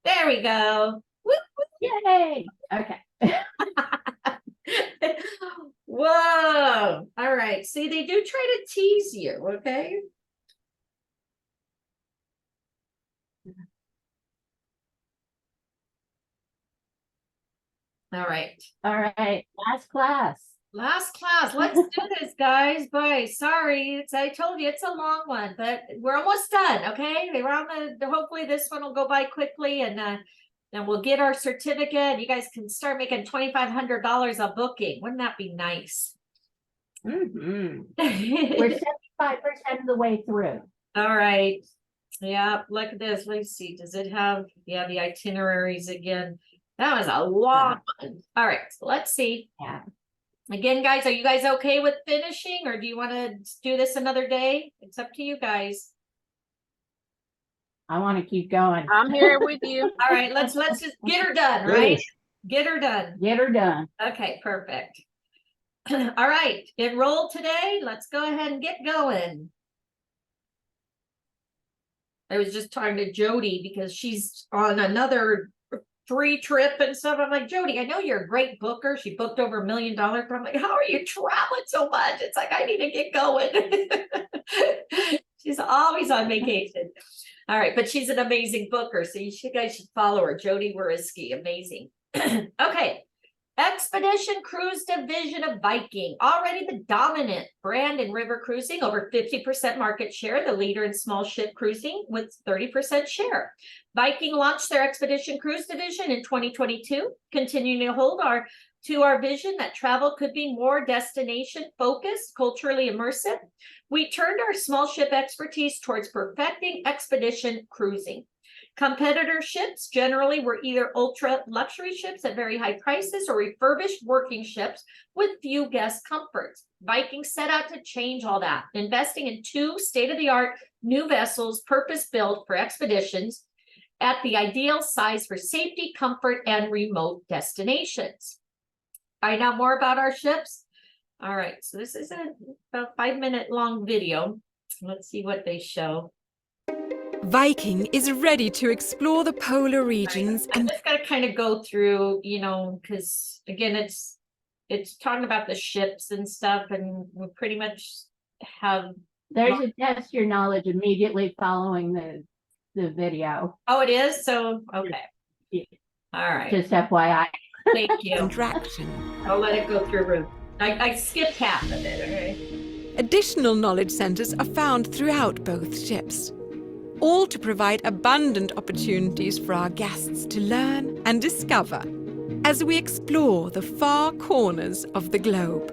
There we go. Woo, woo. Yay! Okay. Whoa. All right. See, they do try to tease you, okay? All right. All right. Last class. Last class. Let's do this, guys. Bye. Sorry. I told you it's a long one, but we're almost done. Okay. We're on hopefully this one will go by quickly and we'll get our certificate. You guys can start making $2,500 a booking. Wouldn't that be nice? We're 75% of the way through. All right. Yeah, look at this. Let's see. Does it have the itineraries again? That was a long one. All right, so let's see. Yeah. Again, guys, are you guys okay with finishing, or do you want to do this another day? It's up to you guys. I want to keep going. I'm here with you. All right, let's just get her done, right? Get her done. Get her done. Okay, perfect. All right, enroll today. Let's go ahead and get going. I was just talking to Jody because she's on another free trip and stuff. I'm like, Jody, I know you're a great booker. She booked over $1 million, but I'm like, how are you traveling so much? It's like, I need to get going. She's always on vacation. All right, but she's an amazing booker. So you guys should follow her. Jody Wariski, amazing. Okay. Expedition Cruise Division of Viking, already the dominant brand in river cruising, over 50% market share, the leader in small ship cruising with 30% share. Viking launched their Expedition Cruise Division in 2022, continuing to hold to our vision that travel could be more destination focused, culturally immersive. We turned our small ship expertise towards perfecting expedition cruising. Competitor ships generally were either ultra luxury ships at very high prices or refurbished working ships with few guest comforts. Viking set out to change all that, investing in 2 state-of-the-art new vessels purpose-built for expeditions at the ideal size for safety, comfort, and remote destinations. Find out more about our ships. All right, so this is about 5-minute long video. Let's see what they show. Viking is ready to explore the polar regions I'm and just gonna kind of go through, because again, it's talking about the ships and stuff, and we pretty much have. There's a test your knowledge immediately following the video. Oh, it is? So, okay. Yeah. All right. Just FYI. Thank you. interaction. I'll let it go through. I skipped half of it, okay? Additional knowledge centers are found throughout both ships, all to provide abundant opportunities for our guests to learn and discover as we explore the far corners of the globe.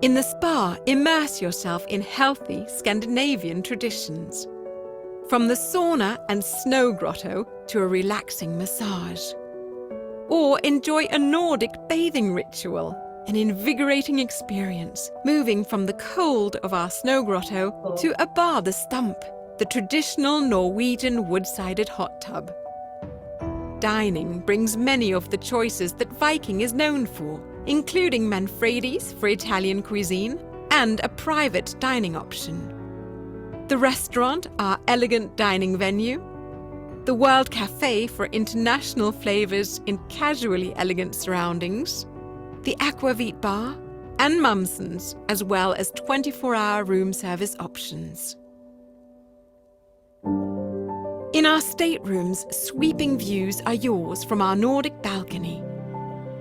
In the spa, immerse yourself in healthy Scandinavian traditions. From the sauna and snow grotto to a relaxing massage. Or enjoy a Nordic bathing ritual, an invigorating experience, moving from the cold of our snow grotto to a bar the stump, the traditional Norwegian wood-sided hot tub. Dining brings many of the choices that Viking is known for, including Manfredi's for Italian cuisine and a private dining option. The restaurant, our elegant dining venue, the World Cafe for international flavors in casually elegant surroundings, the Aquavit Bar, and Mumson's, as well as 24-hour room service options. In our staterooms, sweeping views are yours from our Nordic balcony.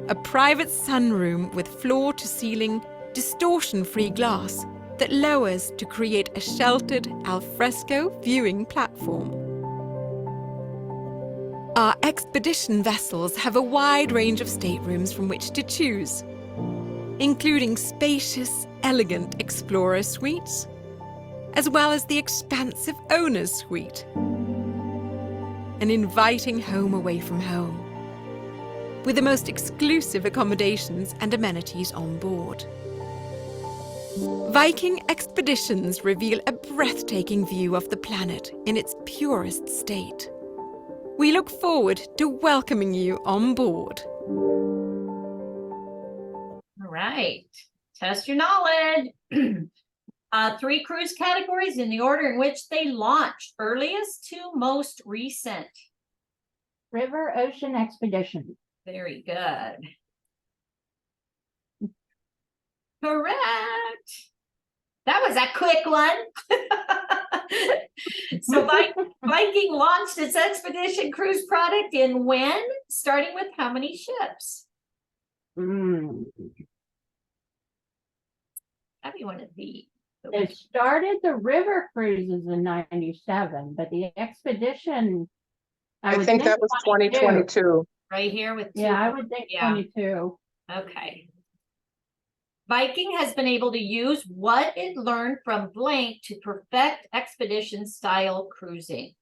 A private sunroom with floor-to-ceiling, distortion-free glass that lowers to create a sheltered alfresco viewing platform. Our expedition vessels have a wide range of staterooms from which to choose, including spacious, elegant explorer suites, as well as the expansive owner's suite, an inviting home away from home, with the most exclusive accommodations and amenities on board. Viking expeditions reveal a breathtaking view of the planet in its purest state. We look forward to welcoming you on board. All right, test your knowledge. 3 cruise categories in the order in which they launched, earliest to most recent. River Ocean Expedition. Very good. Correct. That was a quick one. So Viking launched its expedition cruise product in when? Starting with how many ships? How do you want to be? They started the river cruises in 97, but the expedition, I would think that was 2022. Right here with 2. Yeah, I would think Yeah. 22. Okay. Viking has been able to use what it learned from blank to perfect expedition style cruising.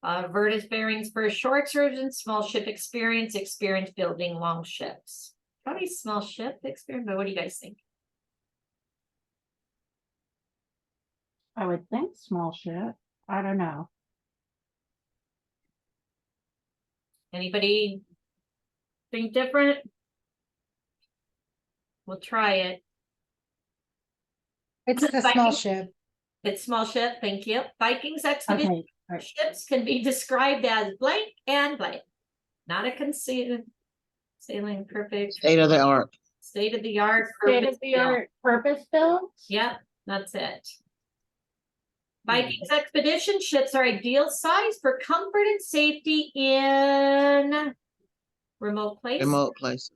Vertus bearings for short excursions, small ship experience building long ships. Probably small ship experience, but what do you guys think? I would think small ship. I don't know. Anybody think different? We'll try it. It's the small ship. It's small ship, thank you. Vikings expedition ships can be described as blank and blank. Not a concealed sailing perfect. State of the art. State of the art. State of the art purpose built? Yep, that's it. Vikings expedition ships are ideal size for comfort and safety in remote places. Remote places.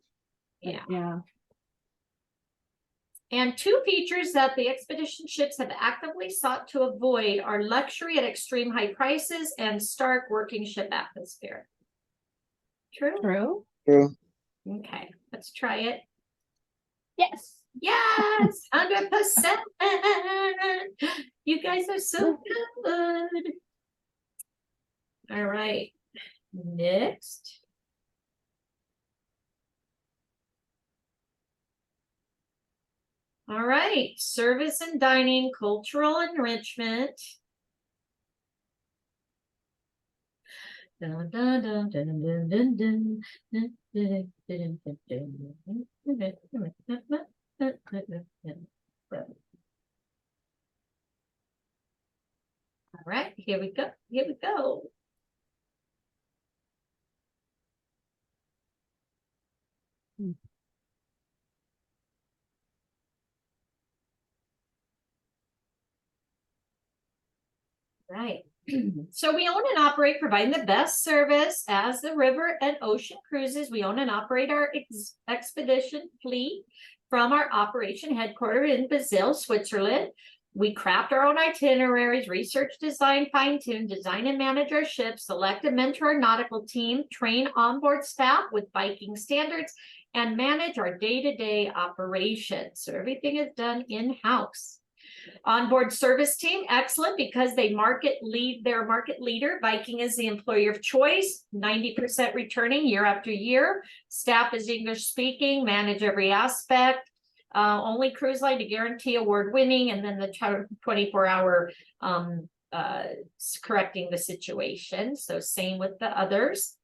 Yeah. Yeah. And 2 features that the expedition ships have actively sought to avoid are luxury at extreme high prices and stark working ship atmosphere. True? True. True. Okay, let's try it. Yes. Yes, 100%. You guys are so good. All right, next. All right, service and dining, cultural enrichment. Dun, dun, dun, dun, dun, dun, dun, dun, dun, dun, dun, dun. All right, here we go. Here we go. Right. So we own and operate, providing the best service as the river and ocean cruises. We own and operate our expedition fleet from our operation headquartered in Basel, Switzerland. We craft our own itineraries, research, design, fine-tune, design and manage our ships, select and mentor our nautical team, train onboard staff with Viking standards, and manage our day-to-day operations. So everything is done in-house. Onboard service team, excellent, because they're market leader. Viking is the employer of choice, 90% returning year after year. Staff is English speaking, manage every aspect. Only cruise line to guarantee award winning, and then the 24-hour correcting the situation. So same with the others.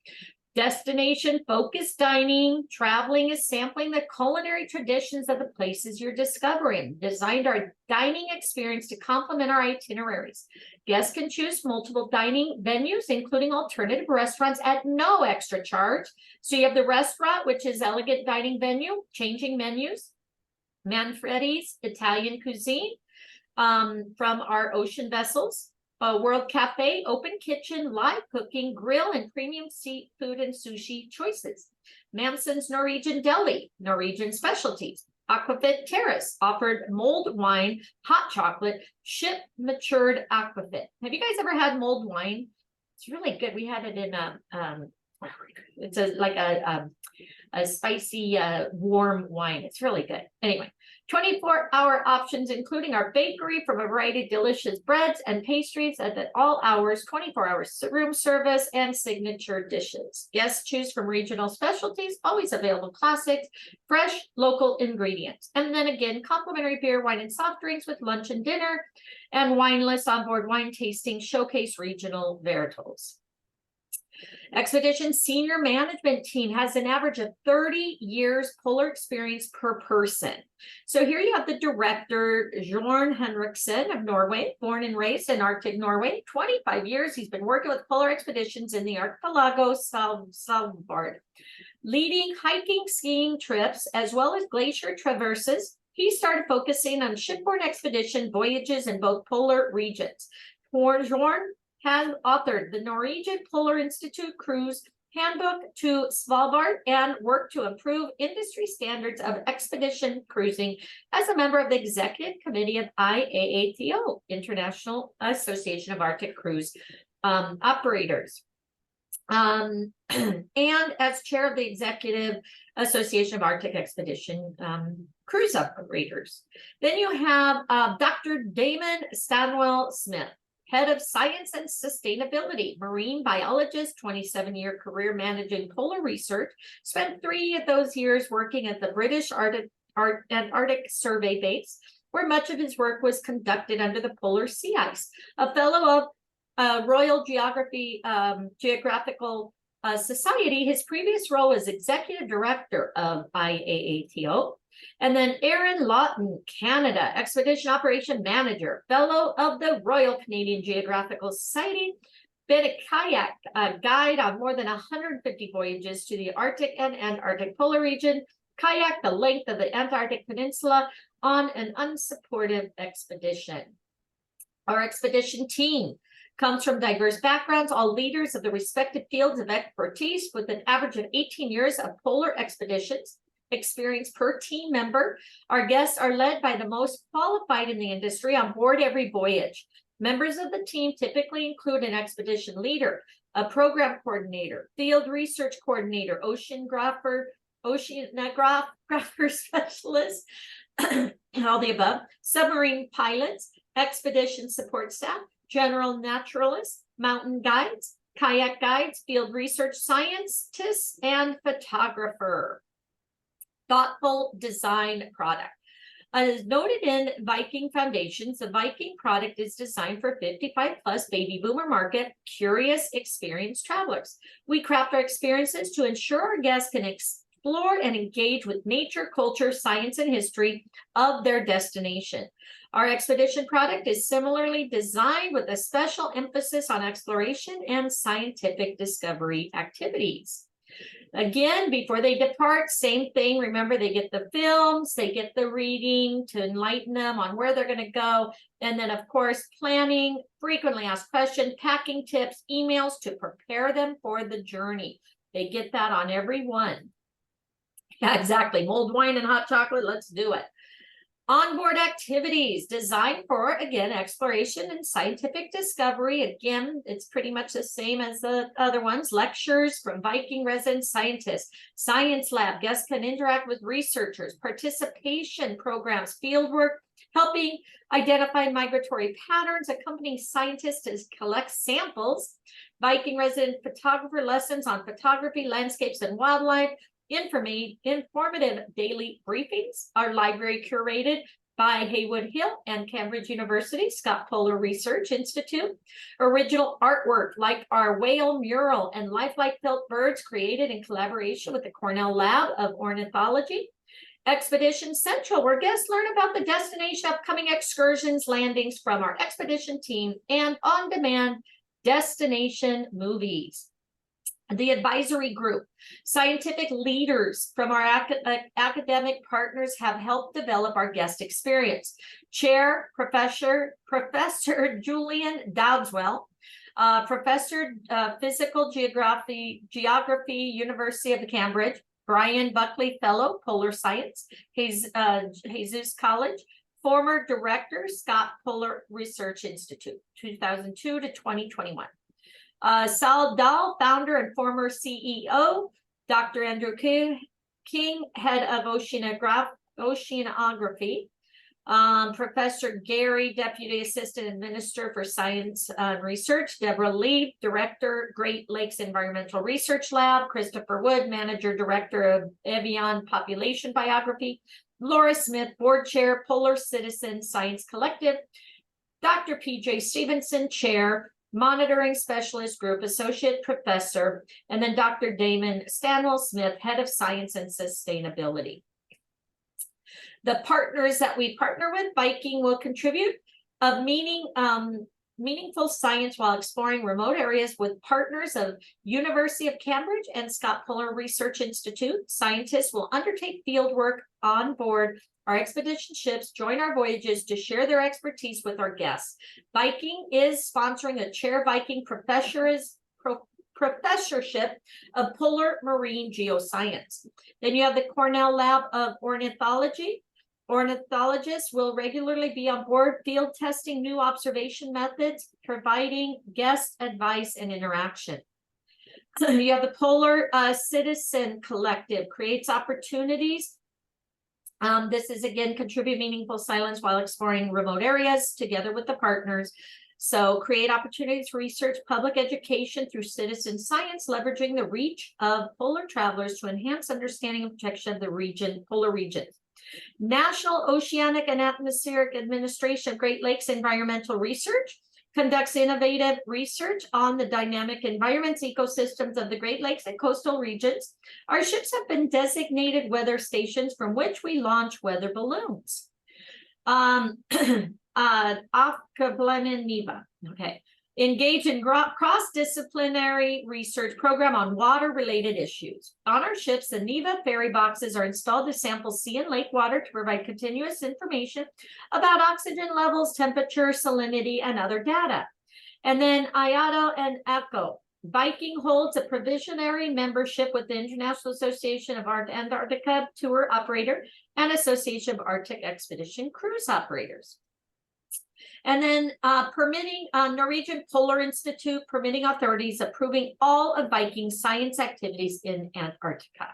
Destination focused dining. Traveling is sampling the culinary traditions of the places you're discovering. Designed our dining experience to complement our itineraries. Guests can choose multiple dining venues, including alternative restaurants at no extra charge. So you have the restaurant, which is elegant dining venue, changing menus. Manfredi's Italian cuisine from our ocean vessels. World Cafe, open kitchen, live cooking, grill, and premium seafood and sushi choices. Mamson's Norwegian Deli, Norwegian specialties. Aquafit Terrace offered mulled wine, hot chocolate, ship matured aquafit. Have you guys ever had mulled wine? It's really good. We had it in it's like a spicy warm wine. It's really good. Anyway, 24-hour options, including our bakery from a variety of delicious breads and pastries at all hours, 24 hours room service, and signature dishes. Guests choose from regional specialties, always available classics, fresh local ingredients. And then again, complimentary beer, wine, and soft drinks with lunch and dinner, and wine lists on board wine tasting, showcase regional varietals. Expedition senior management team has an average of 30 years polar experience per person. So here you have the director, Jorn Henriksen of Norway, born and raised in Arctic Norway. 25 years he's been working with polar expeditions in the archipelago Svalbard, leading hiking, skiing trips, as well as glacier traverses. He started focusing on shipboard expedition voyages in both polar regions. Jorn has authored the Norwegian Polar Institute Cruise Handbook to Svalbard and worked to improve industry standards of expedition cruising as a member of the executive committee of IAATO, International Association of Arctic Cruise Operators. And as chair of the Executive Association of Arctic Expedition Cruise Operators. Then you have Dr. Damon Stanwell Smith, head of science and sustainability, marine biologist, 27-year career managing polar research, spent 3 of those years working at the British Antarctic Survey Base, where much of his work was conducted under the polar sea ice. A fellow of Royal Geographical Society, his previous role as executive director of IAATO. And then Aaron Lawton, Canada, Expedition Operation Manager, Fellow of the Royal Canadian Geographical Society, been a kayak guide on more than 150 voyages to the Arctic and Antarctic polar region, kayak the length of the Antarctic Peninsula on an unsupported expedition. Our expedition team comes from diverse backgrounds, all leaders of the respective fields of expertise with an average of 18 years of polar expeditions experience per team member. Our guests are led by the most qualified in the industry on board every voyage. Members of the team typically include an expedition leader, a program coordinator, field research coordinator, oceanographer specialist, all the above, submarine pilots, expedition support staff, general naturalists, mountain guides, kayak guides, field research scientists, and photographer. Thoughtful design product. As noted in Viking Foundations, the Viking product is designed for 55 plus baby boomer market, curious, experienced travelers. We craft our experiences to ensure our guests can explore and engage with nature, culture, science, and history of their destination. Our expedition product is similarly designed with a special emphasis on exploration and scientific discovery activities. Again, before they depart, same thing. Remember, they get the films, they get the reading to enlighten them on where they're going to go. And then, of course, planning, frequently asked questions, packing tips, emails to prepare them for the journey. They get that on every one. Yeah, exactly. Mulled wine and hot chocolate. Let's do it. Onboard activities designed for, again, exploration and scientific discovery. Again, it's pretty much the same as the other ones. Lectures from Viking resident scientists, science lab, guests can interact with researchers, participation programs, fieldwork, helping identify migratory patterns, accompanying scientists to collect samples, Viking resident photographer lessons on photography, landscapes, and wildlife, informative daily briefings. Our library curated by Haywood Hill and Cambridge University, Scott Polar Research Institute. Original artwork like our whale mural and lifelike felt birds created in collaboration with the Cornell Lab of Ornithology. Expedition Central, where guests learn about the destination, upcoming excursions, landings from our expedition team, and on-demand destination movies. The advisory group, scientific leaders from our academic partners have helped develop our guest experience. Chair, Professor Julian Dowdeswell, Professor Physical Geography, University of Cambridge, Brian Buckley Fellow, Polar Science, Jesus College, former Director, Scott Polar Research Institute, 2002 to 2021. Sal Dahl, founder and former CEO. Dr. Andrew King, head of oceanography. Professor Gary, Deputy Assistant Administrator for Science Research. Deborah Lee, Director, Great Lakes Environmental Research Lab. Christopher Wood, Manager Director of Evian Population Biography. Laura Smith, Board Chair, Polar Citizen Science Collective. Dr. PJ Stevenson, Chair, Monitoring Specialist Group, Associate Professor. And then Dr. Damon Stanwell Smith, Head of Science and Sustainability. The partners that we partner with, Viking will contribute of meaningful science while exploring remote areas with partners of University of Cambridge and Scott Polar Research Institute. Scientists will undertake field work on board our expedition ships, join our voyages to share their expertise with our guests. Viking is sponsoring a Chair Viking professorship of polar marine geoscience. Then you have the Cornell Lab of Ornithology. Ornithologists will regularly be on board field testing new observation methods, providing guest advice and interaction. You have the Polar Citizen Collective, creates opportunities. This is again, contribute meaningful silence while exploring remote areas together with the partners. So create opportunities for research, public education through citizen science, leveraging the reach of polar travelers to enhance understanding and protection of the region, polar regions. National Oceanic and Atmospheric Administration of Great Lakes Environmental Research conducts innovative research on the dynamic environments, ecosystems of the Great Lakes and coastal regions. Our ships have been designated weather stations from which we launch weather balloons. Okay. Engage in cross-disciplinary research program on water-related issues. On our ships, the NEVA ferry boxes are installed to sample sea and lake water to provide continuous information about oxygen levels, temperature, salinity, and other data. And then IATO and ECHO. Viking holds a provisionary membership with the International Association of Antarctica Tour Operator and Association of Arctic Expedition Cruise Operators. And then permitting Norwegian Polar Institute, permitting authorities approving all of Viking science activities in Antarctica.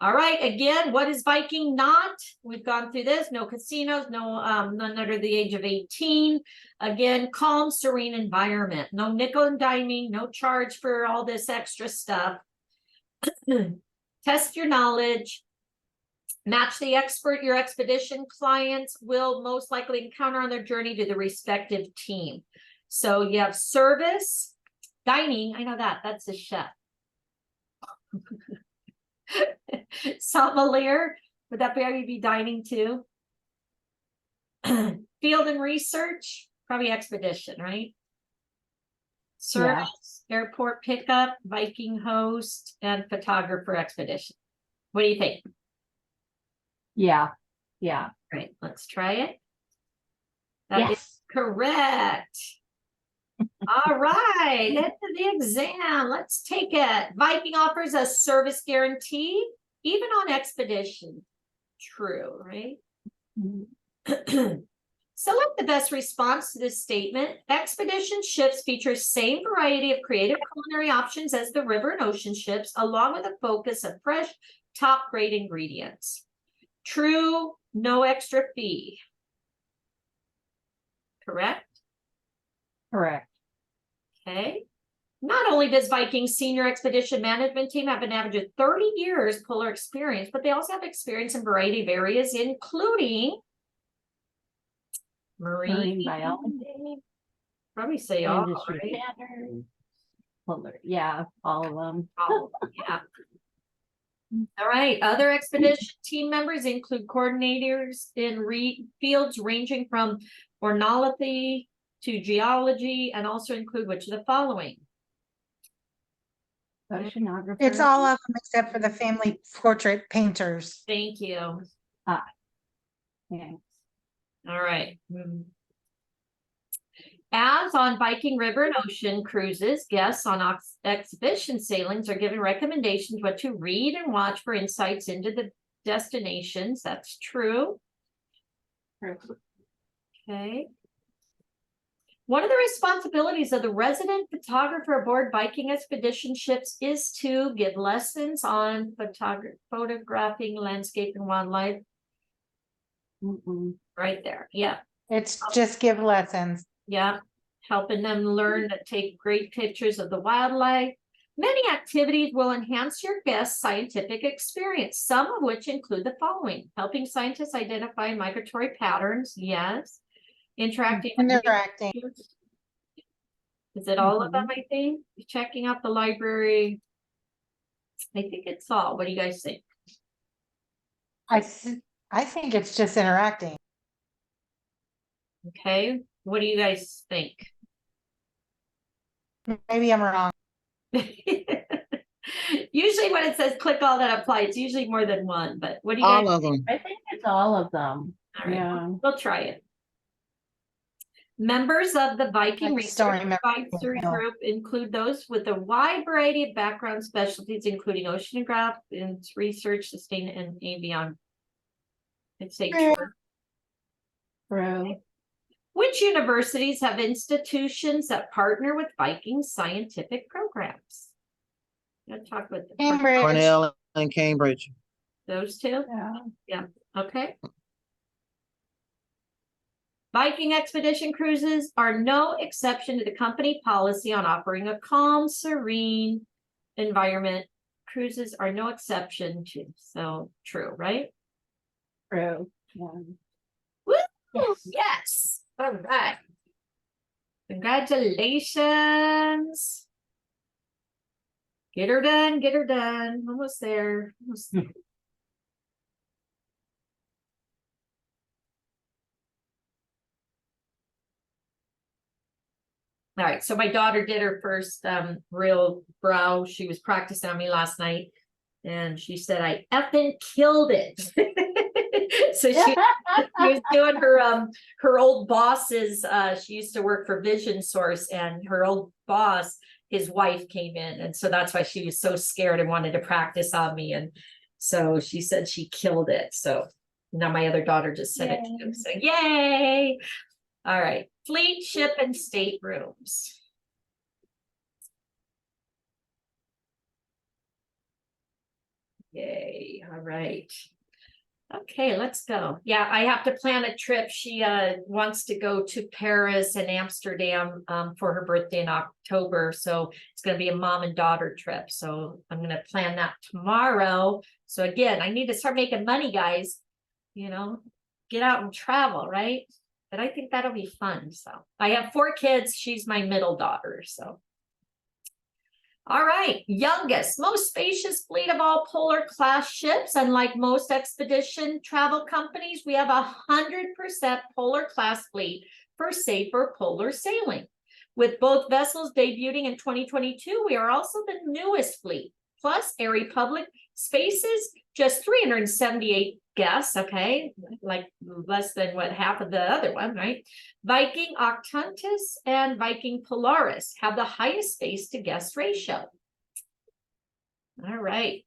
All right, again, what is Viking not? We've gone through this, no casinos, no none under the age of 18. Again, calm, serene environment, no nickel and diming, no charge for all this extra stuff. Test your knowledge. Match the expert your expedition clients will most likely encounter on their journey to the respective team. So you have service, dining. I know that's a chef. Sommelier, would that be dining too? Field and research, probably expedition, right? Service, airport pickup, Viking host, and photographer expedition. What do you think? Yeah. Great, let's try it. That is correct. All right, head to the exam. Let's take it. Viking offers a service guarantee, even on expedition. True, right? Select the best response to this statement. Expedition ships feature same variety of creative culinary options as the river and ocean ships, along with a focus of fresh, top-grade ingredients. True, no extra fee. Correct? Correct. Okay. Not only does Viking's senior expedition management team have an average of 30 years polar experience, but they also have experience in a variety of areas, including marine biology. Probably say all, Industry right? standards. Polar, yeah, all of them. Oh, yeah. All right, other expedition team members include coordinators in fields ranging from ornithology to geology, and also include which of the following? Oceanographer. It's all of them except for the family portrait painters. Thank you. Yeah. All right. As on Viking River and Ocean cruises, guests on exhibition sailings are given recommendations what to read and watch for insights into the destinations. That's true. Okay. One of the responsibilities of the resident photographer aboard Viking expedition ships is to give lessons on photographing landscape and wildlife. Right there. Yeah. It's just give lessons. Yeah. Helping them learn to take great pictures of the wildlife. Many activities will enhance your guest's scientific experience, some of which include the following: helping scientists identify migratory patterns. Yes. Interacting. Is it all of them, I think? Checking out the library. I think it's all. What do you guys think? I think it's just interacting. Okay. What do you guys think? Maybe I'm wrong. Usually when it says click all that apply, it's usually more than one, but what do you All guys of them. I think it's all of them. All right, Yeah. we'll try it. Members of the Viking I just don't Research remember. Advisory Group include those with a wide variety of background specialties, including oceanography and research, sustain and avion. I'd say true. True. Which universities have institutions that partner with Viking scientific programs? Let's talk with Cambridge. Cornell and Cambridge. those two. Yeah. Yeah. Okay. Viking expedition cruises are no exception to the company policy on offering a calm, serene environment. Cruises are no exception to. So true, right? True. Yeah. Woo! Yes. All right. Congratulations. Get her done. Get her done. Almost there. Almost there. All right, so my daughter did her first real brow. She was practicing on me last night, and she said I effing killed it. So she was doing her old boss's. She used to work for Vision Source, and her old boss, his wife, came in, and so that's why she was so scared and wanted to practice on me. And so she said she killed it. So now my other daughter just said it too. So yay! All right, fleet, ship, and staterooms. Yay, all right. Okay, let's go. Yeah, I have to plan a trip. She wants to go to Paris and Amsterdam for her birthday in October. So it's going to be a mom and daughter trip. So I'm going to plan that tomorrow. So again, I need to start making money, guys. You know, get out and travel, right? But I think that'll be fun. So I have 4 kids. She's my middle daughter. So. All right, youngest, most spacious fleet of all polar class ships. Unlike most expedition travel companies, we have 100% polar class fleet for safer polar sailing. With both vessels debuting in 2022, we are also the newest fleet. Plus, Airy Public Spaces, just 378 guests, okay, like less than what half of the other one, right? Viking Octantis and Viking Polaris have the highest space to guest ratio. All right.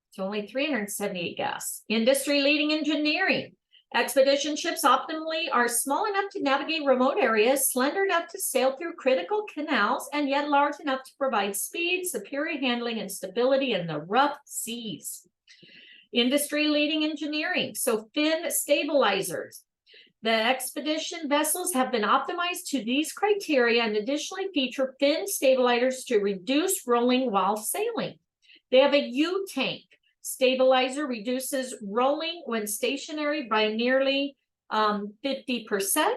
It's only 378 guests. Industry leading engineering. Expedition ships optimally are small enough to navigate remote areas, slender enough to sail through critical canals, and yet large enough to provide speed, superior handling, and stability in the rough seas. Industry-leading engineering, so fin stabilizers. The expedition vessels have been optimized to these criteria and additionally feature fin stabilizers to reduce rolling while sailing. They have a U-tank. Stabilizer reduces rolling when stationary by nearly 50%.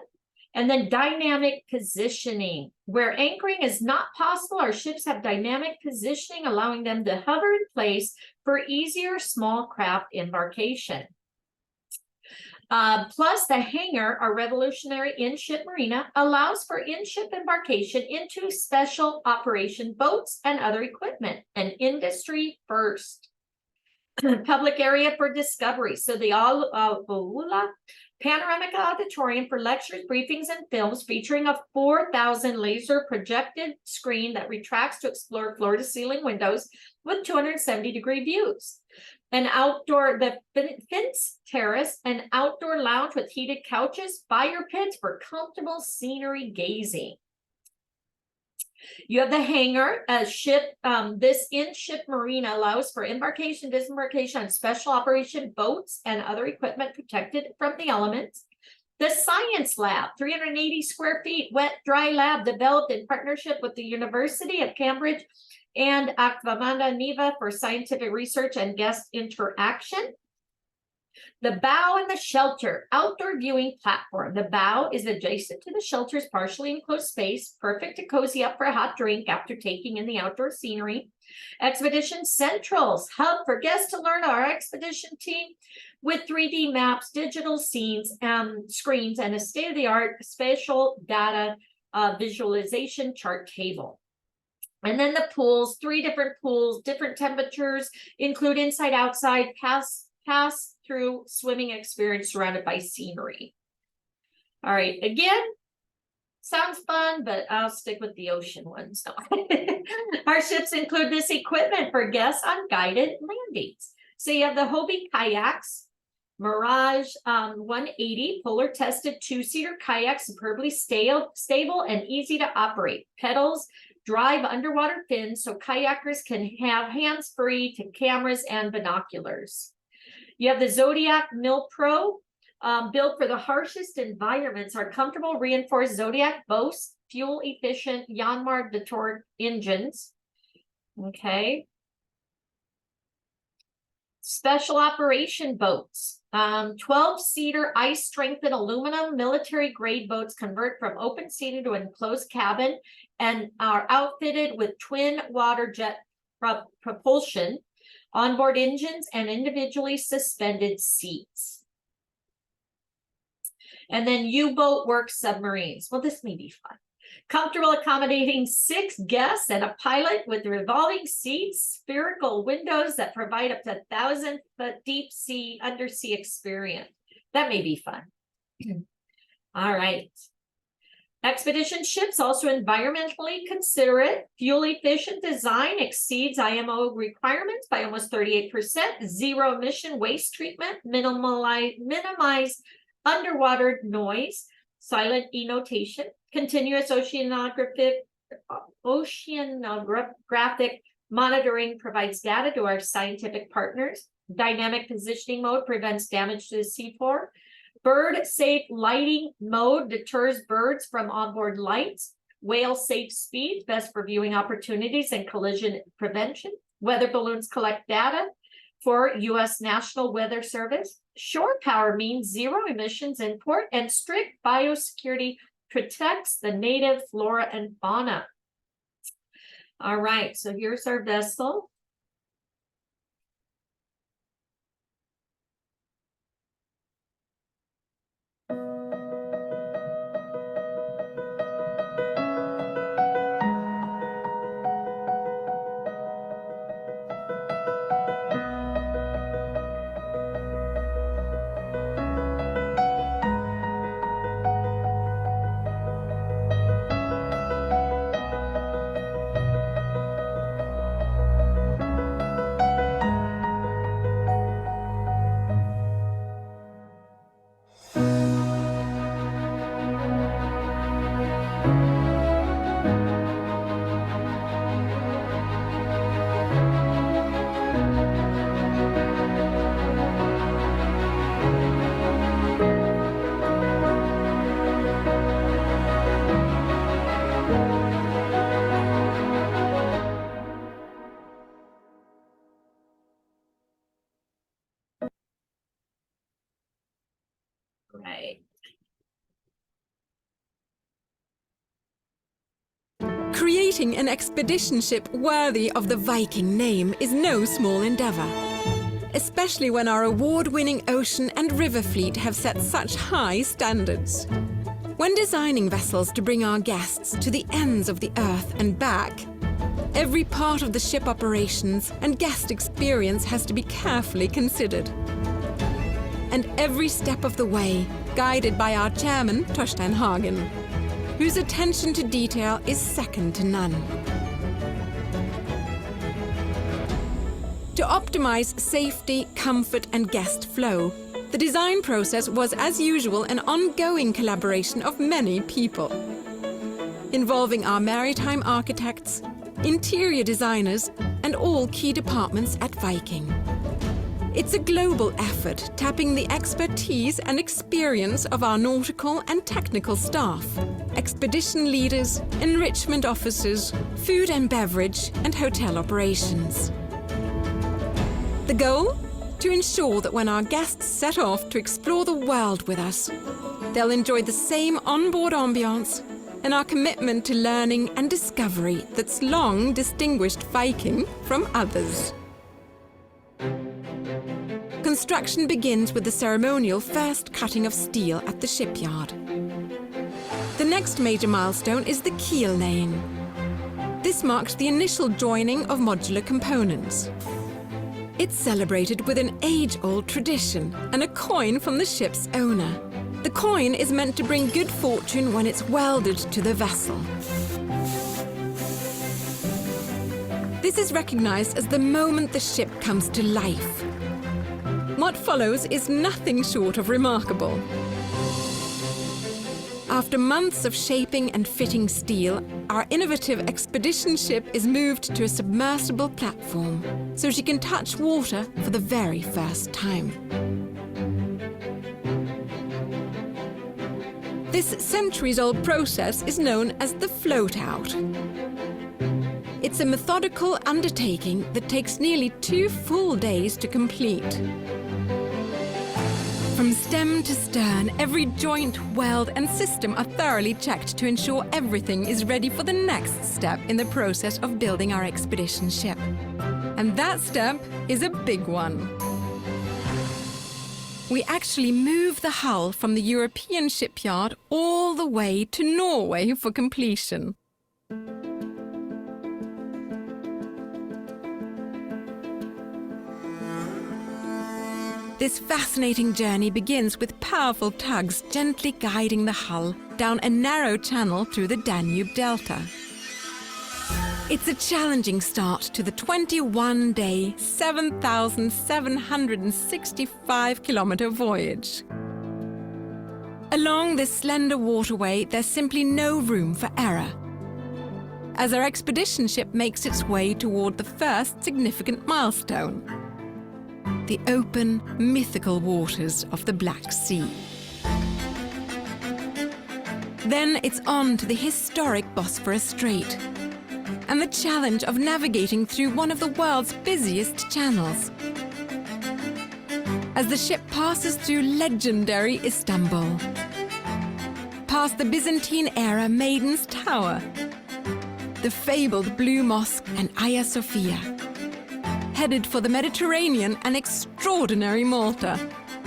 And then dynamic positioning. Where anchoring is not possible, our ships have dynamic positioning, allowing them to hover in place for easier small craft embarkation. Plus, the hangar, our revolutionary in-ship marina, allows for in-ship embarkation into special operation boats and other equipment, an industry first. Public area for discovery. So the Panoramic Auditorium for lectures, briefings, and films featuring a 4,000 laser projected screen that retracts to explore floor-to-ceiling windows with 270-degree views. An outdoor, the Fence Terrace, an outdoor lounge with heated couches, fire pits for comfortable scenery gazing. You have the hangar, a ship. This in-ship marina allows for embarkation, disembarkation on special operation boats and other equipment protected from the elements. The science lab, 380 square feet, wet, dry lab developed in partnership with the University of Cambridge and Aquamanda Niva for scientific research and guest interaction. The bow and the shelter, outdoor viewing platform. The bow is adjacent to the shelter's partially enclosed space, perfect to cozy up for a hot drink after taking in the outdoor scenery. Expedition Central's hub for guests to learn our expedition team with 3D maps, digital scenes, screens, and a state-of-the-art spatial data visualization chart table. And then the pools, 3 different pools, different temperatures, include inside, outside, pass through swimming experience surrounded by scenery. All right, again, sounds fun, but I'll stick with the ocean ones. No. Our ships include this equipment for guests on guided landings. So you have the Hobie kayaks, Mirage 180, polar tested 2-seater kayak, superbly stable and easy to operate. Pedals drive underwater fins so kayakers can have hands-free to cameras and binoculars. You have the Zodiac Mill Pro, built for the harshest environments. Our comfortable reinforced Zodiac boasts fuel-efficient Yanmar Detor engines. Okay. Special operation boats. 12-seater ice-strengthened aluminum military-grade boats convert from open seating to enclosed cabin and are outfitted with twin water jet propulsion, onboard engines, and individually suspended seats. And then U-boat work submarines. Well, this may be fun. Comfortable accommodating 6 guests and a pilot with revolving seats, spherical windows that provide up to 1,000-foot deep sea undersea experience. That may be fun. All right. Expedition ships, also environmentally considerate, fuel-efficient design, exceeds IMO requirements by almost 38%, zero emission waste treatment, minimize underwater noise, silent e-notation, continuous oceanographic monitoring provides data to our scientific partners, dynamic positioning mode prevents damage to the seafloor, bird safe lighting mode deters birds from onboard lights. Whale safe speed, best for viewing opportunities and collision prevention. Weather balloons collect data for U.S. National Weather Service. Shore power means zero emissions in port, and strict biosecurity protects the native flora and fauna. All right, so here's our vessel. Right. Creating an expedition ship worthy of the Viking name is no small endeavor, especially when our award-winning ocean and river fleet have set such high standards. When designing vessels to bring our guests to the ends of the earth and back, Every part of the ship operations and guest experience has to be carefully considered. And every step of the way guided by our chairman, Torstein Hagen, whose attention to detail is second to none. To optimize safety, comfort, and guest flow, the design process was, as usual, an ongoing collaboration of many people, involving our maritime architects, interior designers, and all key departments at Viking. It's a global effort, tapping the expertise and experience of our nautical and technical staff, expedition leaders, enrichment officers, food and beverage, and hotel operations. The goal? To ensure that when our guests set off to explore the world with us, they'll enjoy the same onboard ambiance and our commitment to learning and discovery that's long distinguished Viking from others. Construction begins with the ceremonial first cutting of steel at the shipyard. The next major milestone is the keel laying. This marks the initial joining of modular components. It's celebrated with an age-old tradition and a coin from the ship's owner. The coin is meant to bring good fortune when it's welded to the vessel. This is recognized as the moment the ship comes to life. What follows is nothing short of remarkable. After months of shaping and fitting steel, our innovative expedition ship is moved to a submersible platform, so she can touch water for the very first time. This centuries-old process is known as the float-out. It's a methodical undertaking that takes nearly 2 full days to complete. From stem to stern, every joint, weld, and system are thoroughly checked to ensure everything is ready for the next step in the process of building our expedition ship. And that step is a big one. We actually move the hull from the European shipyard all the way to Norway for completion. This fascinating journey begins with powerful tugs gently guiding the hull down a narrow channel through the Danube Delta. It's a challenging start to the 21-day, 7,765-kilometer voyage. Along this slender waterway, there's simply no room for error, as our expedition ship makes its way toward the first significant milestone: the open, mythical waters of the Black Sea. Then it's on to the historic Bosphorus Strait and the challenge of navigating through one of the world's busiest channels. As the ship passes through legendary Istanbul, past the Byzantine-era Maiden's Tower, the fabled Blue Mosque and Hagia Sophia, headed for the Mediterranean and extraordinary Malta,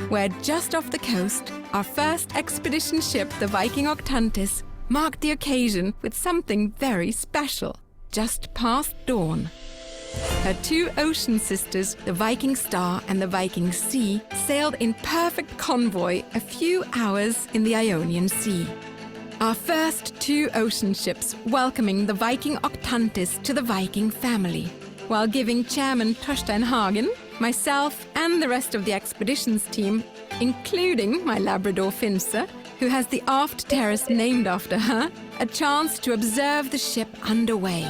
where just off the coast, our first expedition ship, the Viking Octantis, marked the occasion with something very special. Just past dawn, her 2 ocean sisters, the Viking Star and the Viking Sea, sailed in perfect convoy a few hours in the Ionian Sea. Our first 2 ocean ships welcoming the Viking Octantis to the Viking family, while giving Chairman Torstein Hagen, myself and the rest of the expeditions team, including my Labrador Finse, who has the aft terrace named after her, a chance to observe the ship underway.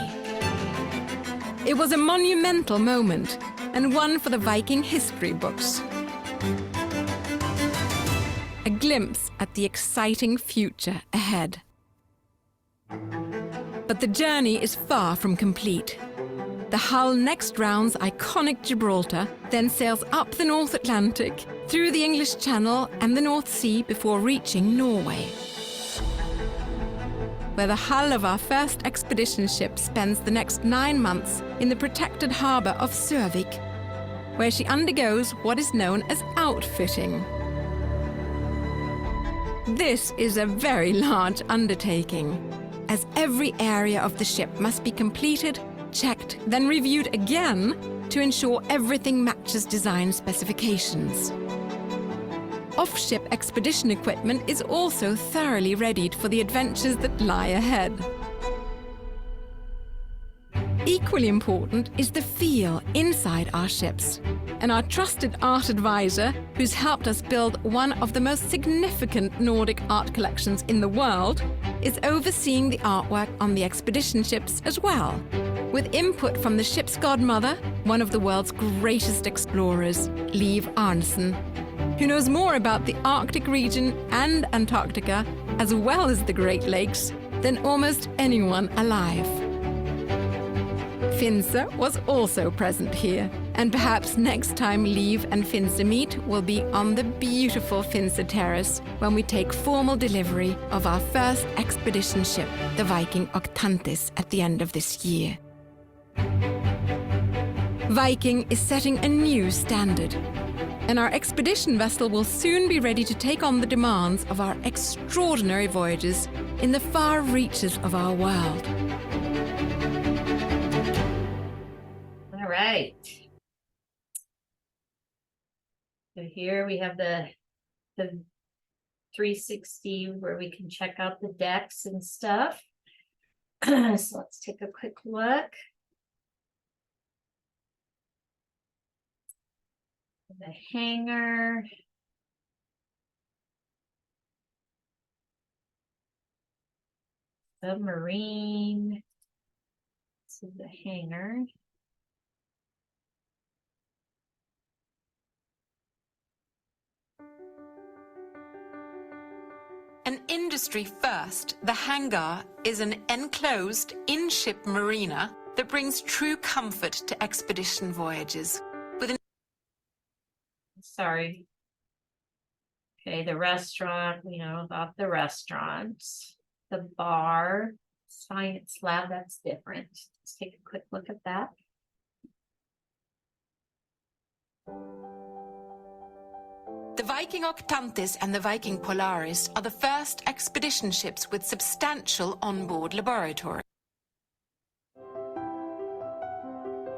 It was a monumental moment, and one for the Viking history books. A glimpse at the exciting future ahead. But the journey is far from complete. The hull next rounds iconic Gibraltar, then sails up the North Atlantic, through the English Channel and the North Sea before reaching Norway, where the hull of our first expedition ship spends the next 9 months in the protected harbour of Sørvik, where she undergoes what is known as outfitting. This is a very large undertaking, as every area of the ship must be completed checked, then reviewed again to ensure everything matches design specifications. Off-ship expedition equipment is also thoroughly readied for the adventures that lie ahead. Equally important is the feel inside our ships, and our trusted art advisor, who's helped us build one of the most significant Nordic art collections in the world, is overseeing the artwork on the expedition ships as well, with input from the ship's godmother, one of the world's greatest explorers, Liv Arnesen, who knows more about the Arctic region and Antarctica, as well as the Great Lakes, than almost anyone alive. Finse was also present here, and perhaps next time Liv and Finse meet will be on the beautiful Finse Terrace when we take formal delivery of our first expedition ship, the Viking Octantis, at the end of this year. Viking is setting a new standard, and our expedition vessel will soon be ready to take on the demands of our extraordinary voyages in the far reaches of our world. All right. So here we have the 360 where we can check out the decks and stuff. So let's take a quick look. The hangar. Submarine. This is the hangar. An industry first, the hangar is an enclosed in-ship marina that brings true comfort to expedition voyages. Sorry. Okay, the restaurant, we know about the restaurants. The bar, science lab, that's different. Let's take a quick look at that. The Viking Octantis and the Viking Polaris are the first expedition ships with substantial onboard laboratory.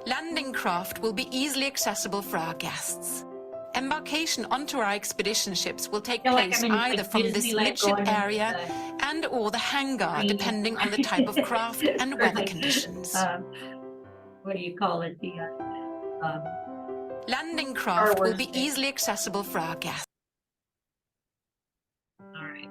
Landing craft will be easily accessible for our guests. Embarkation onto our expedition ships will take place either from this midship area and or the hangar, depending on the type of craft and weather conditions. What do you call it? The landing craft will be easily accessible for our guests. All right.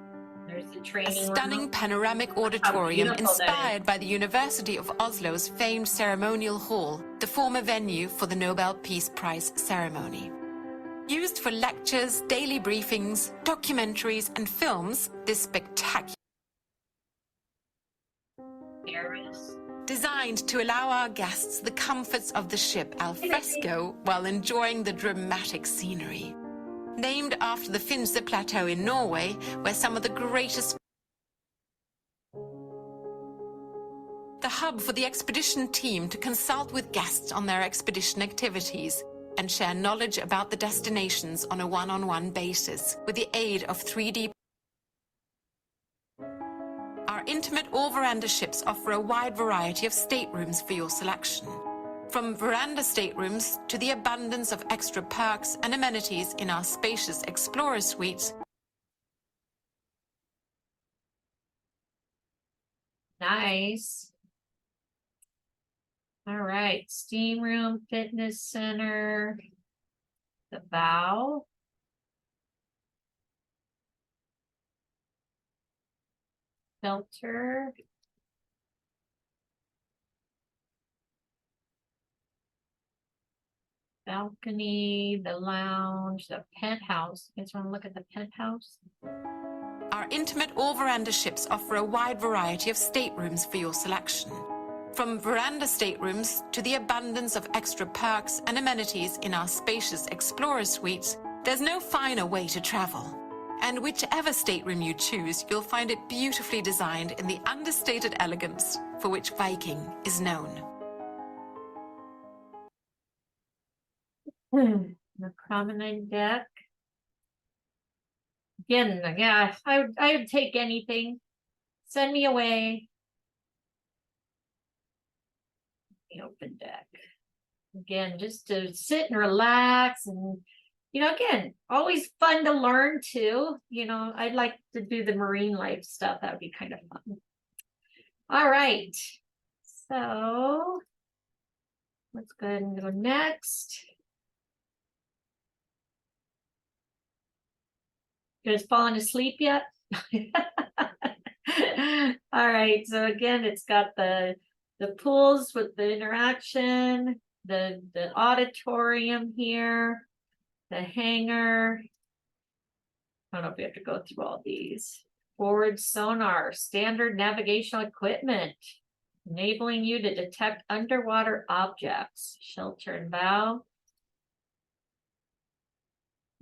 There's the training A stunning panoramic auditorium inspired by the University of Oslo's famed ceremonial hall, the former venue for the Nobel Peace Prize ceremony. Used for lectures, daily briefings, documentaries, and films, this spectacular designed to allow our guests the comforts of the ship al fresco while enjoying the dramatic scenery. Named after the Finse Plateau in Norway, where some of the greatest the hub for the expedition team to consult with guests on their expedition activities and share knowledge about the destinations on a one-on-one basis with the aid of 3D. Our intimate all-veranda ships offer a wide variety of staterooms for your selection. From veranda staterooms to the abundance of extra perks and amenities in our spacious Explorer suites. Nice. All right, steam room, fitness center, the bow. Filter. Balcony, the lounge, the penthouse. You guys want to look at the penthouse? Our intimate all-veranda ships offer a wide variety of staterooms for your selection. From veranda staterooms to the abundance of extra perks and amenities in our spacious Explorer suites, there's no finer way to travel. And whichever stateroom you choose, you'll find it beautifully designed in the understated elegance for which Viking is known. The promenade deck. Again, yeah, I would take anything. Send me away. The open deck. Again, just to sit and relax and, again, always fun to learn too. I'd like to do the marine life stuff. That would be kind of fun. All right. So let's go ahead and go next. You guys falling asleep yet? All right. So again, it's got the pools with the interaction, the auditorium here, the hangar. I don't know if we have to go through all these. Forward sonar, standard navigational equipment, enabling you to detect underwater objects, shelter and bow.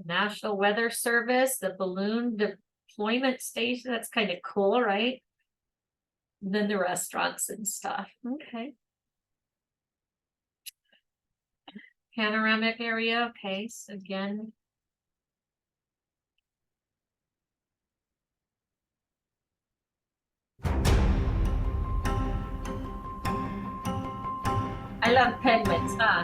National Weather Service, the balloon deployment station. That's kind of cool, right? And then the restaurants and stuff. Okay. Panoramic area. Okay. So again, I love penguins, huh?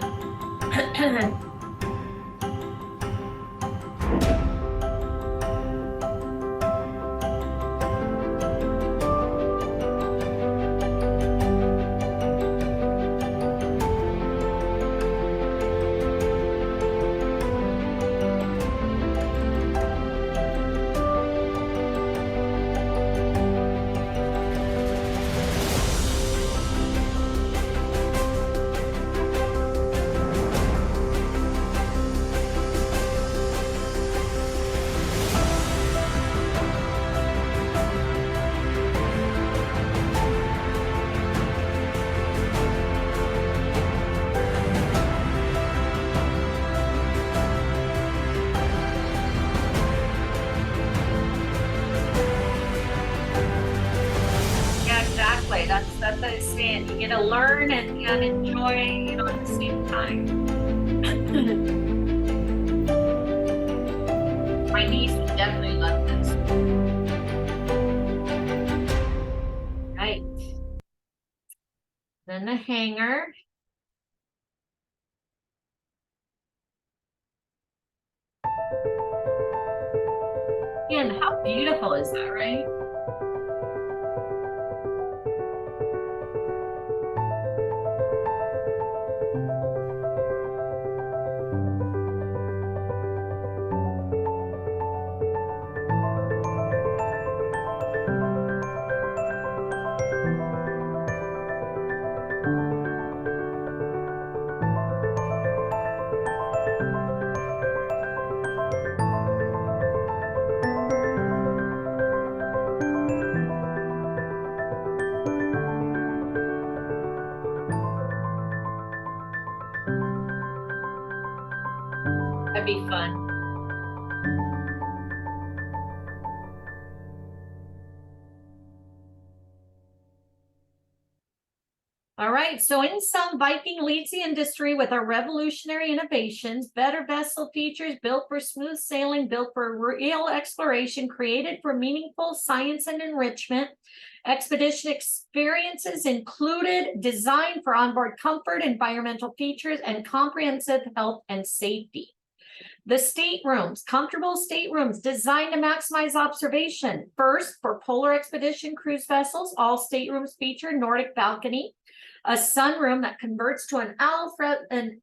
That's what I was saying. You get to learn and enjoy, at the same time. My niece would definitely love this. Right. Then the hangar. Again, how beautiful is that, right? That'd be fun. All right, so in sum, Viking leads the industry with our revolutionary innovations, better vessel features built for smooth sailing, built for real exploration, created for meaningful science and enrichment. Expedition experiences included, designed for onboard comfort, environmental features, and comprehensive health and safety. The staterooms, comfortable staterooms designed to maximize observation. First, for polar expedition cruise vessels, all staterooms feature Nordic balcony, a sunroom that converts to an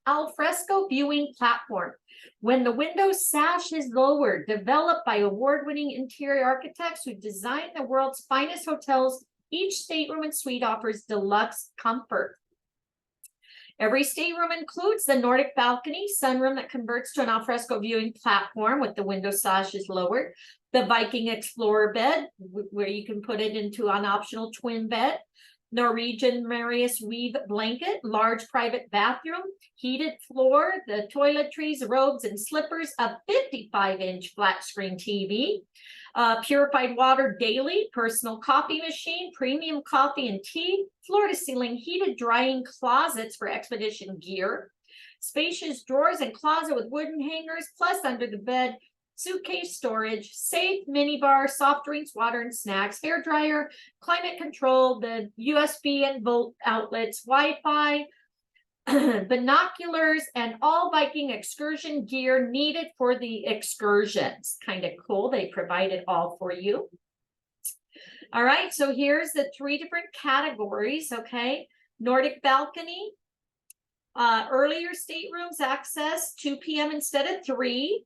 alfresco viewing platform. When the window sash is lowered, developed by award-winning interior architects who designed the world's finest hotels, each stateroom and suite offers deluxe comfort. Every stateroom includes the Nordic balcony, sunroom that converts to an alfresco viewing platform with the window sashes lowered, the Viking Explorer bed, where you can put it into an optional twin bed, Norwegian Marius weave blanket, large private bathroom, heated floor, the toiletries, robes, and slippers, a 55-inch flat screen TV, purified water daily, personal coffee machine, premium coffee and tea, floor to ceiling heated drying closets for expedition gear, spacious drawers and closet with wooden hangers, plus under the bed, suitcase storage, safe minibar, soft drinks, water and snacks, hair dryer, climate control, the USB and volt outlets, Wi-Fi, binoculars, and all Viking excursion gear needed for the excursions. Kind of cool. They provide it all for you. All right, so here's the 3 different categories, okay? Nordic balcony, earlier staterooms access 2 p.m. instead of 3.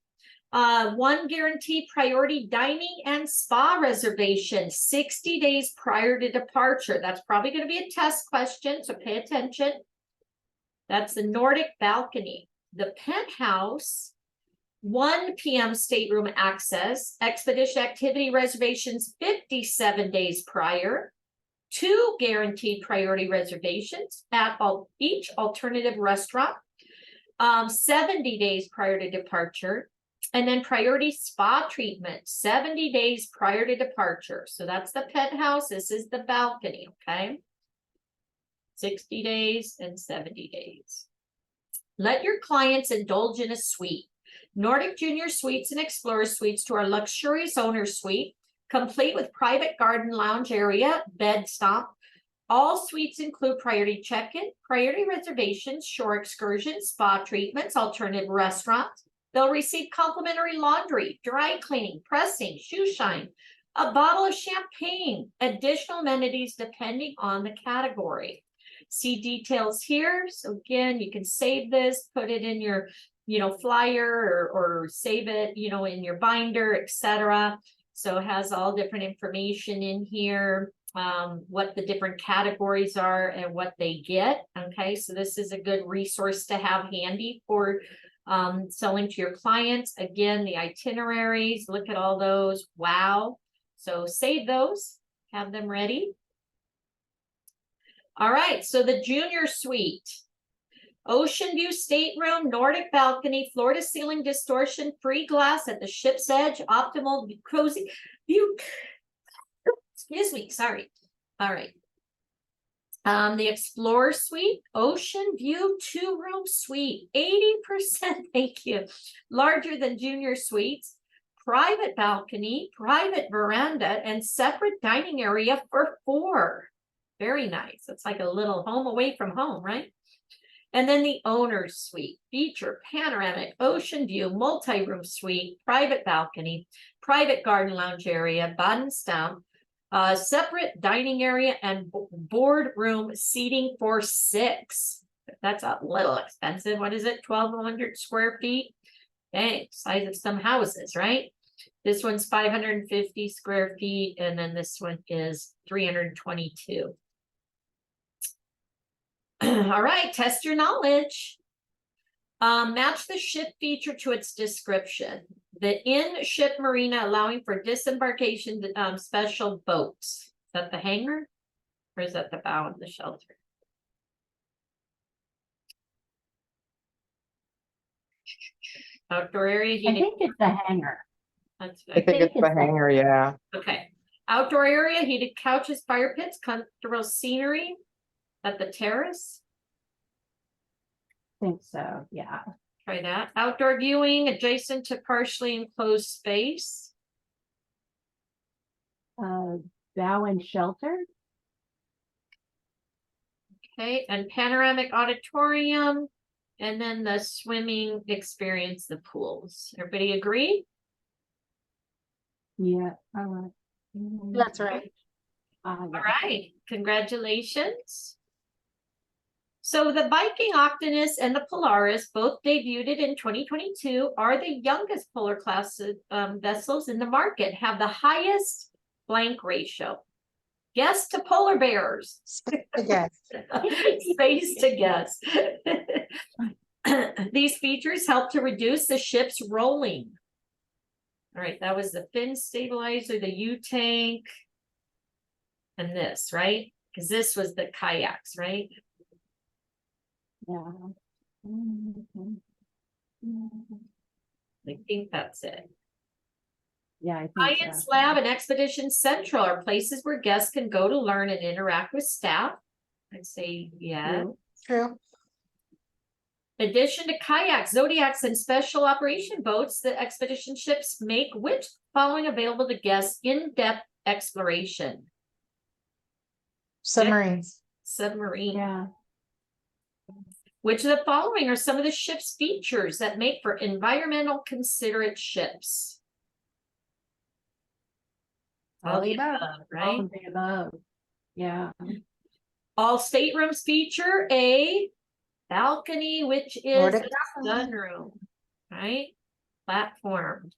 1 guaranteed priority dining and spa reservation 60 days prior to departure. That's probably going to be a test question, so pay attention. That's the Nordic balcony. The penthouse, 1 p.m. stateroom access, expedition activity reservations 57 days prior, 2 guaranteed priority reservations at each alternative restaurant, 70 days prior to departure, and then priority spa treatment 70 days prior to departure. So that's the penthouse. This is the balcony, okay? 60 days and 70 days. Let your clients indulge in a suite. Nordic Junior Suites and Explorer Suites to our luxurious owner suite, complete with private garden lounge area, bed stop. All suites include priority check-in, priority reservations, shore excursions, spa treatments, alternative restaurants. They'll receive complimentary laundry, dry cleaning, pressing, shoe shine, a bottle of champagne, additional amenities depending on the category. See details here. So again, you can save this, put it in your, flyer or save it, in your binder, etc. So it has all different information in here, what the different categories are and what they get. Okay, so this is a good resource to have handy for selling to your clients. Again, the itineraries, look at all those. Wow. So save those, have them ready. All right, so the junior suite, ocean view stateroom, Nordic balcony, floor to ceiling distortion, free glass at the ship's edge, optimal cozy view. Excuse me, sorry. All right. The Explorer Suite, ocean view 2-room suite, 80%, thank you, larger than junior suites, private balcony, private veranda, and separate dining area for 4. Very nice. It's like a little home away from home, right? And then the owner's suite, feature, panoramic, ocean view, multi-room suite, private balcony, private garden lounge area, Badenstamp, separate dining area and boardroom seating for 6. That's a little expensive. What is it? 1,200 square feet. Dang, size of some houses, right? This one's 550 square feet, and then this one is 322. All right, test your knowledge. Match the ship feature to its description. The in-ship marina allowing for disembarkation special boats. Is that the hangar? Or is that the bow of the shelter? Outdoor area I heated. think it's the hangar. That's I think it's the hangar, yeah. okay. Outdoor area, heated couches, fire pits, comfortable scenery at the terrace. I think so, yeah. Try that. Outdoor viewing adjacent to partially enclosed space. Bow and shelter. Okay, and panoramic auditorium, and then the swimming experience, the pools. Everybody agree? Yeah, all right. That's right. All right, congratulations. So the Viking Octonus and the Polaris, both debuted in 2022, are the youngest polar class vessels in the market, have the highest blank ratio. Guess to polar bears. Yes. Space to guess. These features help to reduce the ship's rolling. All right, that was the fin stabilizer, the U-tank, and this, right? Because this was the kayaks, right? Yeah. I think that's it. Yeah, I think Science so. Lab and Expedition Central are places where guests can go to learn and interact with staff. I'd say, yeah. True. Addition to kayaks, zodiacs, and special operation boats, the expedition ships make which following available to guests in-depth exploration? Submarines. Submarine. Yeah. Which of the following are some of the ship's features that make for environmental considerate ships? All the above, right? All of the above. Yeah. All staterooms feature a balcony, which is Nordic a sunroom, right? Platform.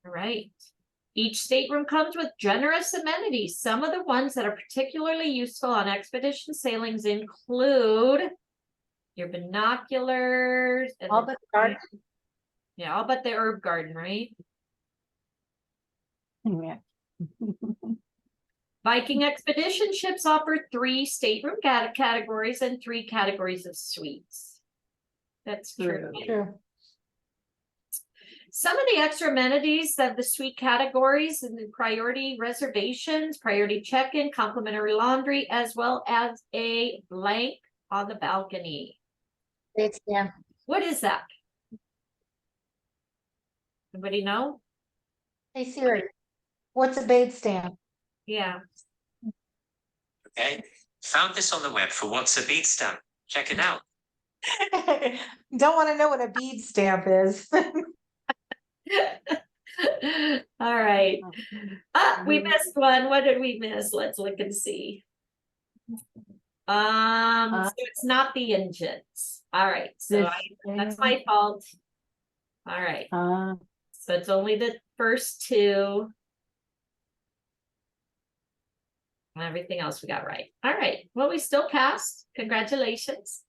All right. Each stateroom comes with generous amenities. Some of the ones that are particularly useful on expedition sailings include your binoculars. And All but the garden. Yeah, all but the herb garden, right? Yeah. Viking expedition ships offer 3 stateroom categories and 3 categories of suites. That's true. True. Some of the extra amenities of the suite categories and the priority reservations, priority check-in, complimentary laundry, as well as a blank on the balcony. It's, yeah. What is that? Anybody know? Hey Siri, what's a bait stamp? Yeah. Okay, found this on the web for what's a bead stamp. Check it out. Don't want to know what a bead stamp is. All right. We missed one. What did we miss? Let's look and see. So it's not the engines. All right. So that's my fault. All right. So it's only the first 2. And everything else we got right. All right. Well, we still passed. Congratulations.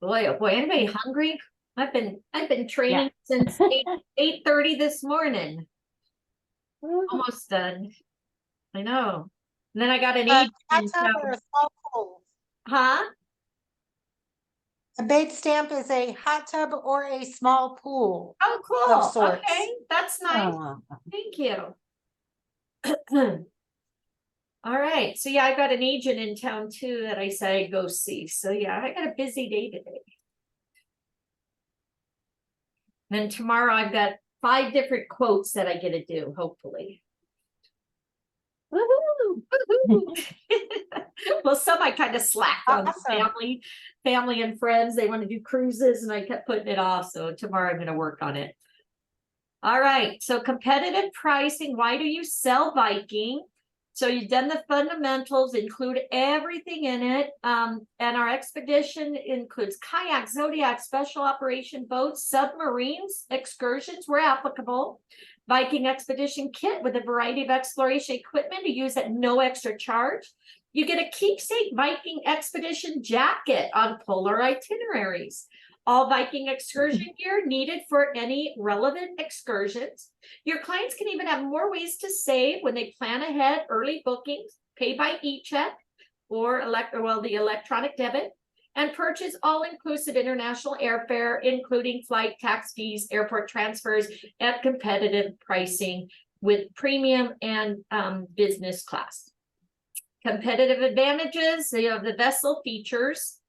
Boy, oh boy, anybody hungry? I've been training since 8:30 this morning. Almost done. I know. And then I got an Hot agent. tub or a small pool? Huh? A bait stamp is a hot tub or a small pool. Oh, cool. Of sorts. Okay, that's nice. Thank you. All right. So yeah, I got an agent in town too that I said I'd go see. So yeah, I got a busy day today. Then tomorrow I've got 5 different quotes that I get to do, hopefully. Woohoo! Woohoo! Well, some I kind of slacked on. Awesome. Family and friends, they want to do cruises and I kept putting it off. So tomorrow I'm going to work on it. All right. So competitive pricing. Why do you sell Viking? So you've done the fundamentals, include everything in it. And our expedition includes kayaks, Zodiac, special operation boats, submarines, excursions where applicable. Viking expedition kit with a variety of exploration equipment to use at no extra charge. You get a keepsake Viking expedition jacket on polar itineraries. All Viking excursion gear needed for any relevant excursions. Your clients can even have more ways to save when they plan ahead, early bookings, pay by e-check or the electronic debit, and purchase all-inclusive international airfare, including flight, tax fees, airport transfers, at competitive pricing with premium and business class. Competitive advantages, they have the vessel features.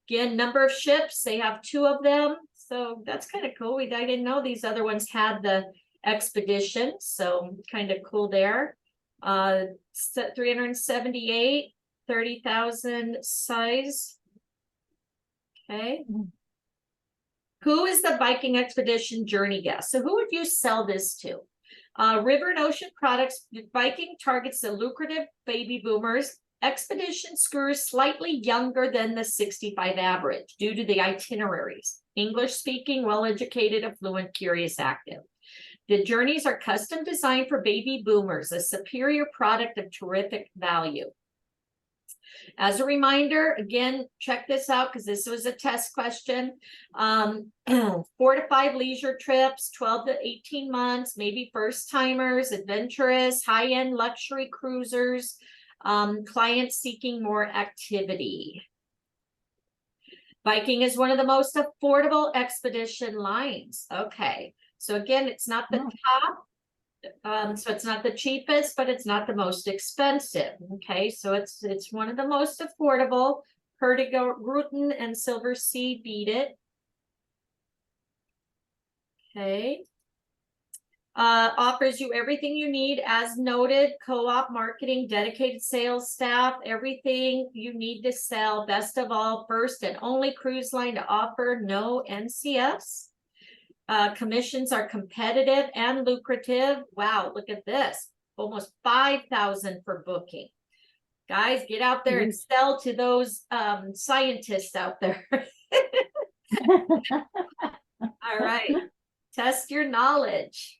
Again, number of ships, they have 2 of them. So that's kind of cool. I didn't know these other ones had the expedition. So kind of cool there. 378, 30,000 size. Okay. Who is the Viking expedition journey guest? So who would you sell this to? River and Ocean Products, Viking targets the lucrative baby boomers. Expedition screws slightly younger than the 65 average due to the itineraries. English speaking, well-educated, affluent, curious, active. The journeys are custom designed for baby boomers, a superior product of terrific value. As a reminder, again, check this out because this was a test question. 4 to 5 leisure trips, 12 to 18 months, maybe first timers, adventurous, high-end luxury cruisers, clients seeking more activity. Viking is one of the most affordable expedition lines. Okay, so again, it's not the top. So it's not the cheapest, but it's not the most expensive. Okay, so it's one of the most affordable. Hurtigruten and Silver Sea beat it. Okay. Offers you everything you need as noted, co-op marketing, dedicated sales staff, everything you need to sell. Best of all, first and only cruise line to offer no NCFs. Commissions are competitive and lucrative. Wow, look at this. Almost 5,000 for booking. Guys, get out there and sell to those scientists out there. All right. Test your knowledge.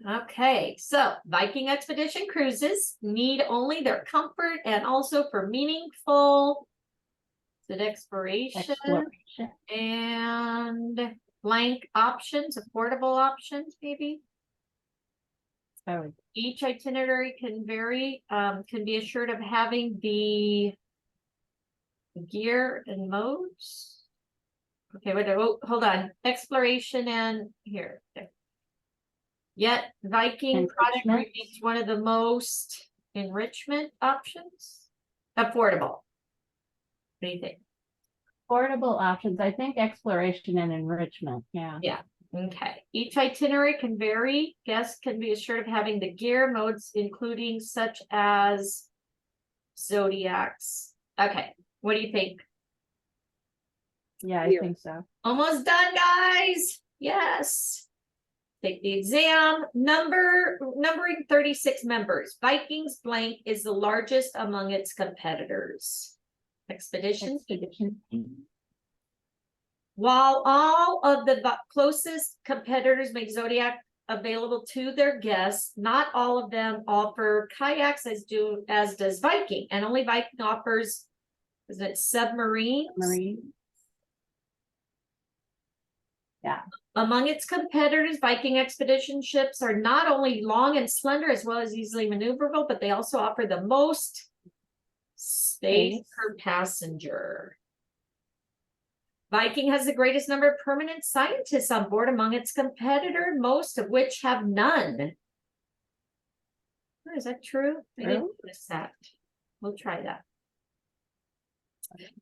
Okay, so Viking Expedition cruises need only their comfort and also for meaningful exploration and blank options, affordable options, maybe. Each itinerary can vary, can be assured of having the gear and modes. Okay, wait, hold on. Exploration and here. Okay. Yet Viking product remains one of the most enrichment options. Affordable. What do you think? Affordable options. I think exploration and enrichment. Yeah. Yeah. Okay. Each itinerary can vary. Guests can be assured of having the gear modes, including such as zodiacs. Okay. What do you think? Yeah, I think so. Almost done, guys. Yes. Take the exam. Numbering 36 members. Vikings blank is the largest among its competitors. Expedition. While all of the closest competitors make Zodiac available to their guests, not all of them offer kayaks as does Viking, and only Viking offers, isn't it, submarines? Yeah. Among its competitors, Viking expedition ships are not only long and slender as well as easily maneuverable, but they also offer the most space per passenger. Viking has the greatest number of permanent scientists on board among its competitor, most of which have none. Oh, is that true? I didn't notice that. We'll try that.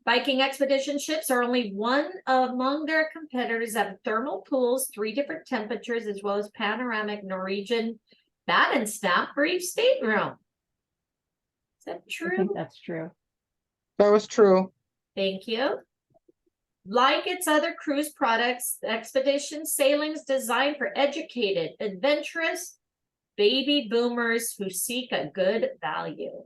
Viking expedition ships are only one among their competitors that have thermal pools, 3 different temperatures, as well as panoramic Norwegian bed and staff for each stateroom. Is that true? I think that's true. That was true. Thank you. Like its other cruise products, the expedition sailing is designed for educated, adventurous baby boomers who seek a good value.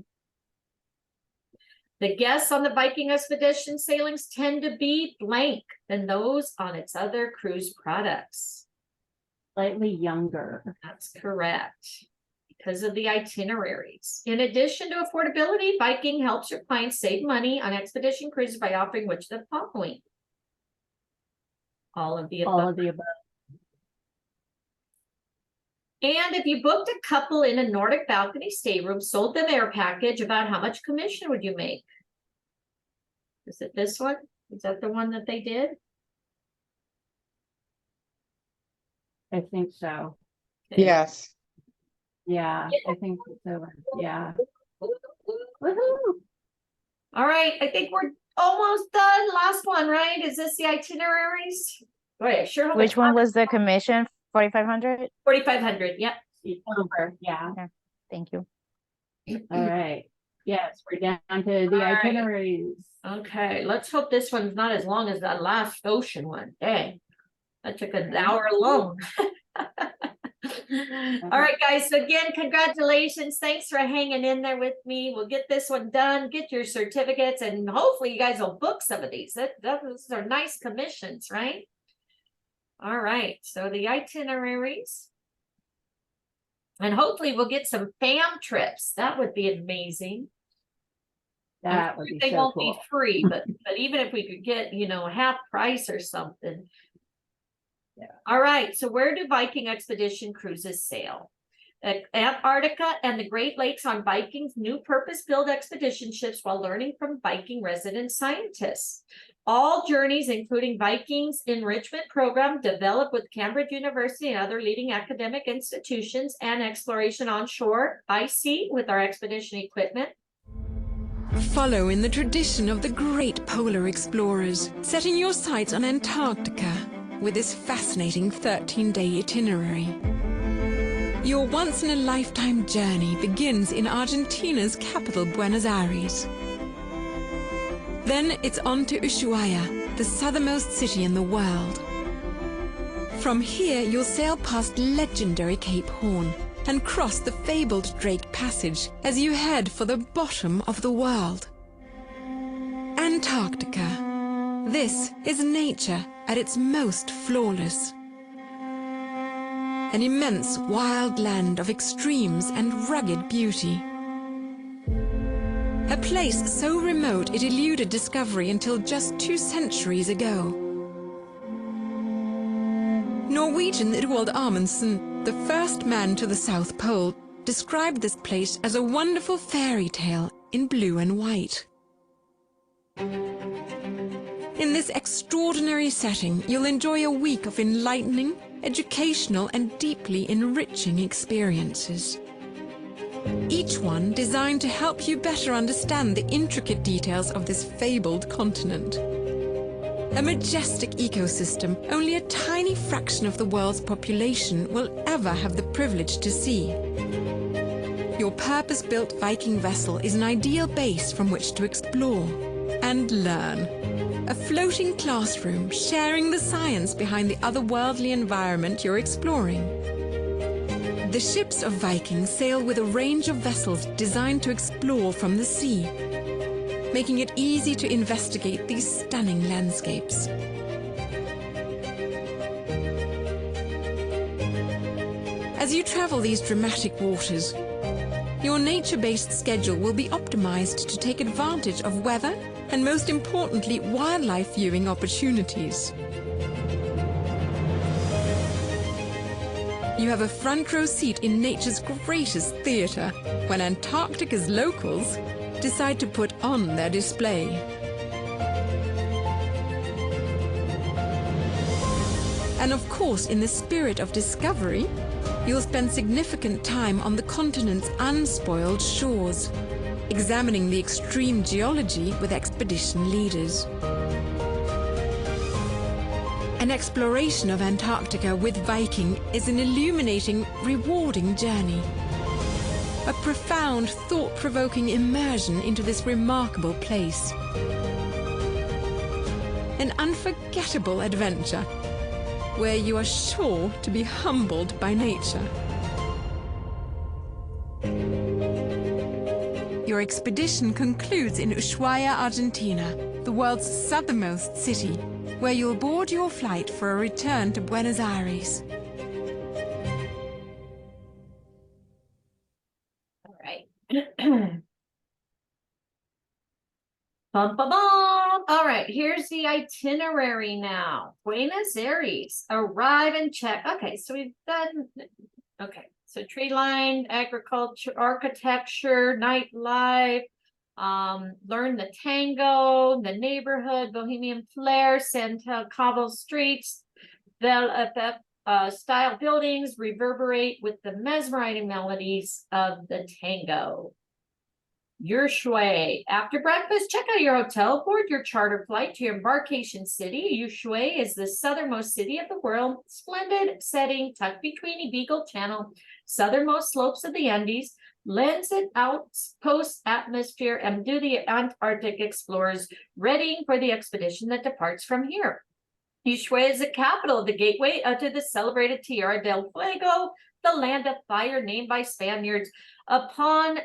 The guests on the Viking expedition sailings tend to be blank than those on its other cruise products. Slightly younger. That's correct. Because of the itineraries. In addition to affordability, Viking helps your clients save money on expedition cruises by offering which of the following? All of the above. All of the above. And if you booked a couple in a Nordic balcony stateroom, sold them air package, about how much commission would you make? Is it this one? Is that the one that they did? I think so. Okay. Yes. Yeah, I think so. Yeah. Woohoo! All right, I think we're almost done. Last one, right? Is this the itineraries? Wait, sure. hope Which it's one not- was the commission? 4,500? 4,500, yep. Over. Yeah. Okay, thank you. All right. Yes, we're down to the All right. itineraries. Okay, let's hope this one's not as long as that last ocean one. Dang, that took an hour alone. All right, guys. So again, congratulations. Thanks for hanging in there with me. We'll get this one done, get your certificates, and hopefully you guys will book some of these. Those are nice commissions, right? All right, so the itineraries. And hopefully we'll get some fam trips. That would be amazing. That would be They so won't cool. be free, but even if we could get, half price or something. Yeah. All right, so where do Viking expedition cruises sail? Antarctica and the Great Lakes on Viking's new purpose-built expedition ships while learning from Viking resident scientists. All journeys, including Viking's enrichment program, developed with Cambridge University and other leading academic institutions, and exploration on shore, by sea with our expedition equipment. Follow in the tradition of the great polar explorers, setting your sights on Antarctica. with this fascinating 13-day itinerary. Your once-in-a-lifetime journey begins in Argentina's capital, Buenos Aires. Then it's on to Ushuaia, the southernmost city in the world. From here, you'll sail past legendary Cape Horn and cross the fabled Drake Passage as you head for the bottom of the world. Antarctica. This is nature at its most flawless. An immense wild land of extremes and rugged beauty. A place so remote it eluded discovery until just 2 centuries ago. Norwegian Roald Amundsen, the first man to the South Pole, described this place as a wonderful fairy tale in blue and white. In this extraordinary setting, you'll enjoy a week of enlightening, educational and deeply enriching experiences. Each one designed to help you better understand the intricate details of this fabled continent. A majestic ecosystem only a tiny fraction of the world's population will ever have the privilege to see. Your purpose-built Viking vessel is an ideal base from which to explore and learn. A floating classroom sharing the science behind the otherworldly environment you're exploring. The ships of Viking sail with a range of vessels designed to explore from the sea, making it easy to investigate these stunning landscapes. As you travel these dramatic waters, your nature-based schedule will be optimized to take advantage of weather and, most importantly, wildlife viewing opportunities. You have a front row seat in nature's greatest theatre when Antarctica's locals decide to put on their display. And of course, in the spirit of discovery, you'll spend significant time on the continent's unspoiled shores, examining the extreme geology with expedition leaders. An exploration of Antarctica with Viking is an illuminating, rewarding journey. A profound, thought-provoking immersion into this remarkable place. An unforgettable adventure, where you are sure to be humbled by nature. Your expedition concludes in Ushuaia, Argentina, the world's southernmost city, where you'll board your flight for a return to Buenos Aires. All right. Bum, ba, bum. All right, here's the itinerary now. Buenos Aires, arrive and check. Okay, so we've done, okay, so tree line, agriculture, architecture, nightlife, learn the tango, the neighborhood, bohemian flair, Santa Cabo streets, style buildings reverberate with the mesmerizing melodies of the tango. Ushuaia. After breakfast, check out your hotel, board your charter flight to your embarkation city. Ushuaia is the southernmost city of the world, splendid setting tucked between Beagle Channel, southernmost slopes of the Andes, lends it outpost atmosphere and do the Antarctic explorers readying for the expedition that departs from here. Ushuaia is the capital, the gateway to the celebrated Tierra del Fuego, the land of fire named by Spaniards. Upon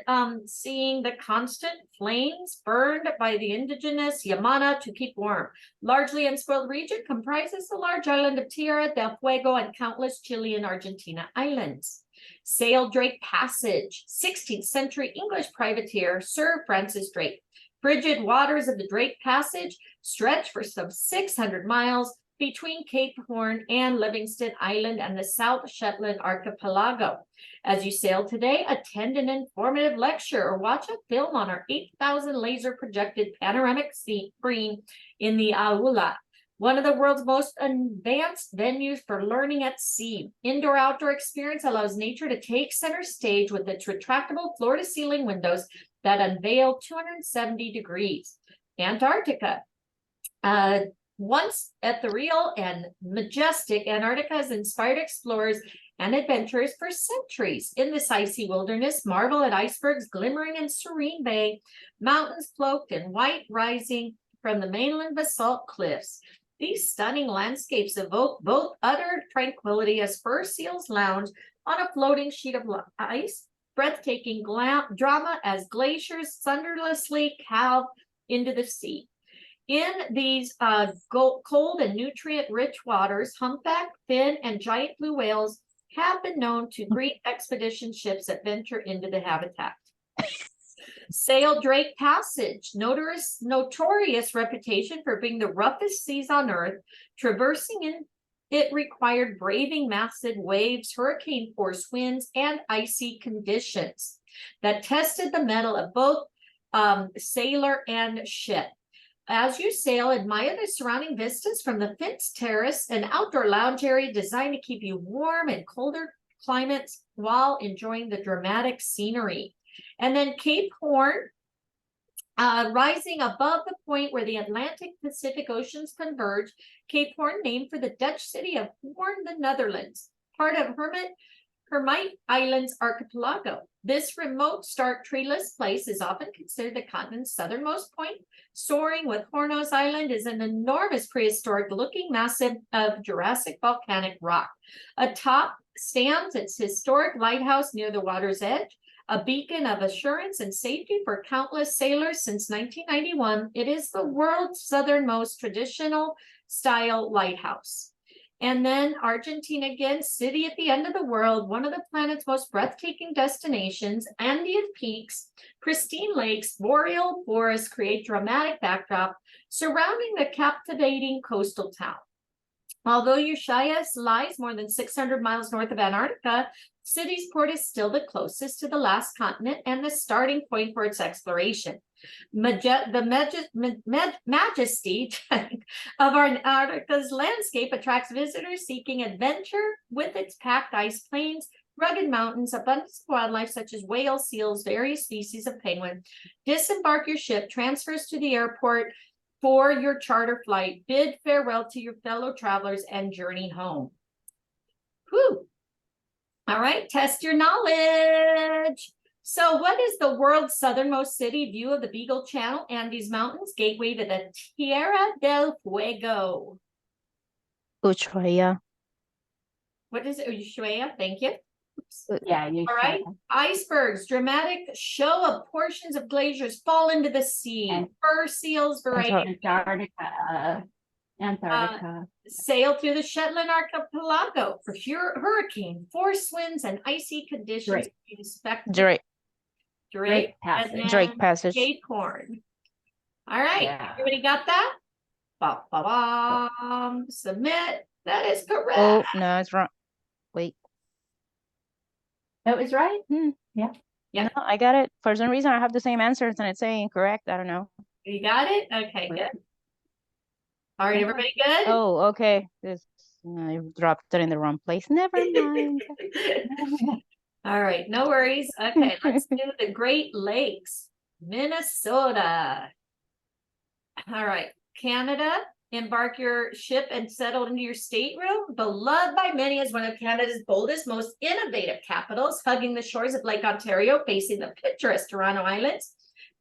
seeing the constant flames burned by the indigenous Yamana to keep warm. Largely unspoiled region comprises the large island of Tierra del Fuego and countless Chile and Argentina islands. Sail Drake Passage, 16th century English privateer Sir Francis Drake. Frigid waters of the Drake Passage stretch for some 600 miles between Cape Horn and Livingston Island and the South Shetland Archipelago. As you sail today, attend an informative lecture or watch a film on our 8,000 laser projected panoramic screen in the Aula, one of the world's most advanced venues for learning at sea. Indoor-outdoor experience allows nature to take center stage with its retractable floor-to-ceiling windows that unveil 270 degrees. Antarctica. Once ethereal and majestic, Antarctica has inspired explorers and adventurers for centuries. In this icy wilderness, marvel at icebergs glimmering in serene bay, mountains cloaked in white rising from the mainland basalt cliffs. These stunning landscapes evoke both utter tranquility as fur seals lounge on a floating sheet of ice, breathtaking drama as glaciers thunderously calve into the sea. In these cold and nutrient-rich waters, humpback, fin, and giant blue whales have been known to greet expedition ships that venture into the habitat. Sail Drake Passage, notorious reputation for being the roughest seas on Earth, traversing in it required braving massive waves, hurricane force winds, and icy conditions that tested the mettle of both sailor and ship. As you sail, admire the surrounding vistas from the fence terrace, an outdoor lounge area designed to keep you warm in colder climates while enjoying the dramatic scenery. And then Cape Horn, rising above the point where the Atlantic Pacific Oceans converge. Cape Horn, named for the Dutch city of Hoorn, the Netherlands, part of Hermite Islands archipelago. This remote, stark, treeless place is often considered the continent's southernmost point. Soaring with Hornos Island is an enormous prehistoric-looking massive of Jurassic volcanic rock. Atop stands its historic lighthouse near the water's edge, a beacon of assurance and safety for countless sailors since 1991. It is the world's southernmost traditional style lighthouse. And then Argentina again, city at the end of the world, one of the planet's most breathtaking destinations. Andean peaks, pristine lakes, boreal forests create dramatic backdrop surrounding the captivating coastal town. Although Ushuaia lies more than 600 miles north of Antarctica, city's port is still the closest to the last continent and the starting point for its exploration. The majesty of Antarctica's landscape attracts visitors seeking adventure with its packed ice plains, rugged mountains, abundance of wildlife such as whales, seals, various species of penguin. Disembark your ship, transfers to the airport for your charter flight, bid farewell to your fellow travelers, and journey home. Whew. All right, test your knowledge. So what is the world's southernmost city? View of the Beagle Channel, Andes Mountains, gateway to the Tierra del Fuego. Ushuaia. What is it? Ushuaia, thank you. Yeah, you. All right. Icebergs, dramatic show of portions of glaciers fall into the sea. And fur seals, variety. Antarctica. Sail through the Shetland archipelago for hurricane, force winds, and icy conditions. Drake Passage. Cape Horn. All right. Yeah. Everybody got that? Submit. That is correct. Oh, no, it's wrong. Wait. That was right? Yeah. No, I got it. For some reason, I have the same answers and it's saying incorrect. I don't know. You got it? Okay, good. All right, everybody good? Oh, okay. I dropped it in the wrong place. Never mind. All right, no worries. Okay, let's do the Great Lakes, Minnesota. All right, Canada, embark your ship and settle into your stateroom. Beloved by many as one of Canada's boldest, most innovative capitals, hugging the shores of Lake Ontario, facing the picturesque Toronto Islands.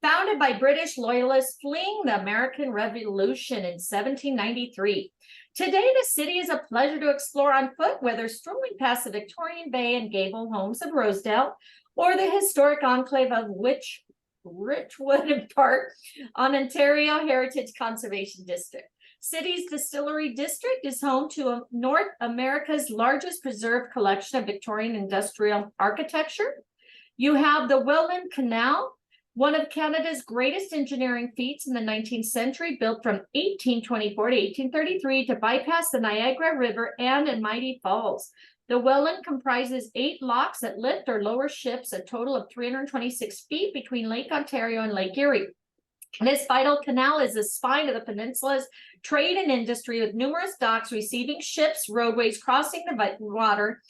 Founded by British loyalists fleeing the American Revolution in 1793. Today, the city is a pleasure to explore on foot, whether strolling past the Victorian Bay and gable homes of Rosedale, or the historic enclave of Richwood Park on Ontario Heritage Conservation District. City's Distillery District is home to North America's largest preserved collection of Victorian industrial architecture. You have the Welland Canal, one of Canada's greatest engineering feats in the 19th century, built from 1824 to 1833 to bypass the Niagara River and in Mighty Falls. The Welland comprises 8 locks that lift or lower ships a total of 326 feet between Lake Ontario and Lake Erie. This vital canal is the spine of the peninsula's trade and industry, with numerous docks receiving ships, roadways crossing the water.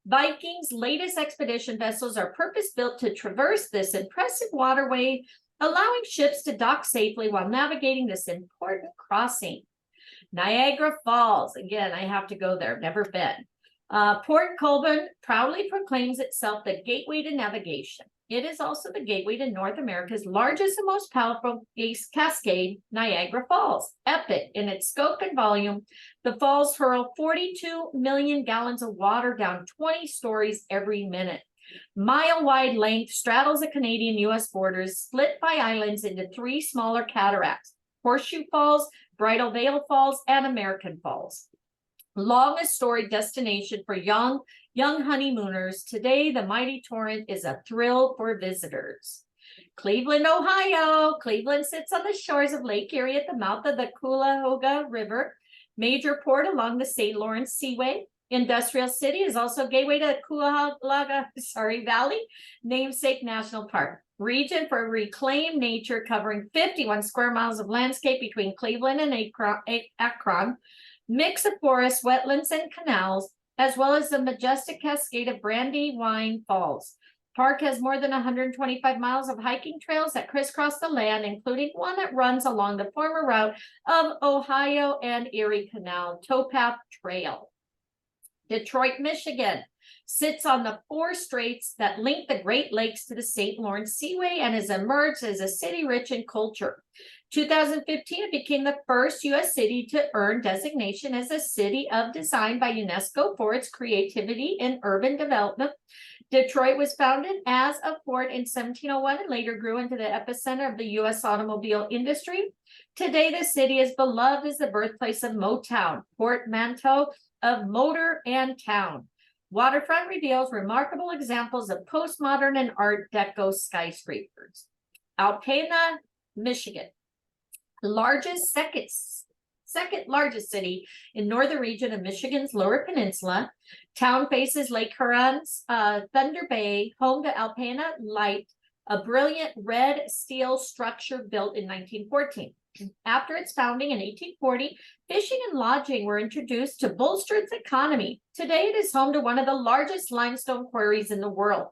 Viking's latest expedition vessels are purpose-built to traverse this impressive waterway, allowing ships to dock safely while navigating this important crossing. Niagara Falls, again, I have to go there, never been. Port Colborne proudly proclaims itself the gateway to navigation. It is also the gateway to North America's largest and most powerful cascade, Niagara Falls. Epic in its scope and volume, the falls hurl 42 million gallons of water down 20 stories every minute. Mile-wide length straddles the Canadian-U.S. borders, split by islands into 3 smaller cataracts, Horseshoe Falls, Bridal Veil Falls, and American Falls. Longest storied destination for young honeymooners, today the mighty torrent is a thrill for visitors. Cleveland, Ohio. Cleveland sits on the shores of Lake Erie at the mouth of the Cuyahoga River, major port along the St. Lawrence Seaway. Industrial City is also a gateway to the Cuyahoga Valley, namesake national park. Region for reclaimed nature covering 51 square miles of landscape between Cleveland and Akron. Mix of forests, wetlands, and canals, as well as the majestic cascade of Brandywine Falls. Park has more than 125 miles of hiking trails that crisscross the land, including one that runs along the former route of Ohio and Erie Canal Towpath Trail. Detroit, Michigan sits on the 4 straits that link the Great Lakes to the St. Lawrence Seaway and has emerged as a city rich in culture. 2015, it became the first U.S. city to earn designation as a city of design by UNESCO for its creativity in urban development. Detroit was founded as a port in 1701 and later grew into the epicenter of the U.S. automobile industry. Today, the city is beloved as the birthplace of Motown, portmanteau of motor and town. Waterfront reveals remarkable examples of postmodern and Art Deco skyscrapers. Alpena, Michigan. Second largest city in northern region of Michigan's Lower Peninsula. Town faces Lake Huron's Thunder Bay, home to Alpena Light, a brilliant red steel structure built in 1914. After its founding in 1840, fishing and lodging were introduced to bolster its economy. Today, it is home to one of the largest limestone quarries in the world.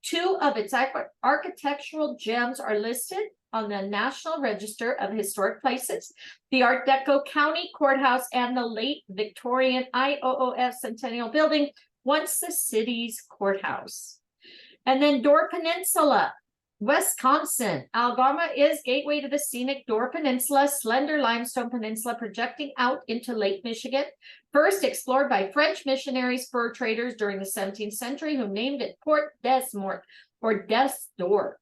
2 of its architectural gems are listed on the National Register of Historic Places, the Art Deco County Courthouse and the late Victorian IOOF Centennial Building, once the city's courthouse. And then Door Peninsula, Wisconsin. Algoma is gateway to the scenic Door Peninsula, slender limestone peninsula projecting out into Lake Michigan. First explored by French missionaries, fur traders during the 17th century, who named it Port des Morts, or Death's Door,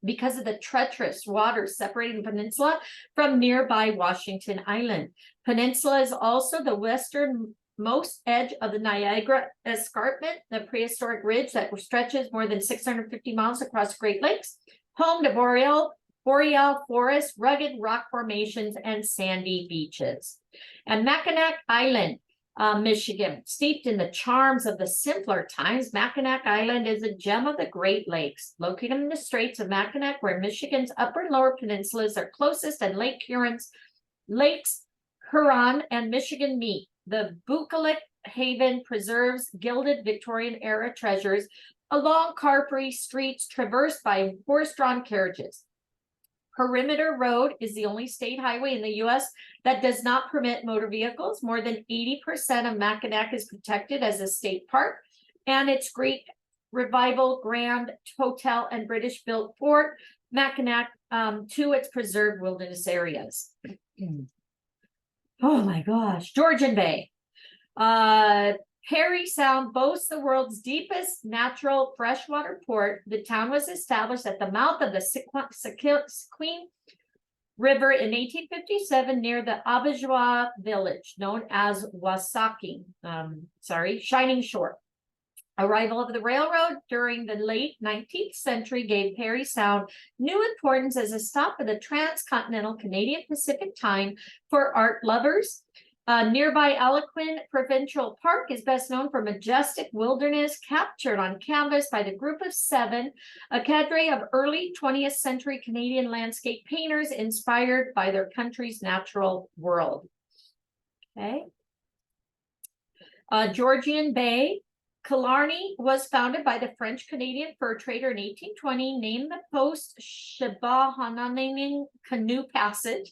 because of the treacherous waters separating the peninsula from nearby Washington Island. Peninsula is also the westernmost edge of the Niagara Escarpment, the prehistoric ridge that stretches more than 650 miles across Great Lakes, home to boreal forest, rugged rock formations, and sandy beaches. And Mackinac Island, Michigan, steeped in the charms of the simpler times, Mackinac Island is a gem of the Great Lakes, located in the Straits of Mackinac, where Michigan's upper and lower peninsulas are closest, and Lakes Huron and Michigan meet. The Bucolic Haven preserves gilded Victorian-era treasures along car-free streets traversed by horse-drawn carriages. Perimeter Road is the only state highway in the U.S. that does not permit motor vehicles. More than 80% of Mackinac is protected as a state park, and its Greek Revival Grand Hotel and British-built Fort Mackinac to its preserved wilderness areas. Oh my gosh, Georgian Bay. Parry Sound boasts the world's deepest natural freshwater port. The town was established at the mouth of the Sequeen River in 1857 near the Abajoa village known as Wasaki, Shining Shore. Arrival of the railroad during the late 19th century gave Parry Sound new importance as a stop of the transcontinental Canadian Pacific time for art lovers. Nearby Algonquin Provincial Park is best known for majestic wilderness captured on canvas by the Group of 7, a cadre of early 20th century Canadian landscape painters inspired by their country's natural world. Okay. Georgian Bay. Killarney was founded by the French-Canadian fur trader in 1820, named the post Shibahananing Canoe Passage.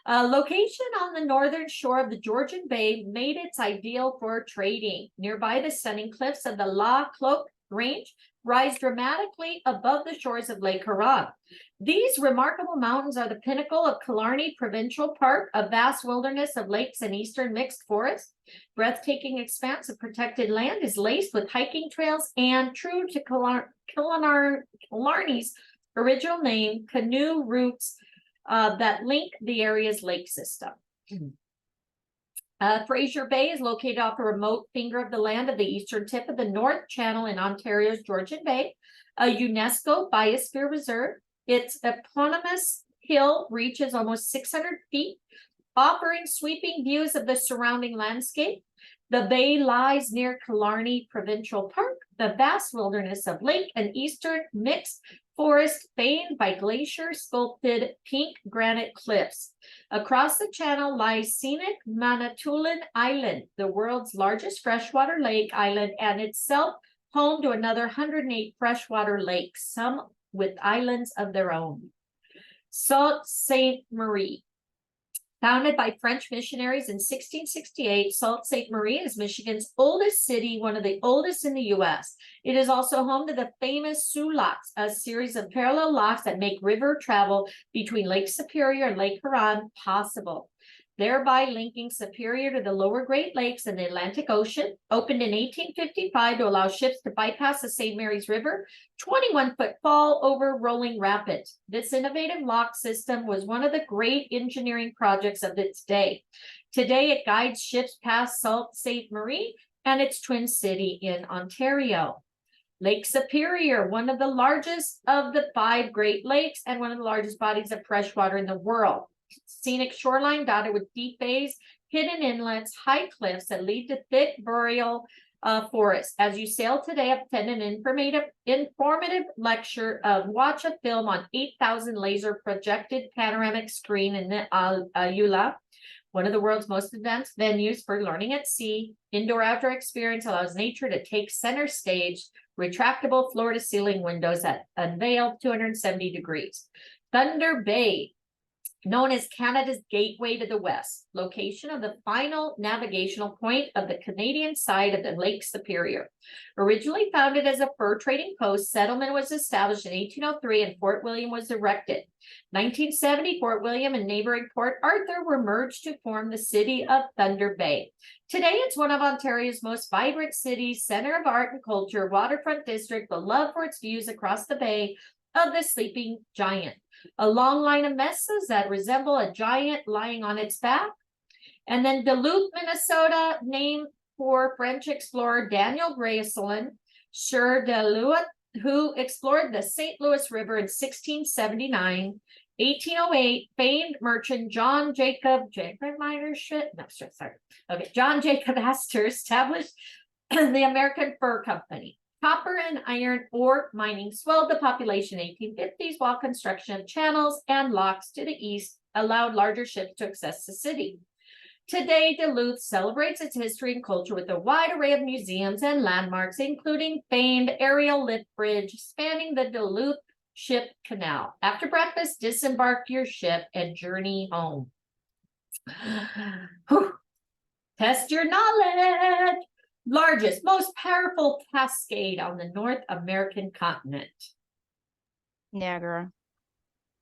Location on the northern shore of the Georgian Bay made it ideal for trading. Nearby, the stunning cliffs of the La Cloque Range rise dramatically above the shores of Lake Huron. These remarkable mountains are the pinnacle of Killarney Provincial Park, a vast wilderness of lakes and eastern mixed forests. Breathtaking expanse of protected land is laced with hiking trails and, true to Killarney's original name, canoe routes that link the area's lake system. Fraser Bay is located off a remote finger of the land of the eastern tip of the North Channel in Ontario's Georgian Bay, a UNESCO Biosphere Reserve. Its eponymous hill reaches almost 600 feet, offering sweeping views of the surrounding landscape. The bay lies near Killarney Provincial Park, the vast wilderness of lake and eastern mixed forest famed by glacier-sculpted pink granite cliffs. Across the channel lies scenic Manitoulin Island, the world's largest freshwater lake island, and itself home to another 108 freshwater lakes, some with islands of their own. Sault Ste. Marie. Founded by French missionaries in 1668, Sault Ste. Marie is Michigan's oldest city, one of the oldest in the U.S. It is also home to the famous Soo Locks, a series of parallel locks that make river travel between Lake Superior and Lake Huron possible, thereby linking Superior to the lower Great Lakes and the Atlantic Ocean. Opened in 1855 to allow ships to bypass the St. Mary's River, 21-foot fall over rolling rapids. This innovative lock system was one of the great engineering projects of its day. Today, it guides ships past Sault Ste. Marie and its twin city in Ontario. Lake Superior, one of the largest of the 5 Great Lakes and one of the largest bodies of fresh water in the world. Scenic shoreline dotted with deep bays, hidden inlets, high cliffs that lead to thick boreal forest. As you sail today, attend an informative lecture, watch a film on 8,000 laser projected panoramic screen in the Eula, one of the world's most advanced venues for learning at sea. Indoor-outdoor experience allows nature to take center stage. Retractable floor-to-ceiling windows that unveil 270 degrees. Thunder Bay, known as Canada's gateway to the west, location of the final navigational point of the Canadian side of the Lake Superior. Originally founded as a fur trading post, settlement was established in 1803 and Fort William was erected. 1970, Fort William and neighboring Port Arthur were merged to form the city of Thunder Bay. Today, it's one of Ontario's most vibrant cities, center of art and culture, waterfront district, beloved for its views across the bay of the sleeping giant. A long line of mesas that resemble a giant lying on its back. And then Duluth, Minnesota, named for French explorer Daniel Grayson, Sieur de Louet, who explored the St. Louis River in 1679. 1808, famed merchant John Jacob Astor established the American Fur Company. Copper and iron ore mining swelled the population in 1850s, while construction of channels and locks to the east allowed larger ships to access the city. Today, Duluth celebrates its history and culture with a wide array of museums and landmarks, including famed aerial lift bridge spanning the Duluth Ship Canal. After breakfast, disembark your ship and journey home. Test your knowledge. Largest, most powerful cascade on the North American continent. Niagara.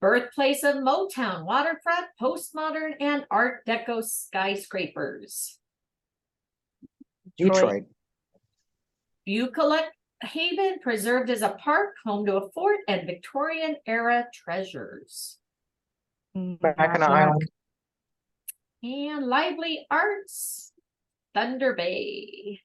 Birthplace of Motown, waterfront, postmodern, and Art Deco skyscrapers. Detroit. Bucolic Haven, preserved as a park, home to a fort and Victorian era treasures. Mackinac Island. And Lively Arts, Thunder Bay.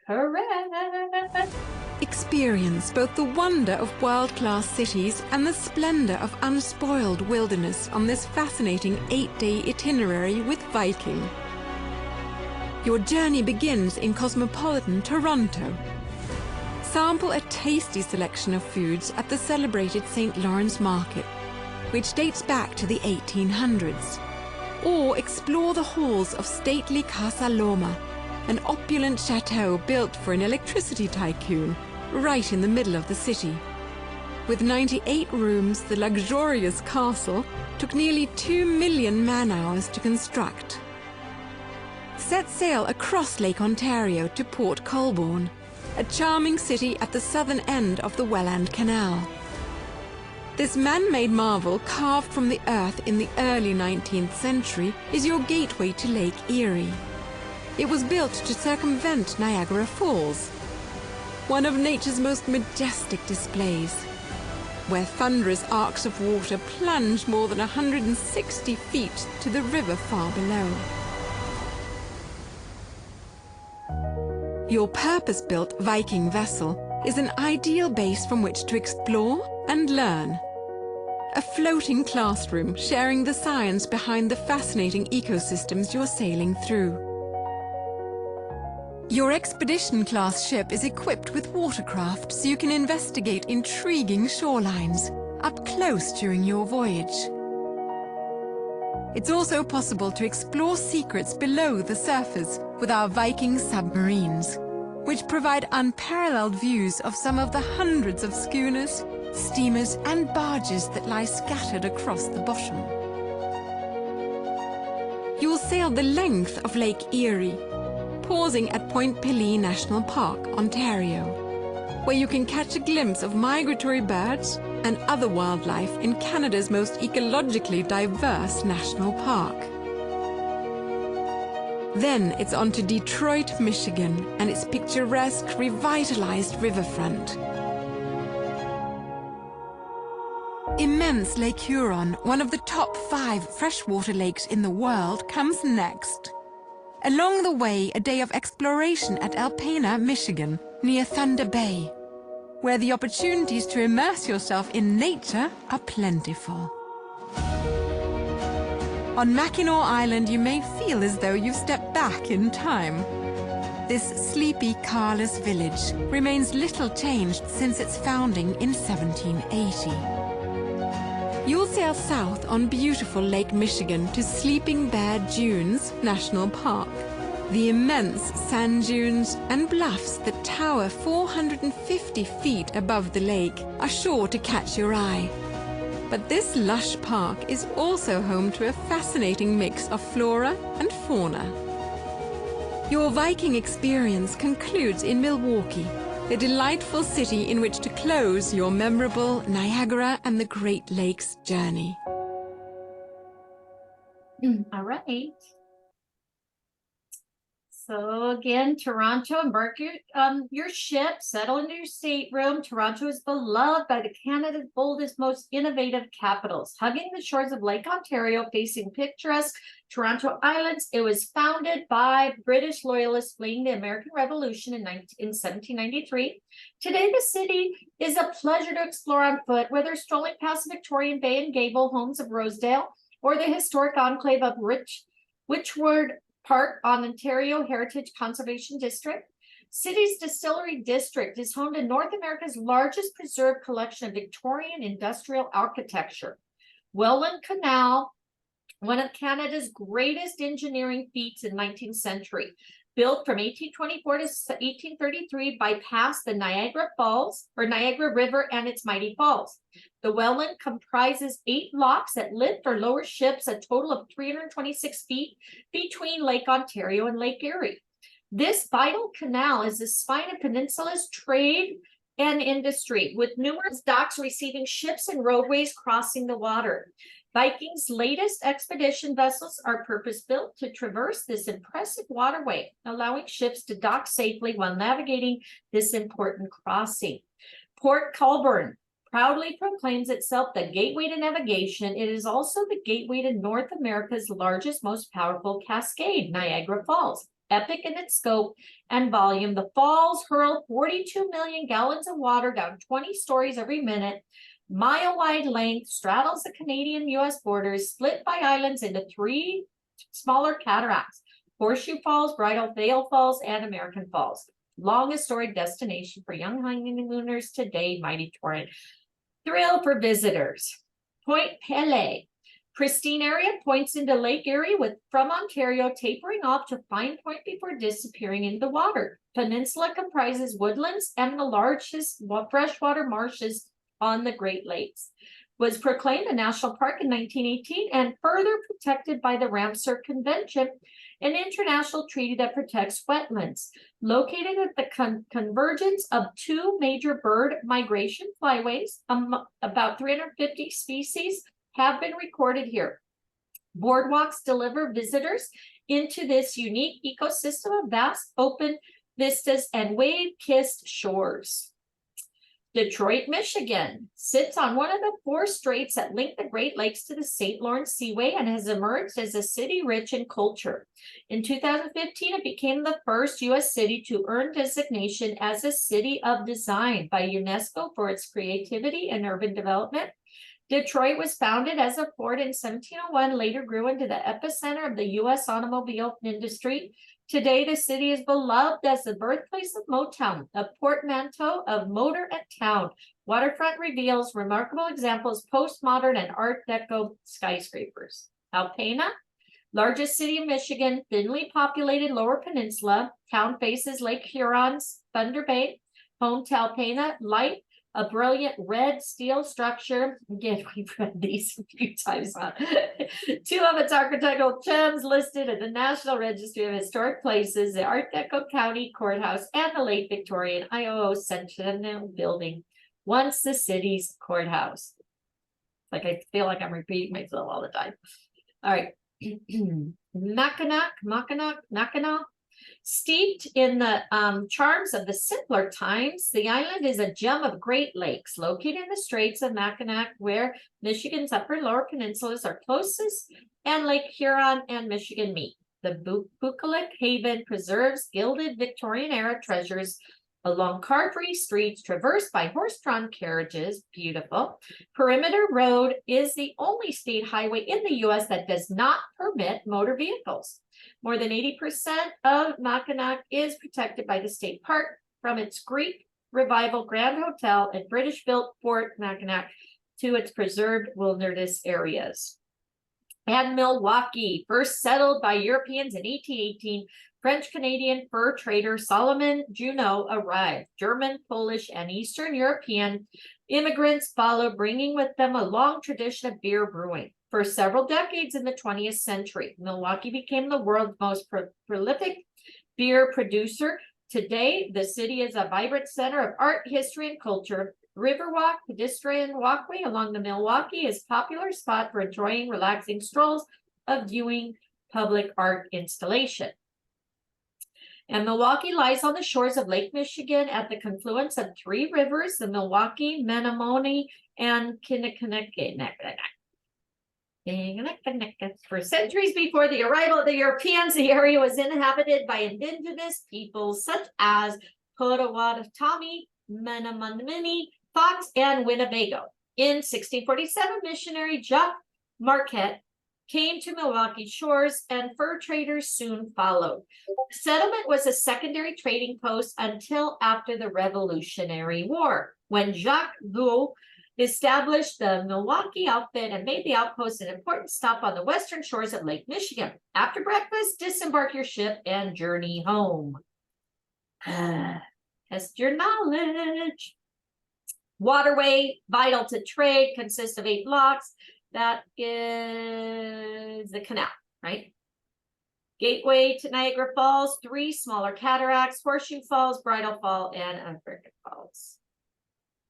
Correct. Experience both the wonder of world-class cities and the splendor of unspoiled wilderness on this fascinating 8-day itinerary with Viking. Your journey begins in cosmopolitan Toronto. Sample a tasty selection of foods at the celebrated St. Lawrence Market, which dates back to the 1800s. Or explore the halls of stately Casa Loma, an opulent chateau built for an electricity tycoon right in the middle of the city. With 98 rooms, the luxurious castle took nearly 2 million man-hours to construct. Set sail across Lake Ontario to Port Colborne, a charming city at the southern end of the Welland Canal. This man-made marvel, carved from the earth in the early 19th century, is your gateway to Lake Erie. It was built to circumvent Niagara Falls, one of nature's most majestic displays, where thunderous arcs of water plunge more than 160 feet to the river far below. Your purpose-built Viking vessel is an ideal base from which to explore and learn. A floating classroom sharing the science behind the fascinating ecosystems you're sailing through. Your expedition-class ship is equipped with watercraft so you can investigate intriguing shorelines up close during your voyage. It's also possible to explore secrets below the surface with our Viking submarines, which provide unparalleled views of some of the hundreds of schooners, steamers and barges that lie scattered across the bottom. You'll sail the length of Lake Erie, pausing at Point Pelee National Park, Ontario, where you can catch a glimpse of migratory birds and other wildlife in Canada's most ecologically diverse national park. Then it's on to Detroit, Michigan, and its picturesque, revitalized riverfront. Immense Lake Huron, one of the top 5 freshwater lakes in the world, comes next. Along the way, a day of exploration at Alpena, Michigan, near Thunder Bay, where the opportunities to immerse yourself in nature are plentiful. On Mackinac Island, you may feel as though you've stepped back in time. This sleepy, carless village remains little changed since its founding in 1780. You'll sail south on beautiful Lake Michigan to Sleeping Bear Dunes National Park. The immense sand dunes and bluffs that tower 450 feet above the lake are sure to catch your eye. But this lush park is also home to a fascinating mix of flora and fauna. Your Viking experience concludes in Milwaukee, a delightful city in which to close your memorable Niagara and the Great Lakes journey. All right. So again, Toronto, embark your ship, settle into your stateroom. Toronto is beloved by the Canada's boldest, most innovative capitals. Hugging the shores of Lake Ontario, facing picturesque Toronto Islands, it was founded by British loyalists fleeing the American Revolution in 1793. Today, the city is a pleasure to explore on foot, whether strolling past Victorian Bay and Gable homes of Rosedale, or the historic enclave of Witchwood Park on Ontario Heritage Conservation District. City's Distillery District is home to North America's largest preserved collection of Victorian industrial architecture. Welland Canal, one of Canada's greatest engineering feats in 19th century. Built from 1824 to 1833, bypassed the Niagara Falls, or Niagara River and its mighty falls. The Welland comprises 8 locks that lift or lower ships a total of 326 feet between Lake Ontario and Lake Erie. This vital canal is the spine of Peninsula's trade and industry, with numerous docks receiving ships and roadways crossing the water. Viking's latest expedition vessels are purpose-built to traverse this impressive waterway, allowing ships to dock safely while navigating this important crossing. Port Colborne proudly proclaims itself the gateway to navigation. It is also the gateway to North America's largest, most powerful cascade, Niagara Falls. Epic in its scope and volume, the falls hurl 42 million gallons of water down 20 stories every minute. Mile-wide length, straddles the Canadian-U.S. borders, split by islands into 3 smaller cataracts: Horseshoe Falls, Bridal Veil Falls, and American Falls. Longest storied destination for young honeymooners today, mighty torrent. Thrill for visitors. Point Pelee. Pristine area points into Lake Erie from Ontario tapering off to Fine Point before disappearing into the water. Peninsula comprises woodlands and the largest freshwater marshes on the Great Lakes. Was proclaimed a national park in 1918 and further protected by the Ramsar Convention, an international treaty that protects wetlands. Located at the convergence of two major bird migration flyways, about 350 species have been recorded here. Boardwalks deliver visitors into this unique ecosystem of vast open vistas and wave-kissed shores. Detroit, Michigan sits on one of the four straits that link the Great Lakes to the St. Lawrence Seaway and has emerged as a city rich in culture. In 2015, it became the first U.S. city to earn designation as a City of Design by UNESCO for its creativity and urban development. Detroit was founded as a port in 1701, later grew into the epicenter of the U.S. automobile industry. Today, the city is beloved as the birthplace of Motown, a portmanteau of motor and town. Waterfront reveals remarkable examples, postmodern and Art Deco skyscrapers. Alpena, largest city of Michigan, thinly populated Lower Peninsula. Town faces Lake Huron's Thunder Bay. Home to Alpena, light, a brilliant red steel structure. Again, we've read these a few times. Two of its architectural gems listed at the National Registry of Historic Places, the Art Deco County Courthouse, and the late Victorian IOO Centennial Building, once the city's courthouse. Like, I feel like I'm repeating myself all the time. All right. Mackinac. Steeped in the charms of the simpler times, the island is a gem of Great Lakes, located in the Straits of Mackinac, where Michigan's upper and lower peninsulas are closest, and Lake Huron and Michigan meet. The Bucolic Haven preserves gilded Victorian-era treasures along car-free streets traversed by horse-drawn carriages. Beautiful. Perimeter Road is the only state highway in the U.S. that does not permit motor vehicles. More than 80% of Mackinac is protected by the state park, from its Greek Revival Grand Hotel and British-built Fort Mackinac to its preserved wilderness areas. And Milwaukee, first settled by Europeans in 1818, French-Canadian fur trader Solomon Juneau arrived. German, Polish, and Eastern European immigrants followed, bringing with them a long tradition of beer brewing. For several decades in the 20th century, Milwaukee became the world's most prolific beer producer. Today, the city is a vibrant center of art, history, and culture. Riverwalk pedestrian walkway along the Milwaukee is a popular spot for enjoying relaxing strolls of viewing public art installation. And Milwaukee lies on the shores of Lake Michigan at the confluence of three rivers, the Milwaukee, Menominee, and Kinnickinnick. For centuries before the arrival of the Europeans, the area was inhabited by indigenous peoples such as Potawatomi, Menominee, Fox, and Winnebago. In 1647, missionary Jacques Marquette came to Milwaukee shores, and fur traders soon followed. The settlement was a secondary trading post until after the Revolutionary War, when Jacques Gueux established the Milwaukee outfit and made the outpost an important stop on the western shores of Lake Michigan. After breakfast, disembark your ship and journey home. Test your knowledge. Waterway, vital to trade, consists of 8 blocks. That is the canal, right? Gateway to Niagara Falls, 3 smaller cataracts, Horseshoe Falls, Bridal Fall, and Unforgiven Falls.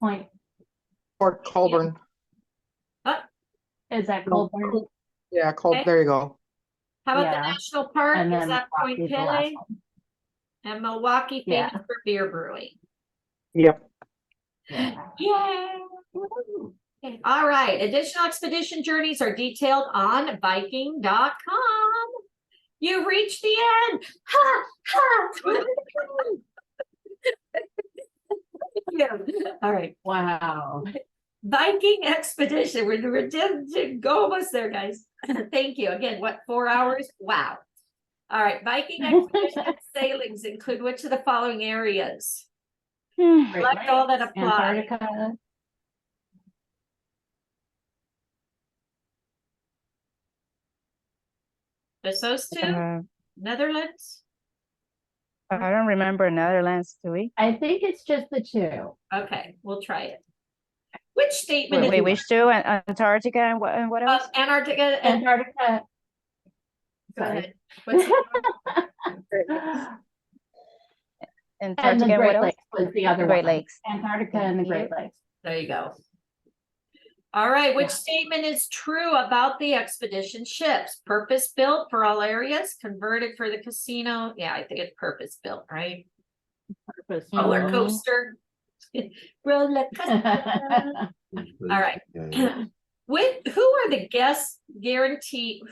Point. Port Colborne. Is that Colborne? Yeah, Okay. there you go. How about Yeah. the National Park? And Is then that Point Milwaukee's the last Pele? one. And Milwaukee, famous Yeah. for beer brewing. Yep. Yeah. Yay! Okay. All right. Additional expedition journeys are detailed on Viking.com. You've reached the end. Ha! Ha! Yeah. All right. Wow. Viking expedition. We're go almost there, guys. Thank you. Again, what, 4 hours? Wow. All right. Viking expedition sailings include which of the following areas? Select all that apply. Antarctica. Just those two? Netherlands? I don't remember Netherlands, do we? I think it's just the 2. Okay, we'll try it. Which statement Wait, is which two? Antarctica and what else? Antarctica and Antarctica. go ahead. What's And the Antarctica and what Great else? Lakes was the other Great one. Lakes. Antarctica and the Great Lakes. There you go. All right, which Yeah. statement is true about the expedition ships? Purpose built for all areas, converted for the casino. Yeah, I think it's purpose built, right? Purpose Roller Mhm. coaster. Roller coaster. All right. Who are guests guaranteed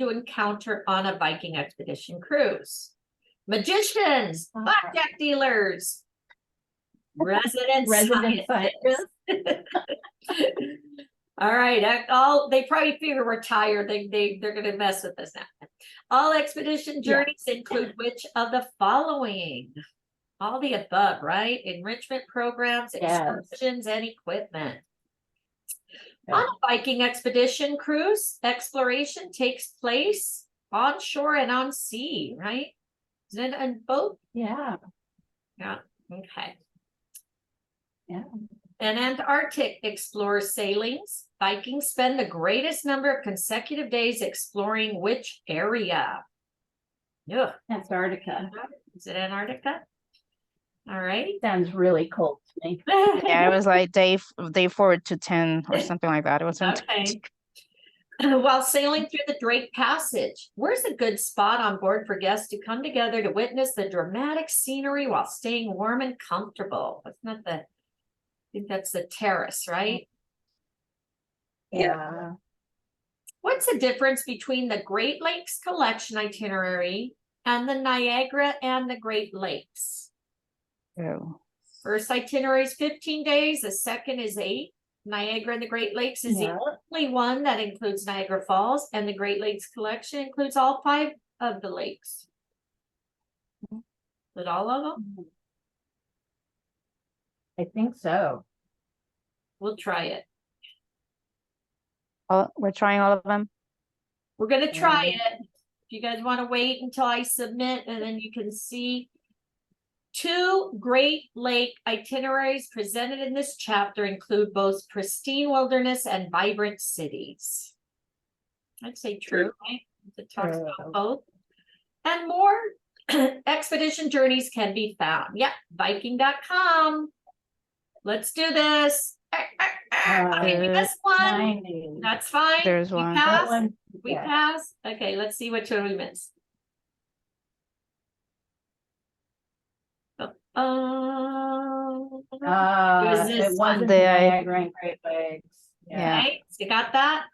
to encounter on a Viking expedition cruise? Magicians, blackjack dealers, resident scientists. All right, they probably figure we're tired. They're gonna mess with us now. All expedition journeys include which of the following? All the above, right? Enrichment programs, excursions, and equipment. Yeah. On a Viking expedition cruise, exploration takes place on shore and on sea, right? Isn't it on both? Yeah. Yeah, okay. Yeah. In Antarctic explore sailings, Vikings spend the greatest number of consecutive days exploring which area? Yeah. Antarctica. Is it Antarctica? All right. Sounds really cold to me. Yeah, it was like day 4 to 10 or something like that. It was Okay. While sailing through the Drake Passage, where's a good spot on board for guests to come together to witness the dramatic scenery while staying warm and comfortable? Wasn't that I think that's the terrace, right? Yeah. What's the difference between the Great Lakes collection itinerary and the Niagara and the Great Lakes? Oh. First itinerary is 15 days, the second is 8. Niagara and the Great Lakes is the only one that includes Niagara Falls, and the Great Lakes collection includes all 5 of the lakes. But all of them? I think so. We'll try it. We're trying all of them. We're gonna try it. If you guys want to wait until I submit, and then you can see 2 Great Lake itineraries presented in this chapter include both pristine wilderness and vibrant cities. I'd say true, right? It talks about both. And more expedition journeys can be found. Yep, Viking.com. Let's do this. Okay, we missed one. 90. That's fine. There's We one. pass. That one, We yeah. pass. Okay, let's see which one we missed. It wasn't the the Niagara and Great Lakes. Yeah. Okay, so you got that?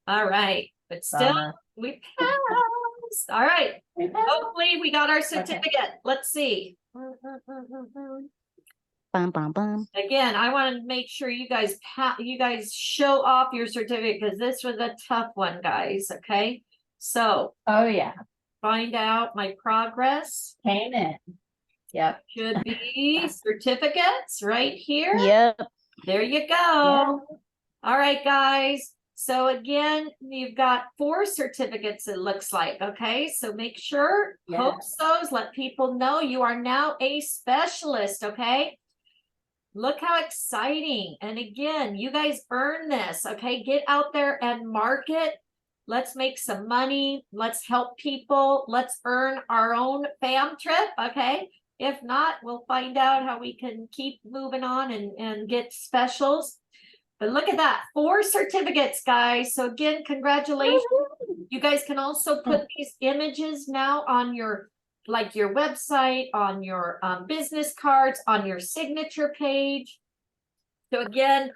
All right, but still, Bummer. we passed. All right, hopefully we got our certificate. Let's see. Bum, bum, bum. Again, I want to make sure you guys show off your certificate because this was a tough one, guys. Okay, so Oh, yeah. find out my progress. Came in. Yep. Should be certificates right here. Yep. There you go. Yeah. All right, guys. So again, you've got 4 certificates, it looks like. Okay, so make sure, Yeah. post those, let people know you are now a specialist. Okay. Look how exciting. And again, you guys earn this. Okay, get out there and market. Let's make some money. Let's help people. Let's earn our own fam trip. Okay. If not, we'll find out how we can keep moving on and get specials. But look at that, 4 certificates, guys. So again, congratulations. You guys can also put these images now on your website, on your business cards, on your signature page. So again,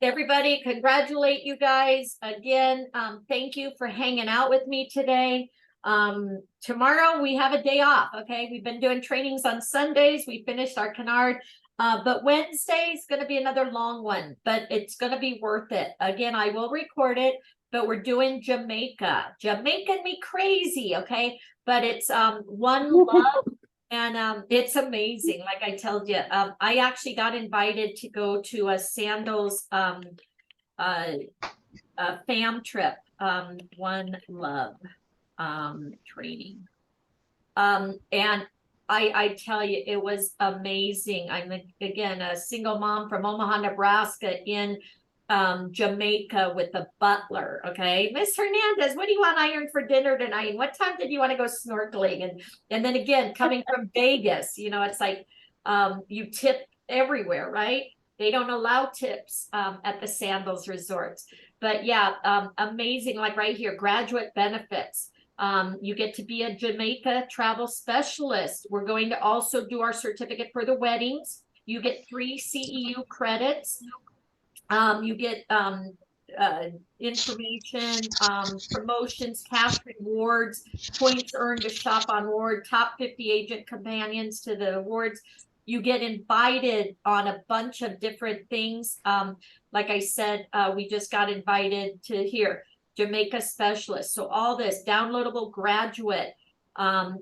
everybody, congratulate you guys. Again, thank you for hanging out with me today. Tomorrow we have a day off. Okay, we've been doing trainings on Sundays. We finished our canard. But Wednesday is going to be another long one, but it's going to be worth it. Again, I will record it, but we're doing Jamaica. Jamaican me crazy, okay? But it's One Love, and it's amazing. Like I told you, I actually got invited to go to a Sandals fam trip, One Love training. And I tell you, it was amazing. I'm again a single mom from Omaha, Nebraska in Jamaica with a butler. Okay, Miss Hernandez, what do you want iron for dinner tonight? And what time did you want to go snorkeling? And then again, coming from Vegas, you know, it's like you tip everywhere, right? They don't allow tips at the Sandals resorts. But yeah, amazing, like right here, graduate benefits. You get to be a Jamaica travel specialist. We're going to also do our certificate for the weddings. You get 3 CEU credits. You get information, promotions, cash rewards, points earned to shop on Ward, top 50 agent companions to the awards. You get invited on a bunch of different things. Like I said, we just got invited to here, Jamaica specialist. So all this downloadable graduate,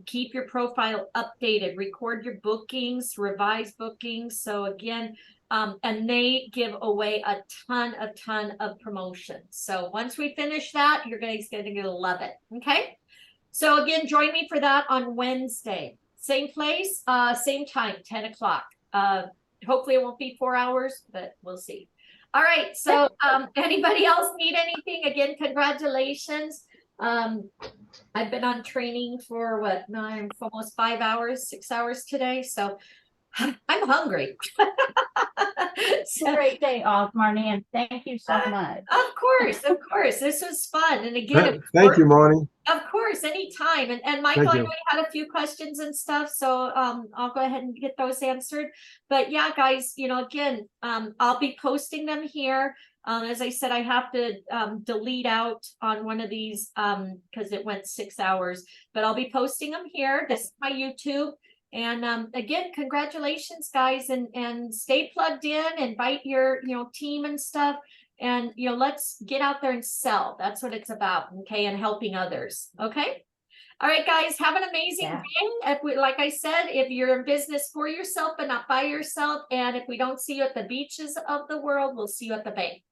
keep your profile updated, record your bookings, revise bookings. So again, and they give away a ton of promotions. So once we finish that, you're guys going to love it. Okay. So again, join me for that on Wednesday. Same place, same time, 10 o'clock. Hopefully it won't be 4 hours, but we'll see. All right. So anybody else need anything? Again, congratulations. I've been on training for what, almost 5 hours, 6 hours today. So I'm hungry. It's a great day off, Marnie, and thank you so much. Of course. This was fun. And again, Thank you, Marnie. of course, anytime. And Michael, Thank I you. know you had a few questions and stuff, so I'll go ahead and get those answered. But yeah, guys, you know, again, I'll be posting them here. As I said, I have to delete out on one of these because it went 6 hours, but I'll be posting them here. This is my YouTube. And again, congratulations, guys, and stay plugged in, invite your, you know, team and stuff. And, you know, let's get out there and sell. That's what it's about. Okay. And helping others. Okay. All right, guys, have an amazing day. Like I said, if you're in business for yourself, but not by yourself. And if we don't see you at the beaches of the world, we'll see you at the bay.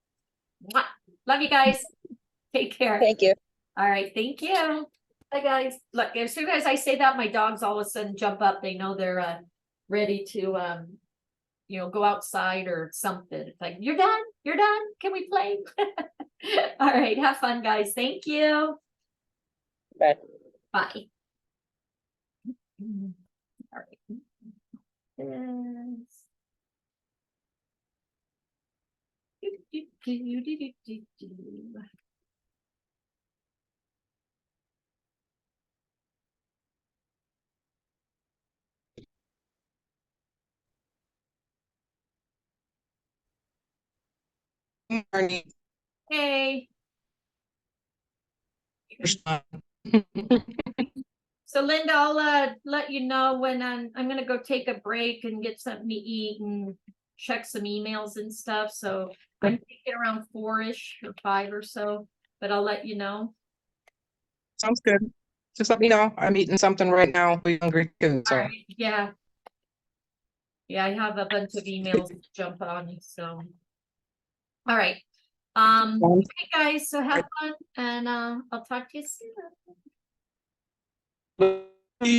Mwah. Love you guys. Take care. Thank you. All right. Thank you. Hi, guys. Look, as soon as I say that, my dogs all of a sudden jump up. They know they're ready to you know, go outside or something. It's like, you're done? You're done? Can we play? All right, have fun, guys. Thank you. Bye. Bye. All right. Marnie. Hey. So Linda, I'll let you know when I'm gonna go take a break and get something to eat and check some emails and stuff. So I'm thinking around 4-ish or 5 or so, but I'll let you know. Sounds good. Just let me know. I'm eating something right now. We're hungry too, so. All right, yeah. Yeah, I have a bunch of emails to jump on, so. All right. Okay, guys, so have fun and I'll talk to you soon.